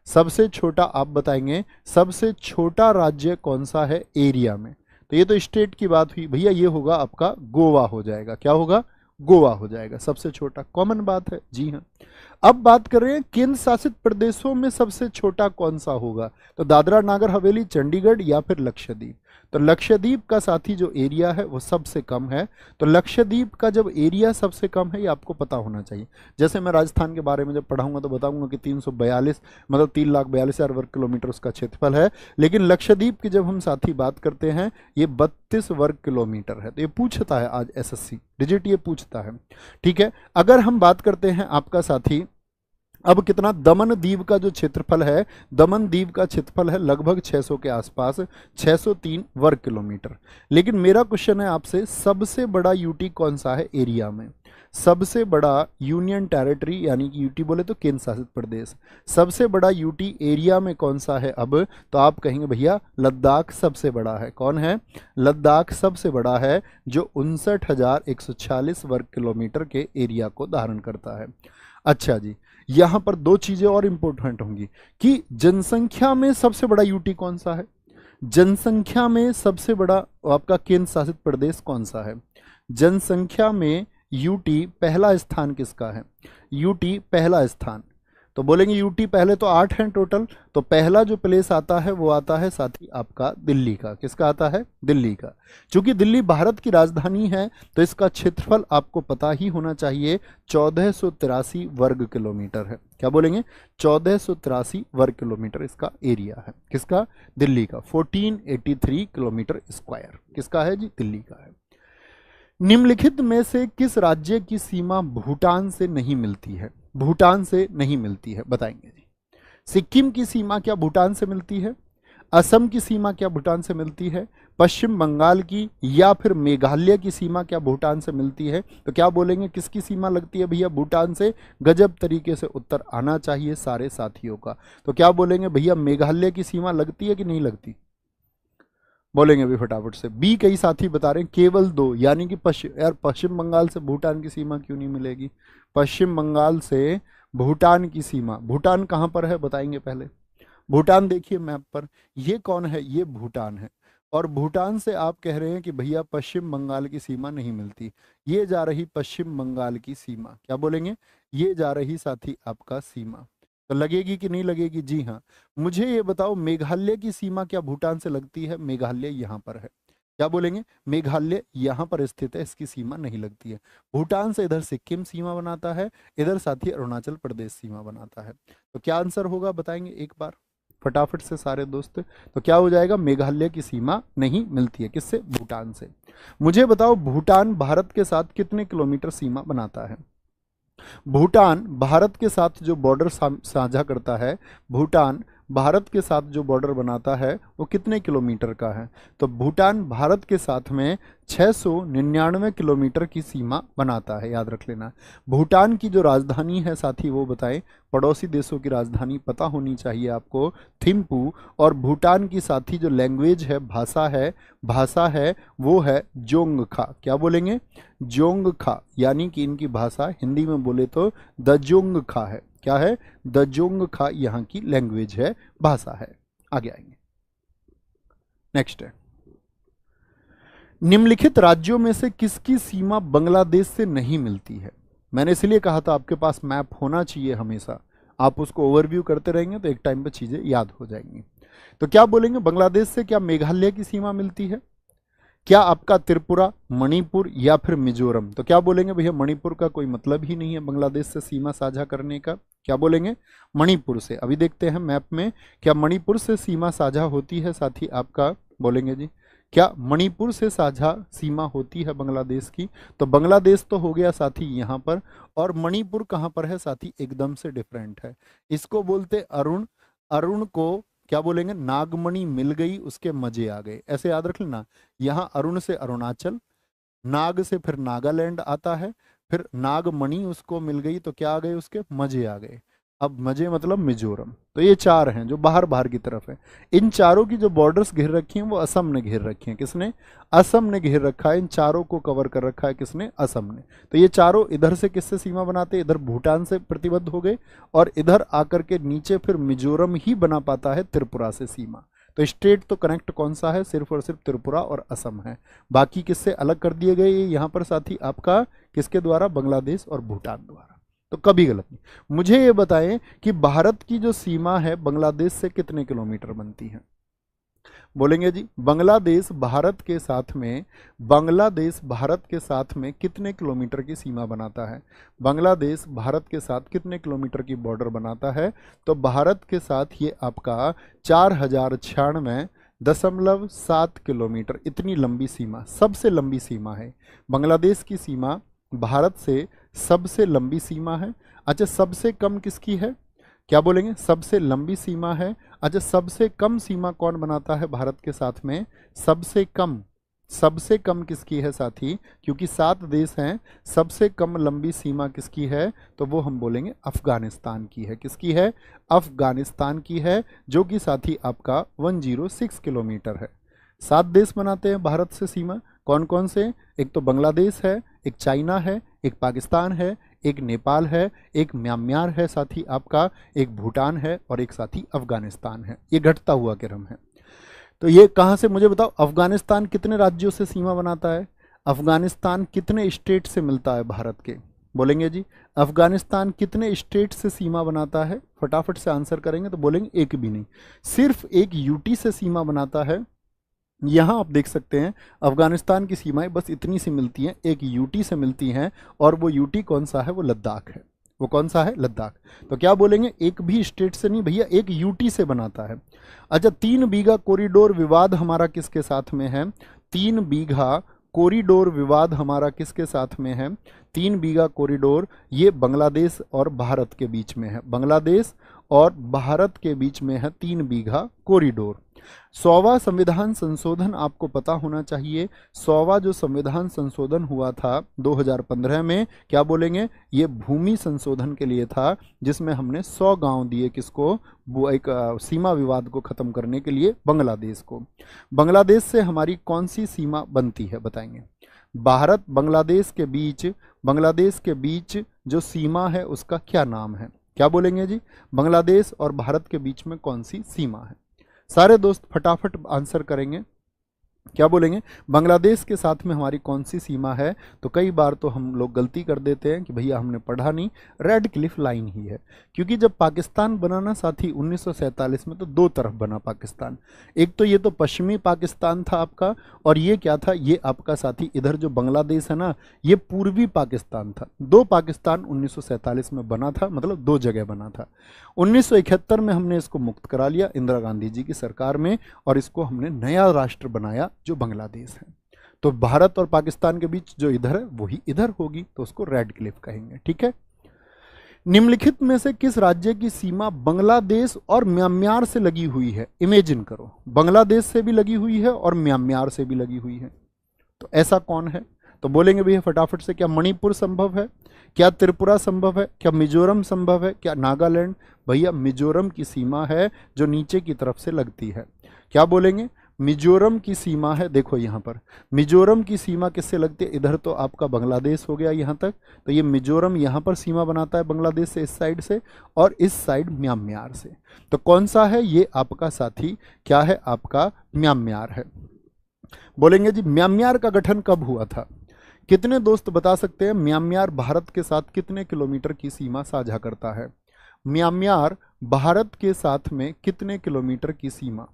सबसे छोटा आप बताएंगे, सबसे छोटा राज्य कौन सा है एरिया में? तो ये तो स्टेट की बात हुई भैया, ये होगा आपका गोवा हो जाएगा। क्या होगा, गोवा हो जाएगा सबसे छोटा, कॉमन बात है। जी हाँ। अब बात कर रहे हैं केंद्र शासित प्रदेशों में सबसे छोटा कौन सा होगा? तो दादरा नागर हवेली, चंडीगढ़ या फिर लक्षद्वीप? तो लक्षद्वीप का साथी जो एरिया है वो सबसे कम है। तो लक्षद्वीप का जब एरिया सबसे कम है, ये आपको पता होना चाहिए। जैसे मैं राजस्थान के बारे में जब पढ़ाऊंगा तो बताऊंगा कि 342 मतलब 3,42,000 वर्ग किलोमीटर उसका क्षेत्रफल है। लेकिन लक्षद्वीप की जब हम साथी बात करते हैं, ये 32 वर्ग किलोमीटर है। तो ये पूछता है आज SSC डिजिट, ये पूछता है। ठीक है, अगर हम बात करते हैं आपका साथी अब कितना, दमन द्वीप का जो क्षेत्रफल है, दमन द्वीप का क्षेत्रफल है लगभग 600 के आसपास, 603 वर्ग किलोमीटर। लेकिन मेरा क्वेश्चन है आपसे, सबसे बड़ा यूटी कौन सा है एरिया में? सबसे बड़ा यूनियन टेरिटरी यानी कि यूटी बोले तो केंद्र शासित प्रदेश, सबसे बड़ा यूटी एरिया में कौन सा है अब, तो आप कहेंगे भैया लद्दाख सबसे बड़ा है। कौन है? लद्दाख सबसे बड़ा है, जो 59,146 वर्ग किलोमीटर के एरिया को धारण करता है। अच्छा जी, यहां पर दो चीजें और इंपॉर्टेंट होंगी कि जनसंख्या में सबसे बड़ा यूटी कौन सा है, जनसंख्या में सबसे बड़ा आपका केंद्र शासित प्रदेश कौन सा है। जनसंख्या में यूटी पहला स्थान किसका है? यूटी पहला स्थान, तो बोलेंगे यूटी पहले तो 8 हैं टोटल, तो पहला जो प्लेस आता है वो आता है साथी आपका दिल्ली का। किसका आता है? दिल्ली का। चूंकि दिल्ली भारत की राजधानी है तो इसका क्षेत्रफल आपको पता ही होना चाहिए 1483 वर्ग किलोमीटर है। क्या बोलेंगे? 1483 वर्ग किलोमीटर इसका एरिया है। किसका? दिल्ली का। 1483 किलोमीटर स्क्वायर किसका है जी? दिल्ली का है। निम्नलिखित में से किस राज्य की सीमा भूटान से नहीं मिलती है? भूटान से नहीं मिलती है, बताएंगे जी। सिक्किम की सीमा क्या भूटान से मिलती है? असम की सीमा क्या भूटान से मिलती है? पश्चिम बंगाल की या फिर मेघालय की सीमा क्या भूटान से मिलती है? तो क्या बोलेंगे किसकी सीमा लगती है भैया भूटान से? गजब तरीके से उत्तर आना चाहिए सारे साथियों का। तो क्या बोलेंगे भैया मेघालय की सीमा लगती है कि नहीं लगती? बोलेंगे अभी फटाफट से। बी कई साथी बता रहे हैं केवल 2, यानी कि पश्चिम बंगाल से भूटान की सीमा क्यों नहीं मिलेगी? पश्चिम बंगाल से भूटान की सीमा, भूटान कहाँ पर है बताएंगे पहले। भूटान देखिए मैप पर, ये कौन है? ये भूटान है। और भूटान से आप कह रहे हैं कि भैया पश्चिम बंगाल की सीमा नहीं मिलती, ये जा रही पश्चिम बंगाल की सीमा। क्या बोलेंगे? ये जा रही साथी आपका सीमा, तो लगेगी कि नहीं लगेगी? जी हाँ। मुझे ये बताओ मेघालय की सीमा क्या भूटान से लगती है? मेघालय यहाँ पर है। क्या बोलेंगे? मेघालय यहाँ पर स्थित है, इसकी सीमा नहीं लगती है। भूटान से इधर सिक्किम सीमा बनाता है, इधर साथी अरुणाचल प्रदेश सीमा बनाता है। तो क्या आंसर होगा बताएंगे एक बार फटाफट से सारे दोस्त। तो क्या हो जाएगा? मेघालय की सीमा नहीं मिलती है। किससे? भूटान से। मुझे बताओ भूटान भारत के साथ कितने किलोमीटर सीमा बनाता है? भूटान भारत के साथ जो बॉर्डर साझा करता है, भूटान भारत के साथ जो बॉर्डर बनाता है वो कितने किलोमीटर का है? तो भूटान भारत के साथ में 699 किलोमीटर की सीमा बनाता है, याद रख लेना। भूटान की जो राजधानी है साथी वो बताएं, पड़ोसी देशों की राजधानी पता होनी चाहिए आपको, थिम्पू। और भूटान की साथी जो लैंग्वेज है, भाषा है वो है जोंगखा। क्या बोलेंगे? जोंगखा, यानी कि इनकी भाषा हिंदी में बोले तो दजोंगखा है। क्या है? दजोंगखा यहाँ की लैंग्वेज है, भाषा है। आगे आएंगे, नेक्स्ट है निम्नलिखित राज्यों में से किसकी सीमा बांग्लादेश से नहीं मिलती है? मैंने इसलिए कहा था आपके पास मैप होना चाहिए हमेशा, आप उसको ओवरव्यू करते रहेंगे तो एक टाइम पे चीजें याद हो जाएंगी। तो क्या बोलेंगे? बांग्लादेश से क्या मेघालय की सीमा मिलती है? क्या आपका त्रिपुरा, मणिपुर या फिर मिजोरम? तो क्या बोलेंगे भैया मणिपुर का कोई मतलब ही नहीं है बांग्लादेश से सीमा साझा करने का। क्या बोलेंगे? मणिपुर से। अभी देखते हैं मैप में क्या मणिपुर से सीमा साझा होती है साथी आपका, बोलेंगे जी। क्या मणिपुर से साझा सीमा होती है बांग्लादेश की? तो बांग्लादेश तो हो गया साथी यहाँ पर, और मणिपुर कहाँ पर है साथी? एकदम से डिफरेंट है। इसको बोलते अरुण, अरुण को क्या बोलेंगे? नागमणि मिल गई उसके मजे आ गए, ऐसे याद रख लेना। यहाँ अरुण से अरुणाचल, नाग से फिर नागालैंड आता है, फिर नागमणि उसको मिल गई तो क्या आ गए? उसके मजे आ गए। अब मजे मतलब मिजोरम। तो ये 4 हैं जो बाहर बाहर की तरफ है। इन चारों की जो बॉर्डर्स घेर रखी हैं वो असम ने घेर रखी हैं। किसने? असम ने घेर रखा है। इन चारों को कवर कर रखा है किसने? असम ने। तो ये चारों इधर से किससे सीमा बनाते हैं? इधर भूटान से प्रतिबद्ध हो गए, और इधर आकर के नीचे फिर मिजोरम ही बना पाता है त्रिपुरा से सीमा। तो स्टेट तो कनेक्ट कौन सा है? सिर्फ और सिर्फ त्रिपुरा और असम है। बाकी किससे अलग कर दिए गए यहाँ पर साथी आपका? किसके द्वारा? बांग्लादेश और भूटान द्वारा। तो कभी गलत नहीं। मुझे ये बताएं कि भारत की जो सीमा है बांग्लादेश से कितने किलोमीटर बनती है? बोलेंगे जी बांग्लादेश भारत के साथ में, बांग्लादेश भारत के साथ में कितने किलोमीटर की सीमा बनाता है? बांग्लादेश भारत के साथ कितने किलोमीटर की बॉर्डर बनाता है? तो भारत के साथ ये आपका 4096.7 किलोमीटर, इतनी लंबी सीमा, सबसे लंबी सीमा है बांग्लादेश की सीमा। भारत से सबसे लंबी सीमा है। अच्छा, सबसे कम किसकी है? क्या बोलेंगे? सबसे लंबी सीमा है। अच्छा, सबसे कम सीमा कौन बनाता है भारत के साथ में? सबसे कम सबसे कम किसकी है साथी, क्योंकि 7 देश हैं, सबसे कम लंबी सीमा किसकी है, तो वो हम बोलेंगे अफगानिस्तान की है। किसकी है, अफगानिस्तान की है, जो कि साथी आपका 106 किलोमीटर है। 7 देश बनाते हैं भारत से सीमा, कौन कौन से, एक तो बांग्लादेश है, एक चाइना है, एक पाकिस्तान है, एक नेपाल है, एक म्यांमार है साथी आपका, एक भूटान है और एक साथी अफगानिस्तान है। ये घटता हुआ क्रम है। तो ये कहाँ से, मुझे बताओ, अफगानिस्तान कितने राज्यों से सीमा बनाता है, अफगानिस्तान कितने स्टेट से मिलता है भारत के, बोलेंगे जी। अफगानिस्तान कितने स्टेट से सीमा बनाता है, फटाफट से आंसर करेंगे तो बोलेंगे एक भी नहीं, सिर्फ एक यूटी से सीमा बनाता है। यहाँ आप देख सकते हैं अफगानिस्तान की सीमाएं बस इतनी सी मिलती हैं, एक यूटी से मिलती हैं, और वो यूटी कौन सा है, वो लद्दाख है। वो कौन सा है, लद्दाख। तो क्या बोलेंगे, एक भी स्टेट से नहीं भैया, एक यूटी से बनाता है। अच्छा, 3 बीघा कॉरिडोर विवाद हमारा किसके साथ में है, 3 बीघा कॉरिडोर विवाद हमारा किसके साथ में है, 3 बीघा कॉरिडोर, ये बांग्लादेश और भारत के बीच में है, बांग्लादेश और भारत के बीच में है 3 बीघा कॉरिडोर। 100वां संविधान संशोधन आपको पता होना चाहिए। 100वां जो संविधान संशोधन हुआ था 2015 में, क्या बोलेंगे, ये भूमि संशोधन के लिए था, जिसमें हमने 100 गांव दिए किसको, वो एक सीमा विवाद को खत्म करने के लिए बांग्लादेश को। बांग्लादेश से हमारी कौन सी सीमा बनती है बताएंगे, भारत बांग्लादेश के बीच जो सीमा है उसका क्या नाम है, क्या बोलेंगे जी, बांग्लादेश और भारत के बीच में कौन सी सीमा है। सारे दोस्त फटाफट आंसर करेंगे, क्या बोलेंगे, बांग्लादेश के साथ में हमारी कौन सी सीमा है। तो कई बार तो हम लोग गलती कर देते हैं कि भैया हमने पढ़ा नहीं, रेड क्लिफ लाइन ही है, क्योंकि जब पाकिस्तान बना ना साथी 1947 में, तो 2 तरफ बना पाकिस्तान। एक तो ये तो पश्चिमी पाकिस्तान था आपका, और ये क्या था, ये आपका साथी इधर जो बांग्लादेश है ना, ये पूर्वी पाकिस्तान था। 2 पाकिस्तान 1947 में बना था, मतलब 2 जगह बना था। 1971 में हमने इसको मुक्त करा लिया इंदिरा गांधी जी की सरकार में, और इसको हमने नया राष्ट्र बनाया जो बांग्लादेश है। तो भारत और पाकिस्तान के बीच जो इधर है वही इधर होगी, तो उसको रेड क्लिफ कहेंगे, ठीक है। निम्नलिखित में से किस राज्य की सीमा बांग्लादेश और म्यांमार से लगी हुई है, इमेजिन करो, बांग्लादेश से भी लगी हुई है और म्यांमार से भी लगी हुई है, तो ऐसा कौन है। तो बोलेंगे भैया फटाफट से, क्या मणिपुर संभव है, क्या त्रिपुरा संभव है, क्या मिजोरम संभव है, क्या नागालैंड। भैया मिजोरम की सीमा है जो नीचे की तरफ से लगती है, क्या बोलेंगे, मिजोरम की सीमा है। देखो यहाँ पर मिजोरम की सीमा किससे लगती है, इधर तो आपका बांग्लादेश हो गया यहाँ तक, तो ये मिजोरम यहाँ पर सीमा बनाता है बांग्लादेश से इस साइड से, और इस साइड म्यांमार से। तो कौन सा है, ये आपका साथी क्या है, आपका म्यांमार है। बोलेंगे जी म्यांमार का गठन कब हुआ था, कितने दोस्त बता सकते हैं, म्यांमार भारत के साथ कितने किलोमीटर की सीमा साझा करता है, म्यांमार भारत के साथ में कितने किलोमीटर की सीमा,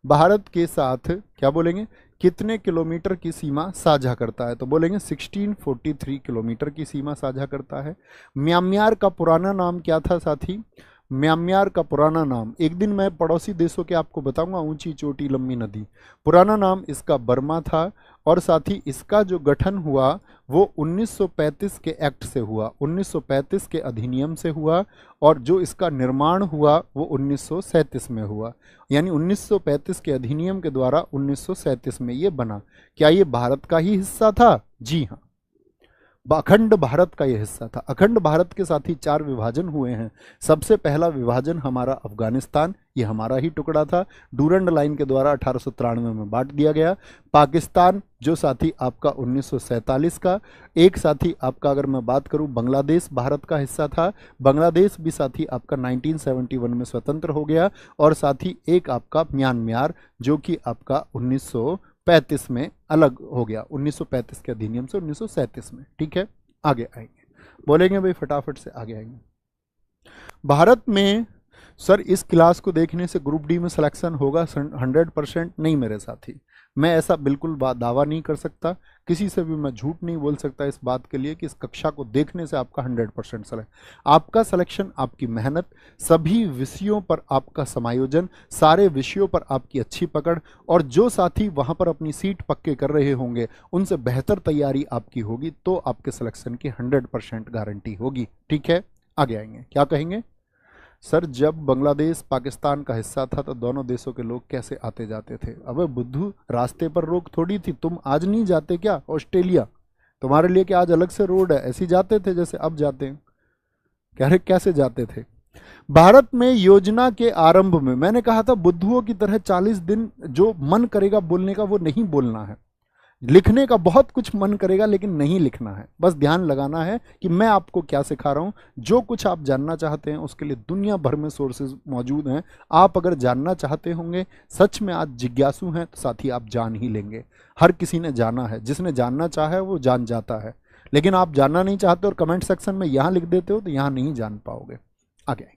भारत के साथ क्या बोलेंगे, कितने किलोमीटर की सीमा साझा करता है। तो बोलेंगे 1643 किलोमीटर की सीमा साझा करता है। म्यांमार का पुराना नाम क्या था साथी, म्यांमार का पुराना नाम, एक दिन मैं पड़ोसी देशों के आपको बताऊंगा, ऊंची चोटी लंबी नदी, पुराना नाम इसका बर्मा था। और साथ ही इसका जो गठन हुआ वो 1935 के एक्ट से हुआ, 1935 के अधिनियम से हुआ, और जो इसका निर्माण हुआ वो 1937 में हुआ, यानी 1935 के अधिनियम के द्वारा 1937 में ये बना। क्या ये भारत का ही हिस्सा था, जी हाँ, अखंड भारत का यह हिस्सा था। अखंड भारत के साथ ही 4 विभाजन हुए हैं। सबसे पहला विभाजन हमारा अफगानिस्तान, ये हमारा ही टुकड़ा था, डूरंड लाइन के द्वारा 1893 में बांट दिया गया। पाकिस्तान जो साथी आपका 1947 का, एक साथी आपका अगर मैं बात करूं बांग्लादेश भारत का हिस्सा था, बांग्लादेश भी साथी आपका 1971 में स्वतंत्र हो गया। और साथी एक आपका म्यांमार जो कि आपका 1935 में अलग हो गया, 1935 के अधिनियम से 1937 में, ठीक है। आगे आएंगे, बोलेंगे भाई फटाफट से आगे आएंगे। भारत में सर इस क्लास को देखने से ग्रुप डी में सिलेक्शन होगा 100%, नहीं मेरे साथी, मैं ऐसा बिल्कुल दावा नहीं कर सकता, किसी से भी मैं झूठ नहीं बोल सकता इस बात के लिए कि इस कक्षा को देखने से आपका 100% आपका सिलेक्शन, आपकी मेहनत, सभी विषयों पर आपका समायोजन, सारे विषयों पर आपकी अच्छी पकड़, और जो साथी वहां पर अपनी सीट पक्के कर रहे होंगे उनसे बेहतर तैयारी आपकी होगी, तो आपके सिलेक्शन की 100% गारंटी होगी, ठीक है। आगे आएंगे, क्या कहेंगे, सर जब बांग्लादेश पाकिस्तान का हिस्सा था तो दोनों देशों के लोग कैसे आते जाते थे? अबे बुद्धू, रास्ते पर रोक थोड़ी थी। तुम आज नहीं जाते क्या ऑस्ट्रेलिया? तुम्हारे लिए क्या आज अलग से रोड है? ऐसे ही जाते थे जैसे अब जाते हैं। कह रहे कैसे जाते थे? भारत में योजना के आरंभ में मैंने कहा था बुद्धुओं की तरह 40 दिन जो मन करेगा बोलने का वो नहीं बोलना है। लिखने का बहुत कुछ मन करेगा लेकिन नहीं लिखना है। बस ध्यान लगाना है कि मैं आपको क्या सिखा रहा हूं। जो कुछ आप जानना चाहते हैं उसके लिए दुनिया भर में सोर्सेज मौजूद हैं। आप अगर जानना चाहते होंगे, सच में आज जिज्ञासु हैं, तो साथी आप जान ही लेंगे। हर किसी ने जाना है, जिसने जानना चाहा है वो जान जाता है। लेकिन आप जानना नहीं चाहते और कमेंट सेक्शन में यहां लिख देते हो तो यहां नहीं जान पाओगे। आगे,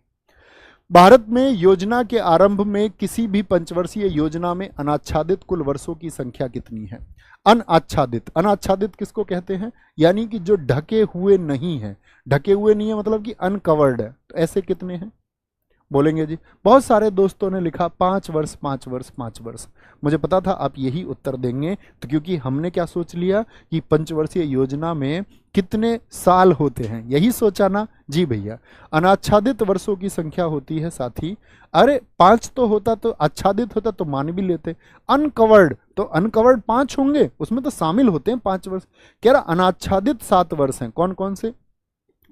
भारत में योजना के आरंभ में किसी भी पंचवर्षीय योजना में अनाच्छादित कुल वर्षों की संख्या कितनी है? अनाच्छादित, अनाच्छादित किसको कहते हैं? यानी कि जो ढके हुए नहीं है। ढके हुए नहीं है मतलब कि अनकवर्ड है। तो ऐसे कितने हैं बोलेंगे जी? बहुत सारे दोस्तों ने लिखा 5 वर्ष 5 वर्ष 5 वर्ष। मुझे पता था आप यही उत्तर देंगे, तो क्योंकि हमने क्या सोच लिया कि पंचवर्षीय योजना में कितने साल होते हैं, यही सोचा ना जी भैया। अनाच्छादित वर्षों की संख्या होती है साथी, अरे 5 तो होता तो आच्छादित होता तो मान भी लेते। अनकवर्ड, तो अनकवर्ड 5 होंगे, उसमें तो शामिल होते हैं 5 वर्ष। कह रहा अनाच्छादित 7 वर्ष हैं। कौन कौन से?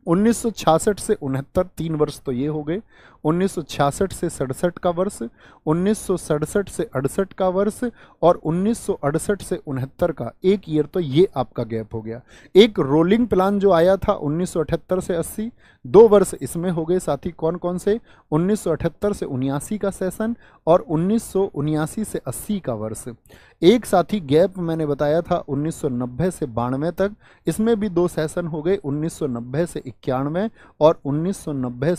1966 से 69 3 वर्ष तो ये हो गए। 1966 से 67 का वर्ष, 1967 से 68 का वर्ष और 1968 से 69 का 1 ईयर, तो ये आपका गैप हो गया। एक रोलिंग प्लान जो आया था 1978 से 80, 2 वर्ष इसमें हो गए साथी। कौन कौन से? 1978 से 79 का सेशन और 1979 से 80 का वर्ष। एक साथी गैप मैंने बताया था 1990 से 92 तक, इसमें भी 2 सेशन हो गए, 1990 से 91 और 1991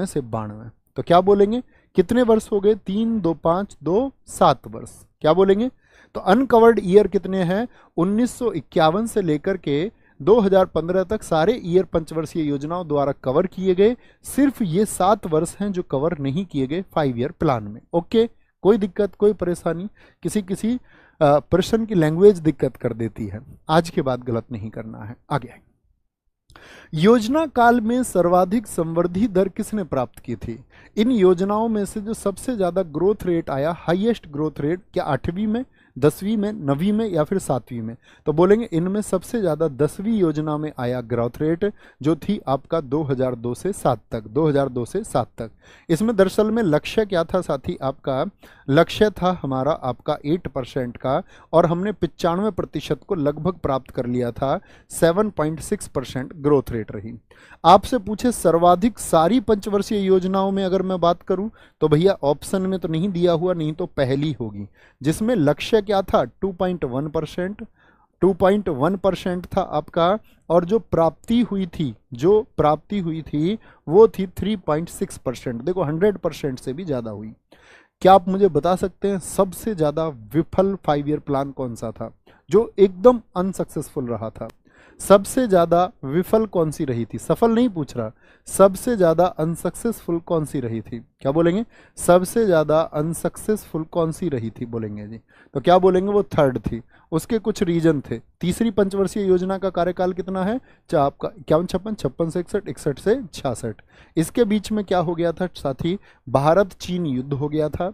से 92। तो क्या बोलेंगे कितने वर्ष हो गए? 3 2 5 2 7 वर्ष। क्या बोलेंगे? तो अनकवर्ड ईयर कितने हैं? 1951 से लेकर के 2015 तक सारे ईयर पंचवर्षीय योजनाओं द्वारा कवर किए गए। सिर्फ ये 7 वर्ष हैं जो कवर नहीं किए गए 5 ईयर प्लान में। ओके, कोई दिक्कत, कोई परेशानी? किसी प्रश्न की लैंग्वेज दिक्कत कर देती है, आज के बाद गलत नहीं करना है। आगे, योजना काल में सर्वाधिक संवर्धी दर किसने प्राप्त की थी? इन योजनाओं में से जो सबसे ज्यादा ग्रोथ रेट आया, हाईएस्ट ग्रोथ रेट, क्या 8वीं में, 10वीं में, 9वीं में या फिर 7वीं में? तो बोलेंगे इनमें सबसे ज्यादा 10वीं योजना में आया ग्रोथ रेट, जो थी आपका 2002 से 7 तक, 2002 से 7 तक। इसमें दरअसल में लक्ष्य क्या था साथी? आपका लक्ष्य था हमारा आपका 8% का, और हमने 95% को लगभग प्राप्त कर लिया था। 7.6% ग्रोथ रेट रही। आपसे पूछे सर्वाधिक सारी पंचवर्षीय योजनाओं में अगर मैं बात करूं तो भैया ऑप्शन में तो नहीं दिया हुआ, नहीं तो पहली होगी, जिसमें लक्ष्य क्या था? 2.1%, 2.1% था आपका, और जो प्राप्ति हुई थी वो थी 3.6%। देखो 100% से भी ज्यादा हुई। क्या आप मुझे बता सकते हैं सबसे ज्यादा विफल 5 ईयर प्लान कौन सा था, जो एकदम अनसक्सेसफुल रहा था? सबसे ज्यादा विफल कौन सी रही थी? सफल नहीं पूछ रहा, सबसे ज्यादा अनसक्सेसफुल कौन सी रही थी? क्या बोलेंगे? सबसे ज्यादा अनसक्सेसफुल कौन सी रही थी बोलेंगे जी? तो क्या बोलेंगे? वो 3rd थी। उसके कुछ रीजन थे। तीसरी पंचवर्षीय योजना का कार्यकाल कितना है? आपका 51 56 56 से 61 61 से 66। इसके बीच में क्या हो गया था साथी? भारत चीन युद्ध हो गया था।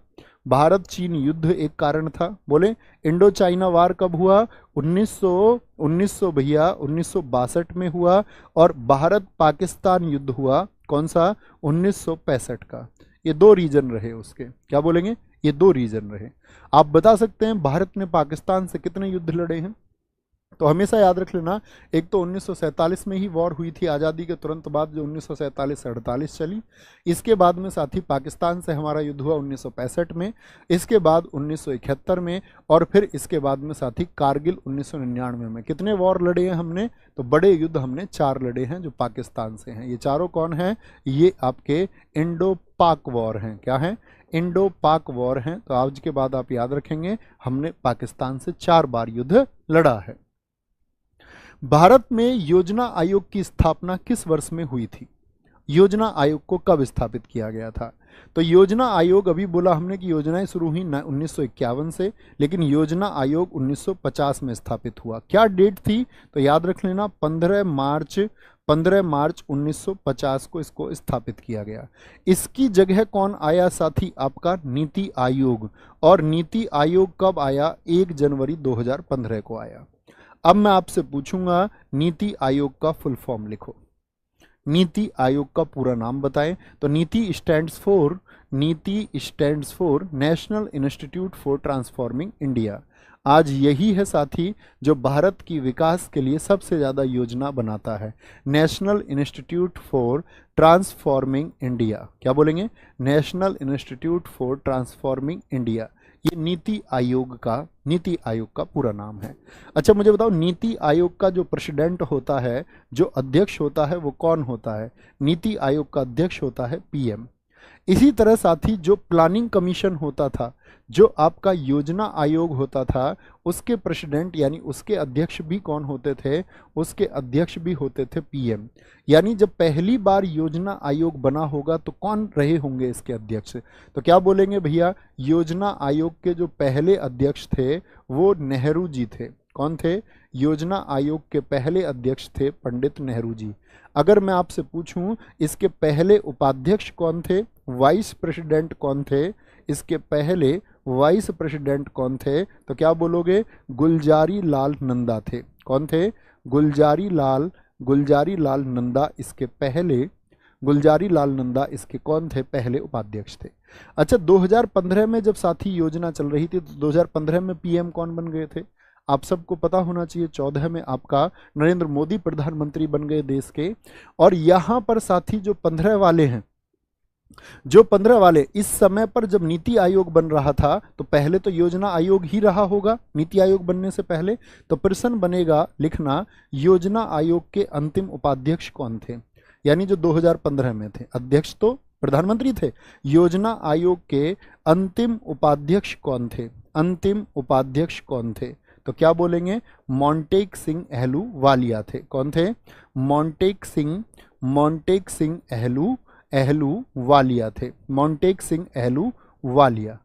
भारत चीन युद्ध एक कारण था। बोले इंडो चाइना वार कब हुआ? 1900 भैया 1962 में हुआ। और भारत पाकिस्तान युद्ध हुआ कौन सा? 1965 का। ये 2 रीजन रहे उसके। क्या बोलेंगे? ये 2 रीजन रहे। आप बता सकते हैं भारत ने पाकिस्तान से कितने युद्ध लड़े हैं? तो हमेशा याद रख लेना, एक तो 1947 में ही वॉर हुई थी आज़ादी के तुरंत बाद, जो 1947 से 48 चली। इसके बाद में साथी पाकिस्तान से हमारा युद्ध हुआ 1965 में, इसके बाद 1971 में, और फिर इसके बाद में साथी कारगिल 1999 में। कितने वॉर लड़े हैं हमने? तो बड़े युद्ध हमने 4 लड़े हैं जो पाकिस्तान से हैं। ये चारों कौन हैं? ये आपके इंडो पाक वॉर हैं। क्या है? इंडो पाक वॉर हैं। तो आज के बाद आप याद रखेंगे हमने पाकिस्तान से 4 बार युद्ध लड़ा है। भारत में योजना आयोग की स्थापना किस वर्ष में हुई थी? योजना आयोग को कब स्थापित किया गया था? तो योजना आयोग, अभी बोला हमने कि योजनाएं शुरू हुई 1951 से, लेकिन योजना आयोग 1950 में स्थापित हुआ। क्या डेट थी? तो याद रख लेना 15 मार्च 15 मार्च 1950 को इसको स्थापित किया गया। इसकी जगह कौन आया साथी? आपका नीति आयोग। और नीति आयोग कब आया? 1 जनवरी 2015 को आया। अब मैं आपसे पूछूंगा नीति आयोग का फुल फॉर्म लिखो। नीति आयोग का पूरा नाम बताएं। तो नीति stands for national institute for transforming India. आज यही है साथी जो भारत की विकास के लिए सबसे ज़्यादा योजना बनाता है, national institute for transforming India. क्या बोलेंगे? National institute for transforming India. ये नीति आयोग का पूरा नाम है। अच्छा मुझे बताओ, नीति आयोग का जो प्रेसिडेंट होता है, जो अध्यक्ष होता है, वो कौन होता है? नीति आयोग का अध्यक्ष होता है पीएम। इसी तरह साथी जो प्लानिंग कमीशन होता था, जो आपका योजना आयोग होता था, उसके प्रेसिडेंट यानी उसके अध्यक्ष भी कौन होते थे? उसके अध्यक्ष भी होते थे पीएम। यानी जब पहली बार योजना आयोग बना होगा तो कौन रहे होंगे इसके अध्यक्ष? तो क्या बोलेंगे भैया? योजना आयोग के जो पहले अध्यक्ष थे वो नेहरू जी थे। कौन थे? योजना आयोग के पहले अध्यक्ष थे पंडित नेहरू जी। अगर मैं आपसे पूछूं इसके पहले उपाध्यक्ष कौन थे, वाइस प्रेसिडेंट कौन थे, इसके पहले वाइस प्रेसिडेंट कौन थे, तो क्या बोलोगे? गुलजारी लाल नंदा थे। कौन थे? गुलजारी लाल नंदा इसके पहले, गुलजारी लाल नंदा इसके कौन थे? पहले उपाध्यक्ष थे। अच्छा 2015 में जब साथी योजना चल रही थी तो 2015 में पीएम कौन बन गए थे? आप सबको पता होना चाहिए। 14 में आपका नरेंद्र मोदी प्रधानमंत्री बन गए देश के। और यहाँ पर साथी जो 15 वाले हैं, जो 15 वाले इस समय पर जब नीति आयोग बन रहा था तो पहले तो योजना आयोग ही रहा होगा नीति आयोग बनने से पहले। तो प्रश्न बनेगा लिखना, योजना आयोग के अंतिम उपाध्यक्ष कौन थे? यानी जो 2015 में थे, अध्यक्ष तो प्रधानमंत्री थे, योजना आयोग के अंतिम उपाध्यक्ष कौन थे? अंतिम उपाध्यक्ष कौन थे? तो क्या बोलेंगे? मोंटेक सिंह अहलूवालिया थे। कौन थे? मोंटेक सिंह अहलूवालिया थे। मोंटेक सिंह अहलूवालिया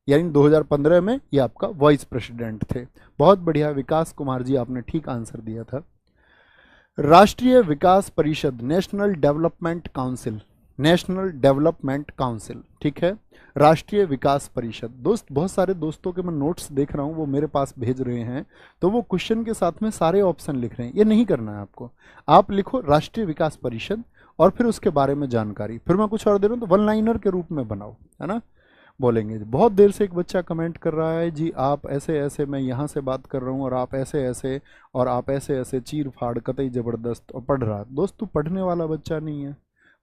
यानी 2015 में ये आपका वाइस प्रेसिडेंट थे। बहुत बढ़िया विकास कुमार जी, आपने ठीक आंसर दिया था। राष्ट्रीय विकास परिषद, नेशनल डेवलपमेंट काउंसिल, ठीक है, राष्ट्रीय विकास परिषद। दोस्त, बहुत सारे दोस्तों के मैं नोट्स देख रहा हूँ, वो मेरे पास भेज रहे हैं, तो वो क्वेश्चन के साथ में सारे ऑप्शन लिख रहे हैं। ये नहीं करना है आपको। आप लिखो राष्ट्रीय विकास परिषद और फिर उसके बारे में जानकारी। फिर मैं कुछ और दे रहा हूँ तो वन लाइनर के रूप में बनाओ, है ना। बोलेंगे बहुत देर से एक बच्चा कमेंट कर रहा है जी, आप ऐसे ऐसे, मैं यहाँ से बात कर रहा हूँ और आप ऐसे ऐसे, और आप ऐसे ऐसे, चीर फाड़ कतई ज़बरदस्त, और पढ़ रहा। दोस्त तू पढ़ने वाला बच्चा नहीं है।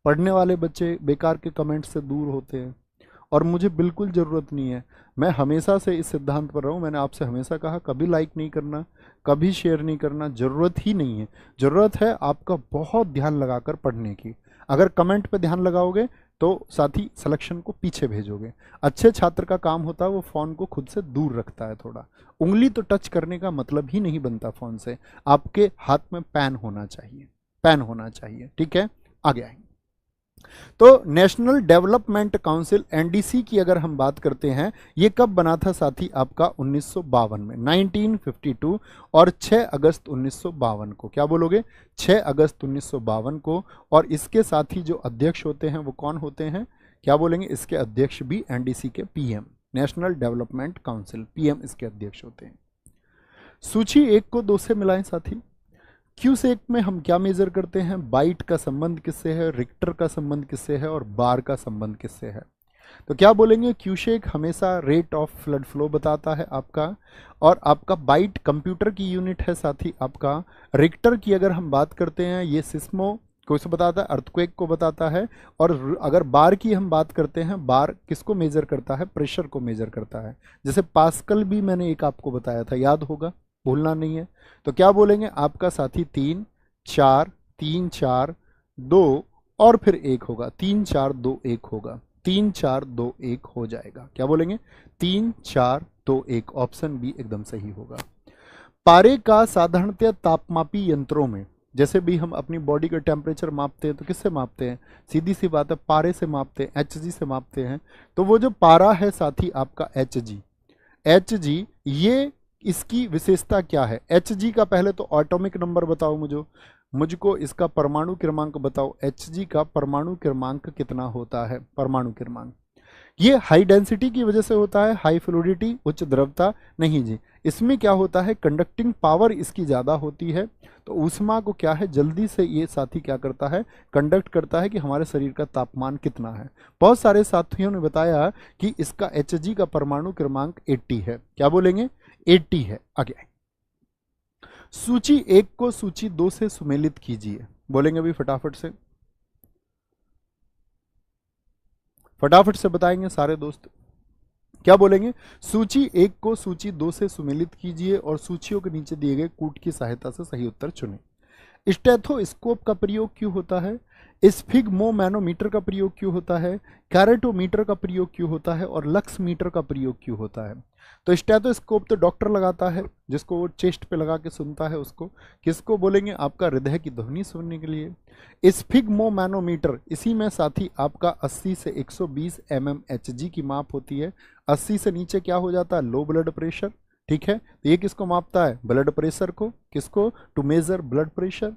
पढ़ने वाले बच्चे बेकार के कमेंट से दूर होते हैं और मुझे बिल्कुल ज़रूरत नहीं है। मैं हमेशा से इस सिद्धांत पर रहा हूँ, मैंने आपसे हमेशा कहा कभी लाइक नहीं करना, कभी शेयर नहीं करना, ज़रूरत ही नहीं है। ज़रूरत है आपका बहुत ध्यान लगाकर पढ़ने की। अगर कमेंट पे ध्यान लगाओगे तो साथी सिलेक्शन को पीछे भेजोगे। अच्छे छात्र का काम होता है वो फ़ोन को खुद से दूर रखता है। थोड़ा उंगली तो टच करने का मतलब ही नहीं बनता फ़ोन से। आपके हाथ में पेन होना चाहिए, पेन होना चाहिए, ठीक है। आगे आएंगे तो नेशनल डेवलपमेंट काउंसिल एनडीसी की अगर हम बात करते हैं, ये कब बना था साथी? आपका 1952 में, 1952, और 6 अगस्त 1952 को। क्या बोलोगे? 6 अगस्त 1952 को। और इसके साथी जो अध्यक्ष होते हैं वो कौन होते हैं? क्या बोलेंगे? इसके अध्यक्ष भी एनडीसी के PM, national development council, PM इसके अध्यक्ष होते हैं। सूची 1 को 2 से मिलाएं साथी। क्यूसेक में हम क्या मेजर करते हैं? बाइट का संबंध किससे है, रिक्टर का संबंध किससे है, और बार का संबंध किससे है? तो क्या बोलेंगे? क्यूसेक हमेशा रेट ऑफ फ्लड फ्लो बताता है आपका, और आपका बाइट कंप्यूटर की यूनिट है साथी आपका। रिक्टर की अगर हम बात करते हैं, ये सिस्मो को बताता है, अर्थक्वेक को बताता है। और अगर बार की हम बात करते हैं, बार किसको मेजर करता है? प्रेशर को मेजर करता है। जैसे पास्कल भी मैंने एक आपको बताया था, याद होगा, भूलना नहीं है। तो क्या बोलेंगे आपका साथी? 3 4 3 4 2 और फिर 1 होगा, 3 4 2 1 होगा, 3 4 2 1 हो जाएगा। क्या बोलेंगे? 3 4 2 1, ऑप्शन बी एकदम सही होगा। पारे का साधारणतः तापमापी यंत्रों में, जैसे भी हम अपनी बॉडी का टेम्परेचर मापते हैं तो किससे मापते हैं? सीधी सी बात है, पारे से मापते हैं, एचजी से मापते हैं। तो वो जो पारा है साथी आपका एचजी, ये इसकी विशेषता क्या है? एचजी का पहले तो एटॉमिक नंबर बताओ मुझको इसका परमाणु क्रमांक बताओ, Hg का परमाणु क्रमांक कितना होता है? परमाणु क्रमांक ये हाई डेंसिटी की वजह से होता है, हाई फ्लूइडिटी, उच्च द्रवता नहीं जी। इसमें क्या होता है, कंडक्टिंग पावर इसकी ज़्यादा होती है, तो ऊष्मा को क्या है जल्दी से ये साथी क्या करता है, कंडक्ट करता है कि हमारे शरीर का तापमान कितना है। बहुत सारे साथियों ने बताया कि इसका Hg का परमाणु क्रमांक 80 है। क्या बोलेंगे? 80 है। आगे सूची 1 को सूची 2 से सुमेलित कीजिए। बोलेंगे अभी फटाफट से, फटाफट से बताएंगे सारे दोस्त। क्या बोलेंगे? सूची 1 को सूची 2 से सुमेलित कीजिए और सूचियों के नीचे दिए गए कूट की सहायता से सही उत्तर चुनें। स्टेथोस्कोप का प्रयोग क्यों होता है? स्फिग्मोमैनोमीटर का प्रयोग क्यों होता है? कैरेटोमीटर का प्रयोग क्यों होता है? और लक्स मीटर का प्रयोग क्यों होता है? तो स्टेथोस्कोप तो डॉक्टर लगाता है, जिसको वो चेस्ट पे लगा के सुनता है उसको। किसको बोलेंगे? आपका हृदय की ध्वनि सुनने के लिए। स्फिग्मोमैनोमीटर, इसी में साथी आपका 80 से 120 mm Hg की माप होती है। 80 से नीचे क्या हो जाता है? Low blood pressure. ठीक है, तो ये किसको मापता है? ब्लड प्रेशर को। किसको? To measure blood pressure.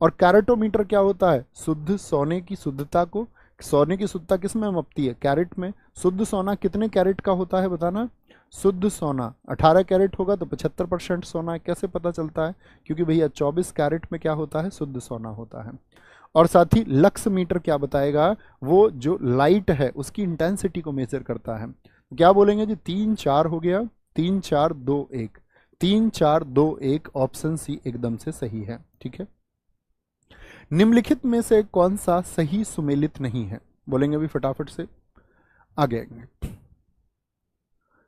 और कैरेटोमीटर क्या होता है? शुद्ध सोने की शुद्धता को। सोने की शुद्धता किस में मापती है? कैरेट में। शुद्ध सोना कितने कैरेट का होता है बताना? शुद्ध सोना 18 कैरेट होगा तो 75% सोना है। कैसे पता चलता है? क्योंकि भैया 24 कैरेट में क्या होता है? शुद्ध सोना होता है। और साथ ही लक्स मीटर क्या बताएगा? वो जो लाइट है उसकी इंटेंसिटी को मेजर करता है। क्या बोलेंगे जी? 3 4 हो गया, 3 4 2 1, 3 4 2 1, ऑप्शन सी एकदम से सही है। ठीक है, निम्नलिखित में से कौन सा सही सुमेलित नहीं है? बोलेंगे अभी फटाफट से, आगे आएंगे।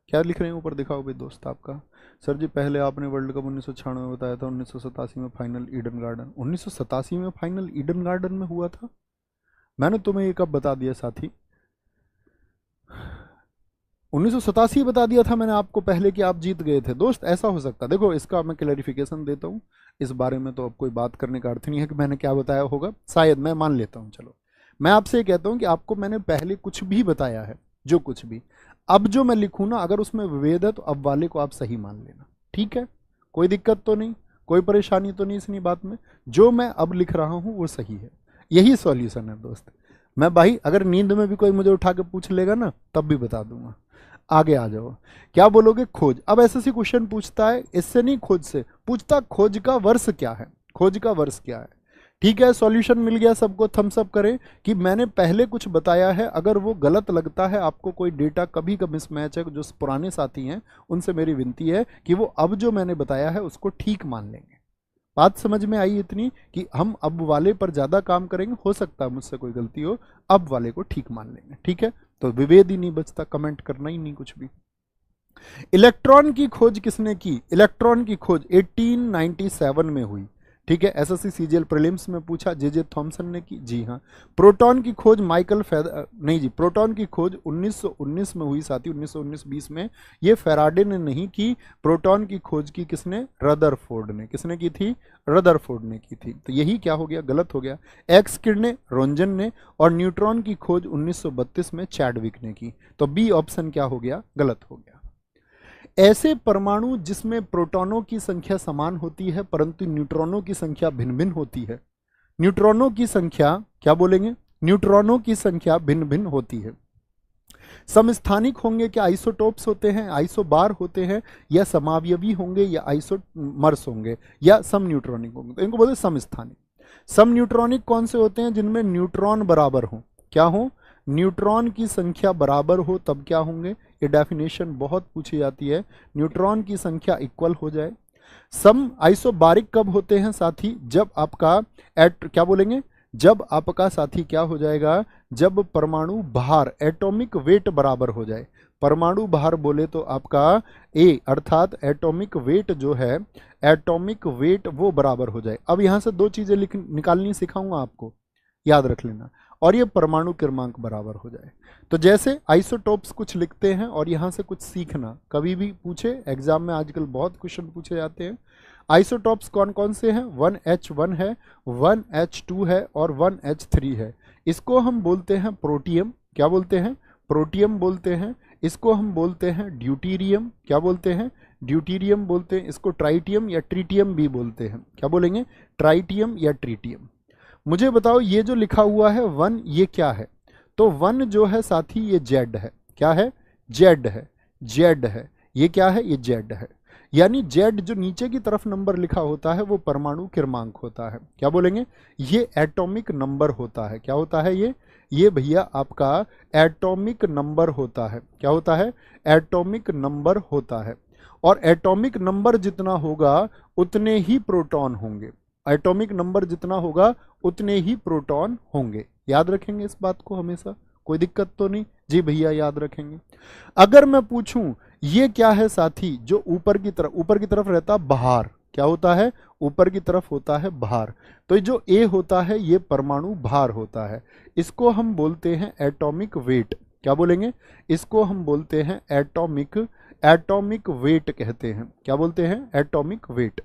क्या लिख रहे हैं ऊपर दिखाओ भाई दोस्त आपका। सर जी पहले आपने वर्ल्ड कप 1996 में बताया था, 1987 में फाइनल ईडन गार्डन। 1987 में फाइनल ईडन गार्डन में हुआ था? मैंने तुम्हें ये कब बता दिया साथी? 1987 बता दिया था मैंने आपको पहले कि आप जीत गए थे। दोस्त ऐसा हो सकता है, देखो इसका मैं क्लैरिफिकेशन देता हूँ। इस बारे में तो अब कोई बात करने का अर्थ नहीं है कि मैंने क्या बताया होगा, शायद मैं मान लेता हूँ। चलो मैं आपसे ये कहता हूँ कि आपको मैंने पहले कुछ भी बताया है, जो कुछ भी, अब जो मैं लिखूँ ना, अगर उसमें विभेद है तो अब वाले को आप सही मान लेना। ठीक है, कोई दिक्कत तो नहीं, कोई परेशानी तो नहीं इस बात में। जो मैं अब लिख रहा हूँ वो सही है, यही सॉल्यूशन है दोस्त। मैं भाई अगर नींद में भी कोई मुझे उठा के पूछ लेगा ना तब भी बता दूंगा। आगे आ जाओ, क्या बोलोगे? खोज। अब ऐसे क्वेश्चन पूछता है, इससे नहीं खोज से पूछता, खोज का वर्ष क्या है? खोज का वर्ष क्या है? ठीक है, सॉल्यूशन मिल गया सबको। थम्स अप करें कि मैंने पहले कुछ बताया है, अगर वो गलत लगता है आपको, कोई डेटा कभी का मिसमैच है, जो पुराने साथी हैं उनसे मेरी विनती है कि वो अब जो मैंने बताया है उसको ठीक मान लेंगे। बात समझ में आई इतनी कि हम अब वाले पर ज्यादा काम करेंगे, हो सकता है मुझसे कोई गलती हो, अब वाले को ठीक मान लेंगे। ठीक है, तो विभेद ही नहीं बचता, कमेंट करना ही नहीं कुछ भी। इलेक्ट्रॉन की खोज किसने की? इलेक्ट्रॉन की खोज 1897 में हुई। ठीक है, एसएससी सीजीएल प्रीलिम्स में पूछा, जे थॉमसन ने की। जी हाँ। प्रोटॉन की खोज नहीं जी, प्रोटॉन की खोज 1919 में हुई साथी, 1919-20 में। ये फैराडे ने नहीं की, प्रोटॉन की खोज की किसने? रदरफोर्ड ने। किसने की थी? रदरफोर्ड ने की थी। तो यही क्या हो गया? गलत हो गया। एक्स किरणें रोंजन ने, और न्यूट्रॉन की खोज 1932 में चैडविक ने की। तो बी ऑप्शन क्या हो गया? गलत हो गया। ऐसे परमाणु जिसमें प्रोटॉनों की संख्या समान होती है परंतु न्यूट्रॉनों की संख्या भिन्न भिन्न होती है। न्यूट्रॉनों की संख्या, क्या बोलेंगे? न्यूट्रॉनों की संख्या भिन्न भिन्न होती है। समस्थानिक होंगे क्या आइसोटोप्स होते हैं, आइसोबार होते हैं, या समावयवी होंगे, या आइसोमर्स होंगे, या सम न्यूट्रॉनिक होंगे? तो इनको बोलते समस्थानिक। सम न्यूट्रॉनिक कौन से होते हैं? जिनमें न्यूट्रॉन बराबर हो। क्या हो? न्यूट्रॉन की संख्या बराबर हो तब क्या होंगे? ये डेफिनेशन बहुत पूछी जाती है, न्यूट्रॉन की संख्या इक्वल हो जाए। सम आइसोबारिक कब होते हैं साथी? जब आपका क्या बोलेंगे? जब आपका साथी क्या हो जाएगा? जब परमाणु भार, एटॉमिक वेट बराबर हो जाए। परमाणु भार बोले तो आपका ए, अर्थात एटॉमिक वेट जो है, एटॉमिक वेट वो बराबर हो जाए। अब यहां से दो चीजें निकालनी सिखाऊंगा आपको, याद रख लेना। और ये परमाणु क्रमांक बराबर हो जाए। तो जैसे आइसोटोप्स कुछ लिखते हैं और यहां से कुछ सीखना, कभी भी पूछे एग्जाम में, आजकल बहुत क्वेश्चन पूछे जाते हैं। आइसोटोप्स कौन कौन से हैं? 1H1 है, 1H2 है, और 1H3 है। इसको हम बोलते हैं प्रोटियम। क्या बोलते हैं? प्रोटियम बोलते हैं। इसको हम बोलते हैं ड्यूटीरियम। क्या बोलते हैं? ड्यूटीरियम बोलते हैं, इसको ट्राइटियम या ट्रीटियम भी बोलते हैं। क्या बोलेंगे? ट्राइटियम या ट्रीटियम। मुझे बताओ ये जो लिखा हुआ है 1, ये क्या है? तो 1 जो है साथी ये जेड है। क्या है? जेड है, जेड है। ये क्या है? ये जेड है। यानी जेड जो नीचे की तरफ नंबर लिखा होता है वो परमाणु क्रमांक होता है। क्या बोलेंगे? ये एटॉमिक नंबर होता है। क्या होता है ये भैया आपका एटॉमिक नंबर होता है। क्या होता है? एटॉमिक नंबर होता है। और एटॉमिक नंबर जितना होगा उतने ही प्रोटॉन होंगे। एटॉमिक नंबर जितना होगा उतने ही प्रोटॉन होंगे। याद रखेंगे इस बात को हमेशा, कोई दिक्कत तो नहीं? जी भैया याद रखेंगे। अगर मैं पूछूं ये क्या है साथी, जो ऊपर की तरफ रहता बाहर, क्या होता है? ऊपर की तरफ होता है भार। तो जो ए होता है ये परमाणु भार होता है। इसको हम बोलते हैं एटॉमिक वेट। क्या बोलेंगे? इसको हम बोलते हैं एटॉमिक वेट कहते हैं। क्या बोलते हैं? Atomic weight.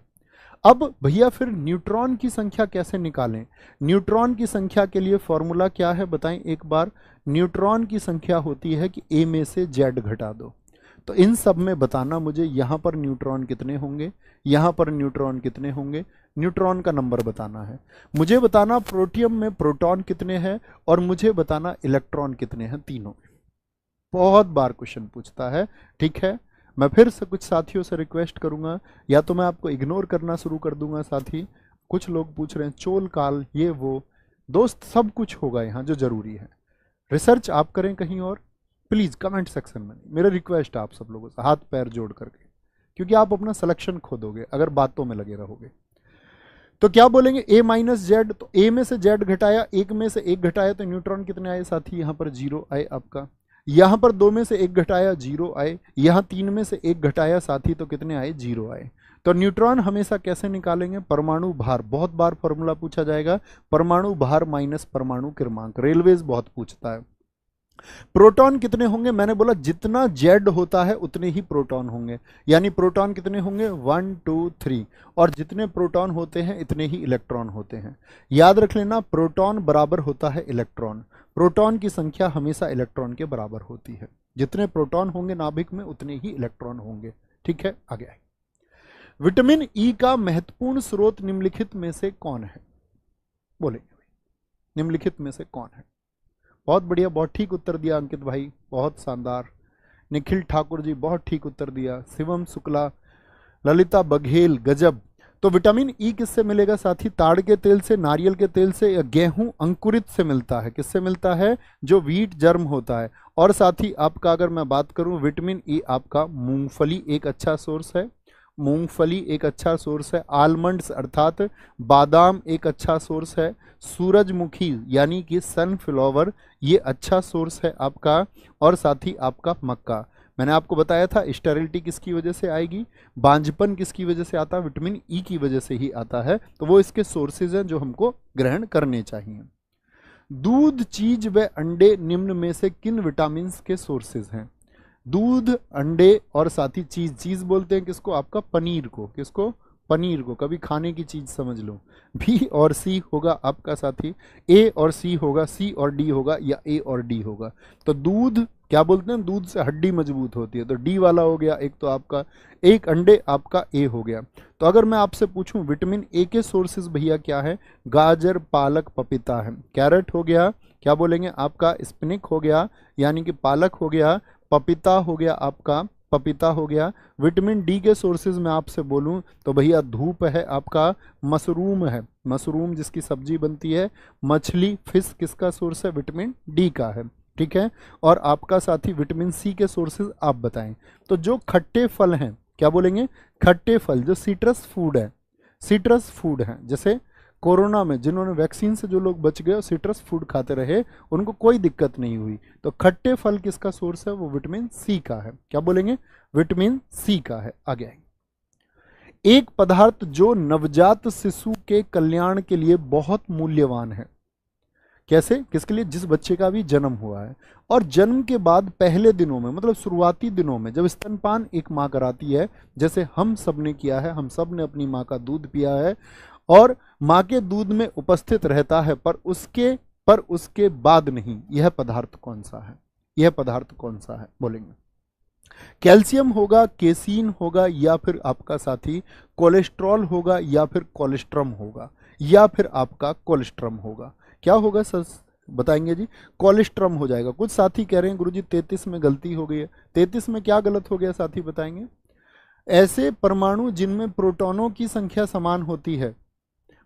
अब भैया फिर न्यूट्रॉन की संख्या कैसे निकालें? न्यूट्रॉन की संख्या के लिए फॉर्मूला क्या है बताएं एक बार। न्यूट्रॉन की संख्या होती है कि ए में से जेड घटा दो। तो इन सब में बताना मुझे यहां पर न्यूट्रॉन कितने होंगे, यहां पर न्यूट्रॉन कितने होंगे, न्यूट्रॉन का नंबर बताना है। मुझे बताना प्रोटियम में प्रोटॉन कितने हैं और मुझे बताना इलेक्ट्रॉन कितने हैं तीनों में। बहुत बार क्वेश्चन पूछता है, ठीक है। मैं फिर से कुछ साथियों से रिक्वेस्ट करूंगा, या तो मैं आपको इग्नोर करना शुरू कर दूंगा साथी। कुछ लोग पूछ रहे हैं चोल काल ये वो, दोस्त सब कुछ होगा यहाँ जो जरूरी है। रिसर्च आप करें कहीं और, प्लीज कमेंट सेक्शन में। मेरा रिक्वेस्ट है आप सब लोगों से हाथ पैर जोड़ करके, क्योंकि आप अपना सिलेक्शन खो दोगे अगर बातों में लगे रहोगे। तो क्या बोलेंगे? ए माइनस जेड। तो ए में से जेड घटाया, एक में से एक घटाया, तो न्यूट्रॉन कितने आए साथी? यहाँ पर 0 आए आपका। यहां पर 2 में से 1 घटाया 0 आए, यहां 3 में से 1 घटाया साथी तो कितने आए? 0 आए। तो न्यूट्रॉन हमेशा कैसे निकालेंगे? परमाणु भार। बहुत बार फॉर्मूला पूछा जाएगा, परमाणु भार माइनस परमाणु क्रमांक। रेलवेज बहुत पूछता है। प्रोटॉन कितने होंगे? मैंने बोला जितना जेड होता है उतने ही प्रोटॉन होंगे। यानी प्रोटॉन कितने होंगे? 1 2 3। और जितने प्रोटॉन होते हैं इतने ही इलेक्ट्रॉन होते हैं। याद रख लेना, प्रोटॉन बराबर होता है इलेक्ट्रॉन। प्रोटॉन की संख्या हमेशा इलेक्ट्रॉन के बराबर होती है। जितने प्रोटॉन होंगे नाभिक में उतने ही इलेक्ट्रॉन होंगे। ठीक है, आगे आए। विटामिन ई का महत्वपूर्ण स्रोत निम्नलिखित में से कौन है? बोलेंगे निम्नलिखित में से कौन है? बहुत बढ़िया, बहुत ठीक उत्तर दिया अंकित भाई, बहुत शानदार। निखिल ठाकुर जी बहुत ठीक उत्तर दिया। शिवम शुक्ला, ललिता बघेल, गजब। तो विटामिन ई किससे मिलेगा साथी? ताड़ के तेल से, नारियल के तेल से, या गेहूं अंकुरित से मिलता है? किससे मिलता है? जो व्हीट जर्म होता है। और साथी आपका अगर मैं बात करूं, विटामिन ई आपका मूंगफली एक अच्छा सोर्स है। मूंगफली एक अच्छा सोर्स है। आलमंड्स अर्थात बादाम एक अच्छा सोर्स है। सूरजमुखी यानी कि सनफ्लावर ये अच्छा सोर्स है आपका। और साथ ही आपका मक्का। मैंने आपको बताया था स्टेरिलिटी किसकी वजह से आएगी, बांझपन किसकी वजह से आता है? विटामिन ई की वजह से ही आता है। तो वो इसके सोर्सेज हैं जो हमको ग्रहण करने चाहिए। दूध, चीज व अंडे निम्न में से किन विटामिन के सोर्सेज हैं? दूध, अंडे और साथ ही चीज बोलते हैं किसको? आपका पनीर को। किसको? पनीर को। कभी खाने की चीज समझ लो। बी और सी होगा आपका साथी, ए और सी होगा, सी और डी होगा, या ए और डी होगा। तो दूध क्या बोलते हैं? दूध से हड्डी मजबूत होती है, तो डी वाला हो गया एक। तो आपका एक अंडे आपका ए हो गया। तो अगर मैं आपसे पूछूं विटामिन ए के सोर्सेज भैया क्या है? गाजर, पालक, पपीता है। कैरेट हो गया, क्या बोलेंगे आपका? स्पिनिक हो गया यानी कि पालक हो गया। पपीता हो गया आपका, पपीता हो गया। विटामिन डी के सोर्सेज में आपसे बोलूं तो भैया धूप है आपका, मशरूम है, मशरूम जिसकी सब्जी बनती है, मछली, फिश किसका सोर्स है? विटामिन डी का है। ठीक है। और आपका साथी विटामिन सी के सोर्सेज आप बताएं। तो जो खट्टे फल हैं, क्या बोलेंगे? खट्टे फल, जो सिट्रस फूड है, सिट्रस फूड है। जैसे कोरोना में जिन्होंने वैक्सीन से जो लोग बच गए और सिट्रस फूड खाते रहे उनको कोई दिक्कत नहीं हुई। तो खट्टे फल किसका सोर्स है? वो विटामिन सी का है। क्या बोलेंगे? विटामिन सी का है। आगे आएंगे। एक पदार्थ जो नवजात शिशु के कल्याण के लिए बहुत मूल्यवान है। कैसे? किसके लिए? जिस बच्चे का भी जन्म हुआ है और जन्म के बाद पहले दिनों में, मतलब शुरुआती दिनों में जब स्तनपान एक माँ कराती है, जैसे हम सब ने किया है, हम सब ने अपनी माँ का दूध पिया है और माँ के दूध में उपस्थित रहता है, पर उसके बाद नहीं। यह पदार्थ कौन सा है? यह पदार्थ कौन सा है? बोलेंगे कैल्शियम होगा, केसीन होगा, या फिर आपका साथी कोलेस्ट्रॉल होगा, या फिर कोलेस्ट्रम होगा, या फिर आपका कोलेस्ट्रम होगा। क्या होगा सर बताएंगे जी? कोलेस्ट्रम हो जाएगा। कुछ साथी कह रहे हैं गुरुजी 33 में गलती हो गई है। 33 में क्या गलत हो गया साथी बताएंगे? ऐसे परमाणु जिनमें प्रोटॉनों की संख्या समान होती है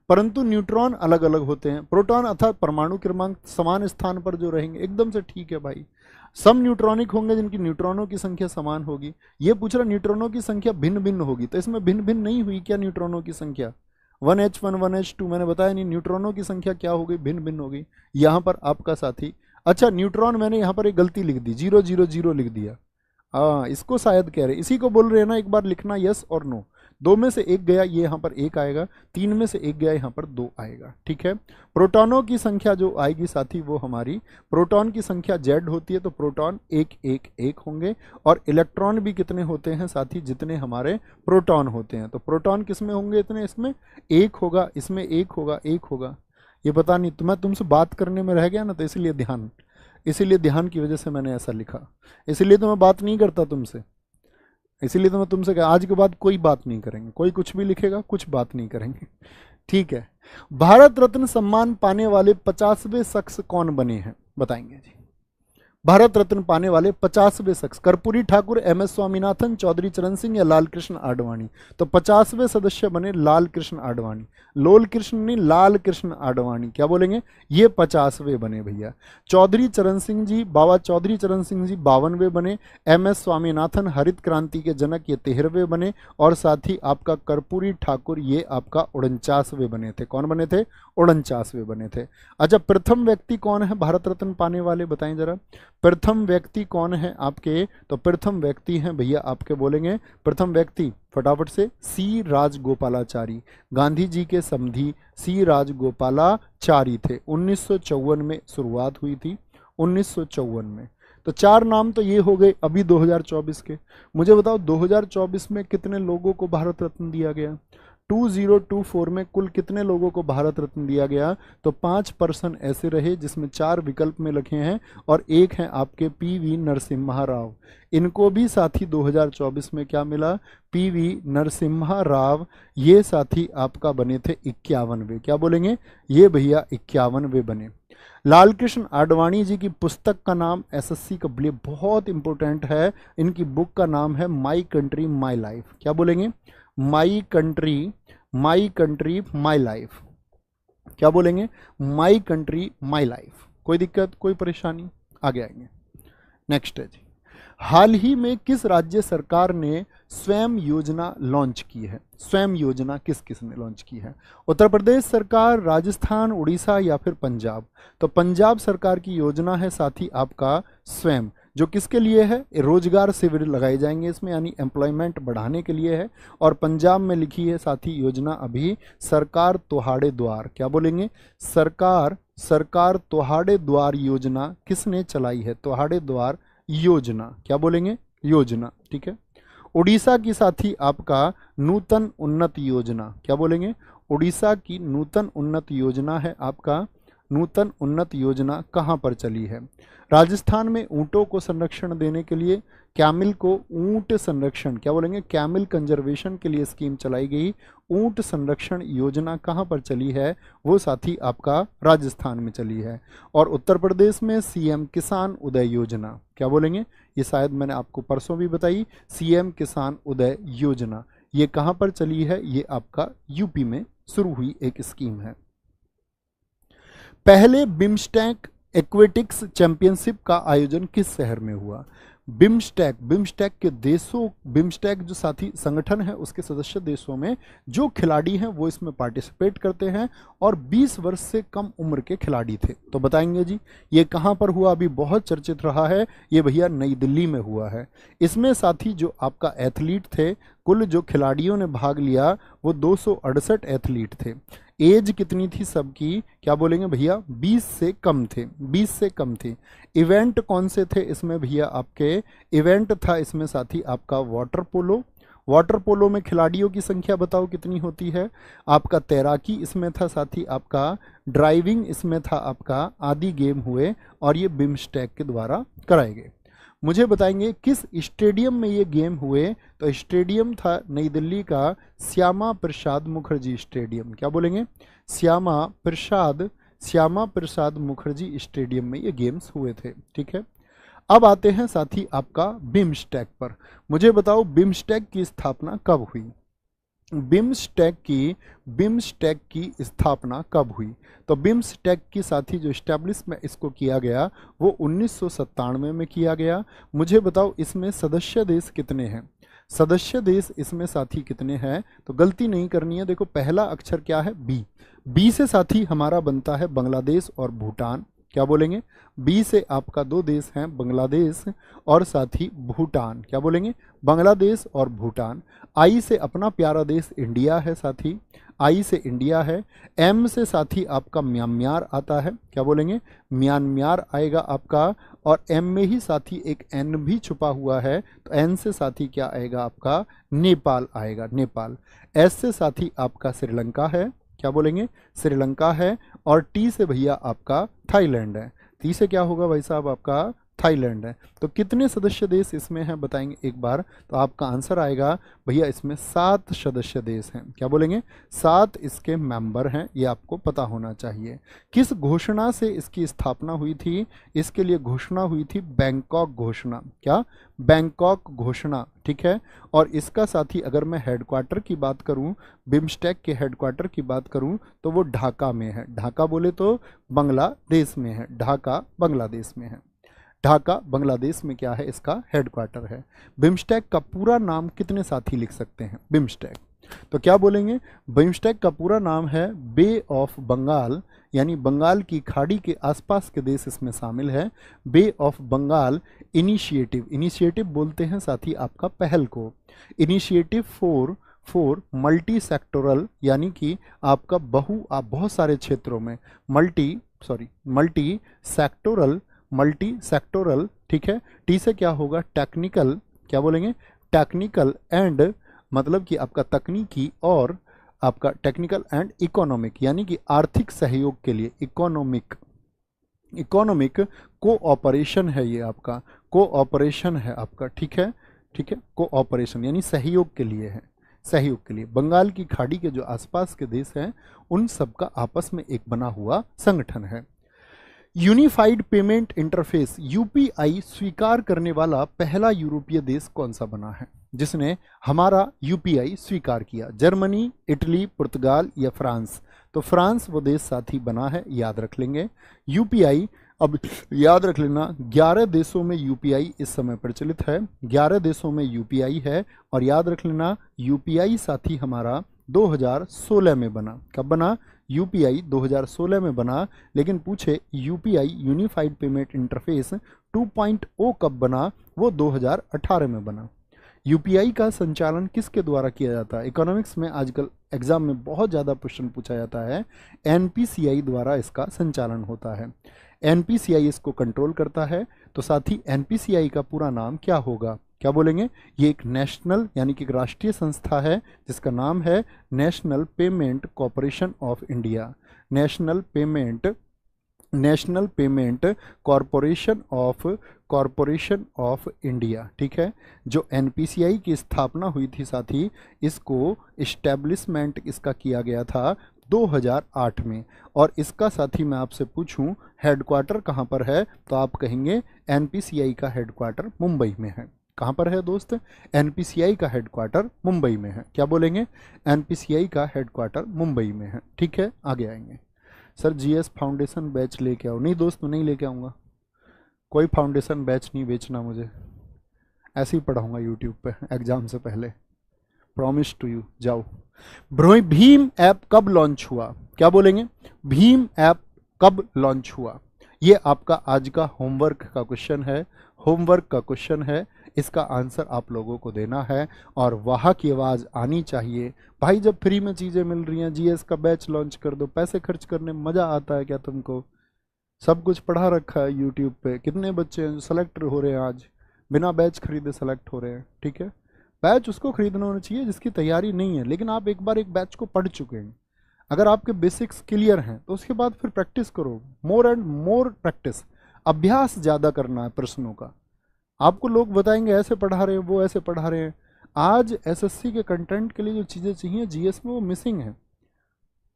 परंतु न्यूट्रॉन अलग अलग होते हैं। प्रोटॉन अर्थात परमाणु क्रमांक समान स्थान पर जो रहेंगे, एकदम से ठीक है भाई। सम न्यूट्रॉनिक होंगे जिनकी न्यूट्रॉनों की संख्या समान होगी। ये पूछ रहा न्यूट्रॉनों की संख्या भिन्न भिन्न होगी, तो इसमें भिन्न भिन्न नहीं हुई क्या न्यूट्रॉनों की संख्या? 1h1 1h2 मैंने बताया नहीं, न्यूट्रॉनों की संख्या क्या हो गई? भिन्न भिन्न हो गई। यहाँ पर आपका साथी, अच्छा न्यूट्रॉन मैंने यहाँ पर एक गलती लिख दी, 000 लिख दिया। हाँ इसको शायद कह रहे, इसी को बोल रहे हैं ना, एक बार लिखना यस और नो। 2 में से 1 गया, ये यहाँ पर 1 आएगा। 3 में से 1 गया, यहाँ पर 2 आएगा। ठीक है। प्रोटॉनों की संख्या जो आएगी साथी वो हमारी प्रोटॉन की संख्या Z होती है, तो प्रोटॉन 1 1 1 होंगे। और इलेक्ट्रॉन भी कितने होते हैं साथी? जितने हमारे प्रोटॉन होते हैं। तो प्रोटॉन किस में होंगे? इतने, इसमें 1 होगा, इसमें 1 होगा, 1 होगा। ये पता नहीं, तो मैं तुमसे बात करने में रह गया ना, तो इसीलिए ध्यान की वजह से मैंने ऐसा लिखा। इसीलिए तो मैं बात नहीं करता तुमसे, इसीलिए तो मैं तुमसे कहा आज के बाद कोई बात नहीं करेंगे, कोई कुछ भी लिखेगा, कुछ बात नहीं करेंगे। ठीक है। भारत रत्न सम्मान पाने वाले 50वें शख्स कौन बने हैं बताएंगे जी? भारत रत्न पाने वाले 50वें शख्स, कर्पूरी ठाकुर, MS स्वामीनाथन, चौधरी चरण सिंह या लाल कृष्ण आडवाणी। तो 50वें सदस्य बने लाल कृष्ण आडवाणी। लोल कृष्ण नहीं, लाल कृष्ण आडवाणी। क्या बोलेंगे? ये 50वें बने भैया। चौधरी चरण सिंह जी, बाबा चौधरी चरण सिंह जी 52वें बने। MS स्वामीनाथन हरित क्रांति के जनक, ये 13वें बने। और साथ ही आपका कर्पूरी ठाकुर, ये आपका 49वें बने थे। कौन बने थे? 49वें बने थे। अच्छा प्रथम व्यक्ति कौन है भारत रत्न पाने वाले बताएं जरा? प्रथम व्यक्ति कौन है आपके? तो प्रथम व्यक्ति हैं भैया आपके, बोलेंगे प्रथम व्यक्ति फटाफट से, C राजगोपालाचारी। गांधी जी के समधी C राजगोपालाचारी थे। 1954 में शुरुआत हुई थी, 1954 में। तो 4 नाम तो ये हो गए अभी 2024 के। मुझे बताओ 2024 में कितने लोगों को भारत रत्न दिया गया? 2024 में कुल कितने लोगों को भारत रत्न दिया गया? तो 5 पर्सन ऐसे रहे जिसमें 4 विकल्प में लिखे हैं, और एक हैं आपके PV नरसिम्हा राव। इनको भी साथी 2024 में क्या मिला? PV नरसिम्हा राव। ये साथी आपका बने थे 51वें। क्या बोलेंगे? ये भैया 51वें बने। लाल कृष्ण आडवाणी जी की पुस्तक का नाम SSC के लिए बहुत इंपॉर्टेंट है। इनकी बुक का नाम है माई कंट्री माई लाइफ। क्या बोलेंगे? My country my life. क्या बोलेंगे? My country my life. कोई दिक्कत, कोई परेशानी? आगे आएंगे। नेक्स्ट है जी, हाल ही में किस राज्य सरकार ने स्वयं योजना लॉन्च की है? स्वयं योजना किस किस ने लॉन्च की है? उत्तर प्रदेश सरकार, राजस्थान, उड़ीसा या फिर पंजाब? तो पंजाब सरकार की योजना है साथी आपका स्वयं, जो किसके लिए है? रोजगार शिविर लगाए जाएंगे इसमें, यानी एम्प्लॉयमेंट बढ़ाने के लिए है। और पंजाब में लिखी है साथी योजना अभी सरकार तोहाड़े द्वार। क्या बोलेंगे? सरकार तोहाड़े द्वार योजना किसने चलाई है? तोहाड़े द्वार योजना। क्या बोलेंगे? योजना। ठीक है। उड़ीसा की साथी आपका नूतन उन्नत योजना। क्या बोलेंगे? उड़ीसा की नूतन उन्नत योजना है आपका। नूतन उन्नत योजना कहाँ पर चली है? राजस्थान में ऊंटों को संरक्षण देने के लिए कैमिल को ऊंट संरक्षण, क्या बोलेंगे? कैमिल कंजर्वेशन के लिए स्कीम चलाई गई। ऊंट संरक्षण योजना कहाँ पर चली है? वो साथी आपका राजस्थान में चली है। और उत्तर प्रदेश में CM किसान उदय योजना। क्या बोलेंगे? ये शायद मैंने आपको परसों भी बताई, CM किसान उदय योजना। ये कहाँ पर चली है? ये आपका UP में शुरू हुई एक स्कीम है। पहले बिम्स्टेक एक्वेटिक्स चैंपियनशिप का आयोजन किस शहर में हुआ? बिम्स्टेक के देशों, बिम्स्टेक जो साथी संगठन है उसके सदस्य देशों में जो खिलाड़ी हैं वो इसमें पार्टिसिपेट करते हैं, और 20 वर्ष से कम उम्र के खिलाड़ी थे। तो बताएंगे जी ये कहाँ पर हुआ? अभी बहुत चर्चित रहा है ये भैया, नई दिल्ली में हुआ है। इसमें साथी जो आपका एथलीट थे, कुल जो खिलाड़ियों ने भाग लिया वो 268 एथलीट थे। एज कितनी थी सबकी? क्या बोलेंगे भैया? 20 से कम थे, 20 से कम थे। इवेंट कौन से थे इसमें भैया? आपके इवेंट था इसमें साथी आपका वाटर पोलो। वाटर पोलो में खिलाड़ियों की संख्या बताओ कितनी होती है? आपका तैराकी इसमें था साथी आपका, ड्राइविंग इसमें था आपका, आदि गेम हुए, और ये बिम्स्टेक के द्वारा कराए गए। मुझे बताएंगे किस स्टेडियम में ये गेम हुए, तो स्टेडियम था नई दिल्ली का श्यामा प्रसाद मुखर्जी स्टेडियम। क्या बोलेंगे? श्यामा प्रसाद मुखर्जी स्टेडियम में ये गेम्स हुए थे। ठीक है, अब आते हैं साथी आपका बिम्स्टेक पर। मुझे बताओ बिम्स्टेक की स्थापना कब हुई? बिम्स्टेक की स्थापना कब हुई? तो बिम्स्टेक की साथी जो स्टैब्लिशमेंट इसको किया गया वो 1997 में किया गया। मुझे बताओ इसमें सदस्य देश कितने हैं? सदस्य देश इसमें साथी कितने हैं? तो गलती नहीं करनी है, देखो पहला अक्षर क्या है? बी। बी से साथी हमारा बनता है बांग्लादेश और भूटान। क्या बोलेंगे? बी से आपका दो देश हैं, बांग्लादेश और साथी भूटान। क्या बोलेंगे? बांग्लादेश और भूटान। आई से अपना प्यारा देश इंडिया है साथी, आई से इंडिया है। एम से साथी आपका म्यांमार आता है। क्या बोलेंगे? म्यांमार आएगा आपका, और एम में ही साथी एक एन भी छुपा हुआ है, तो एन से साथी क्या आएगा आपका? नेपाल आएगा, नेपाल। एस से साथी आपका श्रीलंका है। क्या बोलेंगे? श्रीलंका है। और टी से भैया आपका थाईलैंड है। टी से क्या होगा भाई साहब? आपका थाईलैंड है। तो कितने सदस्य देश इसमें हैं बताएंगे एक बार, तो आपका आंसर आएगा भैया इसमें 7 सदस्य देश हैं। क्या बोलेंगे? 7 इसके मेंबर हैं, ये आपको पता होना चाहिए। किस घोषणा से इसकी स्थापना हुई थी? इसके लिए घोषणा हुई थी बैंकॉक घोषणा। क्या? बैंकॉक घोषणा। ठीक है, और इसका साथी अगर मैं हेडक्वार्टर की बात करूं, बिम्स्टेक के हेडक्वार्टर की बात करूं, तो वो ढाका में है। ढाका बोले तो बांग्लादेश में है, ढाका बांग्लादेश में है। ढाका बांग्लादेश में क्या है? इसका हेडक्वार्टर है। बिम्स्टेक का पूरा नाम कितने साथी लिख सकते हैं? बिम्स्टेक, तो क्या बोलेंगे? बिम्स्टेक का पूरा नाम है बे ऑफ बंगाल, यानी बंगाल की खाड़ी के आसपास के देश इसमें शामिल है। बे ऑफ बंगाल इनिशिएटिव, इनिशिएटिव बोलते हैं साथी आपका पहल को। इनिशिएटिव फॉर मल्टी सेक्टोरल, यानी कि आपका बहुत सारे क्षेत्रों में मल्टी सेक्टोरल। ठीक है, टी से क्या होगा? टेक्निकल। क्या बोलेंगे? टेक्निकल एंड, मतलब कि आपका तकनीकी, और आपका टेक्निकल एंड इकोनॉमिक, यानी कि आर्थिक सहयोग के लिए। इकोनॉमिक कोऑपरेशन है, ये आपका कोऑपरेशन है आपका। ठीक है, ठीक है, कोऑपरेशन यानी सहयोग के लिए है, सहयोग के लिए। बंगाल की खाड़ी के जो आसपास के देश हैं उन सबका आपस में एक बना हुआ संगठन है। यूनिफाइड पेमेंट इंटरफेस यूपीआई स्वीकार करने वाला पहला यूरोपीय देश कौन सा बना है जिसने हमारा यूपीआई स्वीकार किया? जर्मनी, इटली, पुर्तगाल या फ्रांस? तो फ्रांस वो देश साथी बना है, याद रख लेंगे। यूपीआई, अब याद रख लेना 11 देशों में यूपीआई इस समय प्रचलित है, 11 देशों में यूपीआई है। और याद रख लेना यूपीआई साथी हमारा 2016 में बना। कब बना? यूपीआई 2016 में बना। लेकिन पूछे यूपीआई यूनिफाइड पेमेंट इंटरफेस 2.0 कब बना? वो 2018 में बना। यूपीआई का संचालन किसके द्वारा किया जाता है? इकोनॉमिक्स में आजकल एग्जाम में बहुत ज़्यादा क्वेश्चन पूछा जाता है। एनपीसीआई द्वारा इसका संचालन होता है। एनपीसीआई इसको कंट्रोल करता है। तो साथ ही एनपीसीआई का पूरा नाम क्या होगा? क्या बोलेंगे? ये एक नेशनल यानी कि एक राष्ट्रीय संस्था है जिसका नाम है national payment corporation of India. National payment corporation of India. ठीक है, जो एनपीसीआई की स्थापना हुई थी साथी, इसको इस्टेब्लिशमेंट इसका किया गया था 2008 में। और इसका साथी मैं आपसे पूछूं हेडक्वार्टर कहाँ पर है, तो आप कहेंगे एनपीसीआई का हेडक्वार्टर मुंबई में है। कहाँ पर है दोस्त? एनपीसीआई का हेडक्वार्टर मुंबई में है। क्या बोलेंगे? एनपीसीआई का हेडक्वार्टर मुंबई में है। ठीक है, आगे आएंगे। सर जीएस फाउंडेशन बैच लेके आओ। नहीं दोस्त, नहीं लेके आऊँगा, कोई फाउंडेशन बैच नहीं बेचना मुझे, ऐसे ही पढ़ाऊँगा यूट्यूब पे एग्जाम से पहले, प्रॉमिस टू यू। जाओ। भीम ऐप कब लॉन्च हुआ? क्या बोलेंगे? भीम ऐप कब लॉन्च हुआ? ये आपका आज का होमवर्क का क्वेश्चन है, होमवर्क का क्वेश्चन है। इसका आंसर आप लोगों को देना है और वहाँ की आवाज़ आनी चाहिए। भाई जब फ्री में चीज़ें मिल रही हैं, जीएस का बैच लॉन्च कर दो। पैसे खर्च करने में मज़ा आता है क्या तुमको? सब कुछ पढ़ा रखा है यूट्यूब पे। कितने बच्चे हैं जो सेलेक्ट हो रहे हैं आज, बिना बैच खरीदे सेलेक्ट हो रहे हैं। ठीक है, बैच उसको खरीदना होना चाहिए जिसकी तैयारी नहीं है, लेकिन आप एक बार एक बैच को पढ़ चुके हैं। अगर आपके बेसिक्स क्लियर हैं तो उसके बाद फिर प्रैक्टिस करो, मोर एंड मोर प्रैक्टिस। अभ्यास ज़्यादा करना है प्रश्नों का। आपको लोग बताएंगे ऐसे पढ़ा रहे हैं, वो ऐसे पढ़ा रहे हैं। आज एसएससी के कंटेंट के लिए जो चीज़ें चाहिए जीएस में वो मिसिंग है।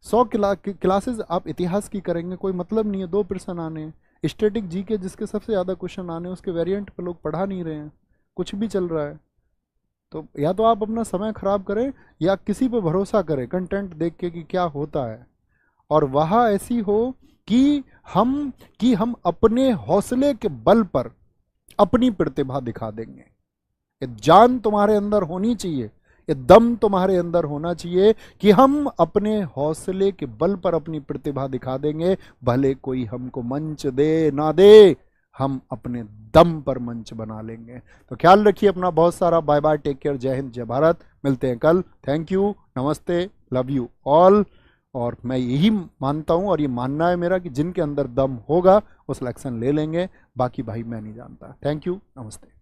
100 क्लासेस आप इतिहास की करेंगे, कोई मतलब नहीं है, 2 प्रश्न आने हैं। स्टैटिक जीके जिसके सबसे ज़्यादा क्वेश्चन आने हैं उसके वेरिएंट पे लोग पढ़ा नहीं रहे हैं, कुछ भी चल रहा है। तो या तो आप अपना समय खराब करें या किसी पे भरोसा करें कंटेंट देख के कि क्या होता है, और वह ऐसी हो कि हम अपने हौसले के बल पर अपनी प्रतिभा दिखा देंगे। ये जान तुम्हारे अंदर होनी चाहिए, ये दम तुम्हारे अंदर होना चाहिए कि हम अपने हौसले के बल पर अपनी प्रतिभा दिखा देंगे, भले कोई हमको मंच दे ना दे, हम अपने दम पर मंच बना लेंगे। तो ख्याल रखिए अपना बहुत सारा। बाय बाय, टेक केयर, जय हिंद, जय भारत। मिलते हैं कल। थैंक यू, नमस्ते, लव यू ऑल। और मैं यही मानता हूं और ये मानना है मेरा कि जिनके अंदर दम होगा वो सिलेक्शन ले लेंगे, बाकी भाई मैं नहीं जानता। थैंक यू, नमस्ते।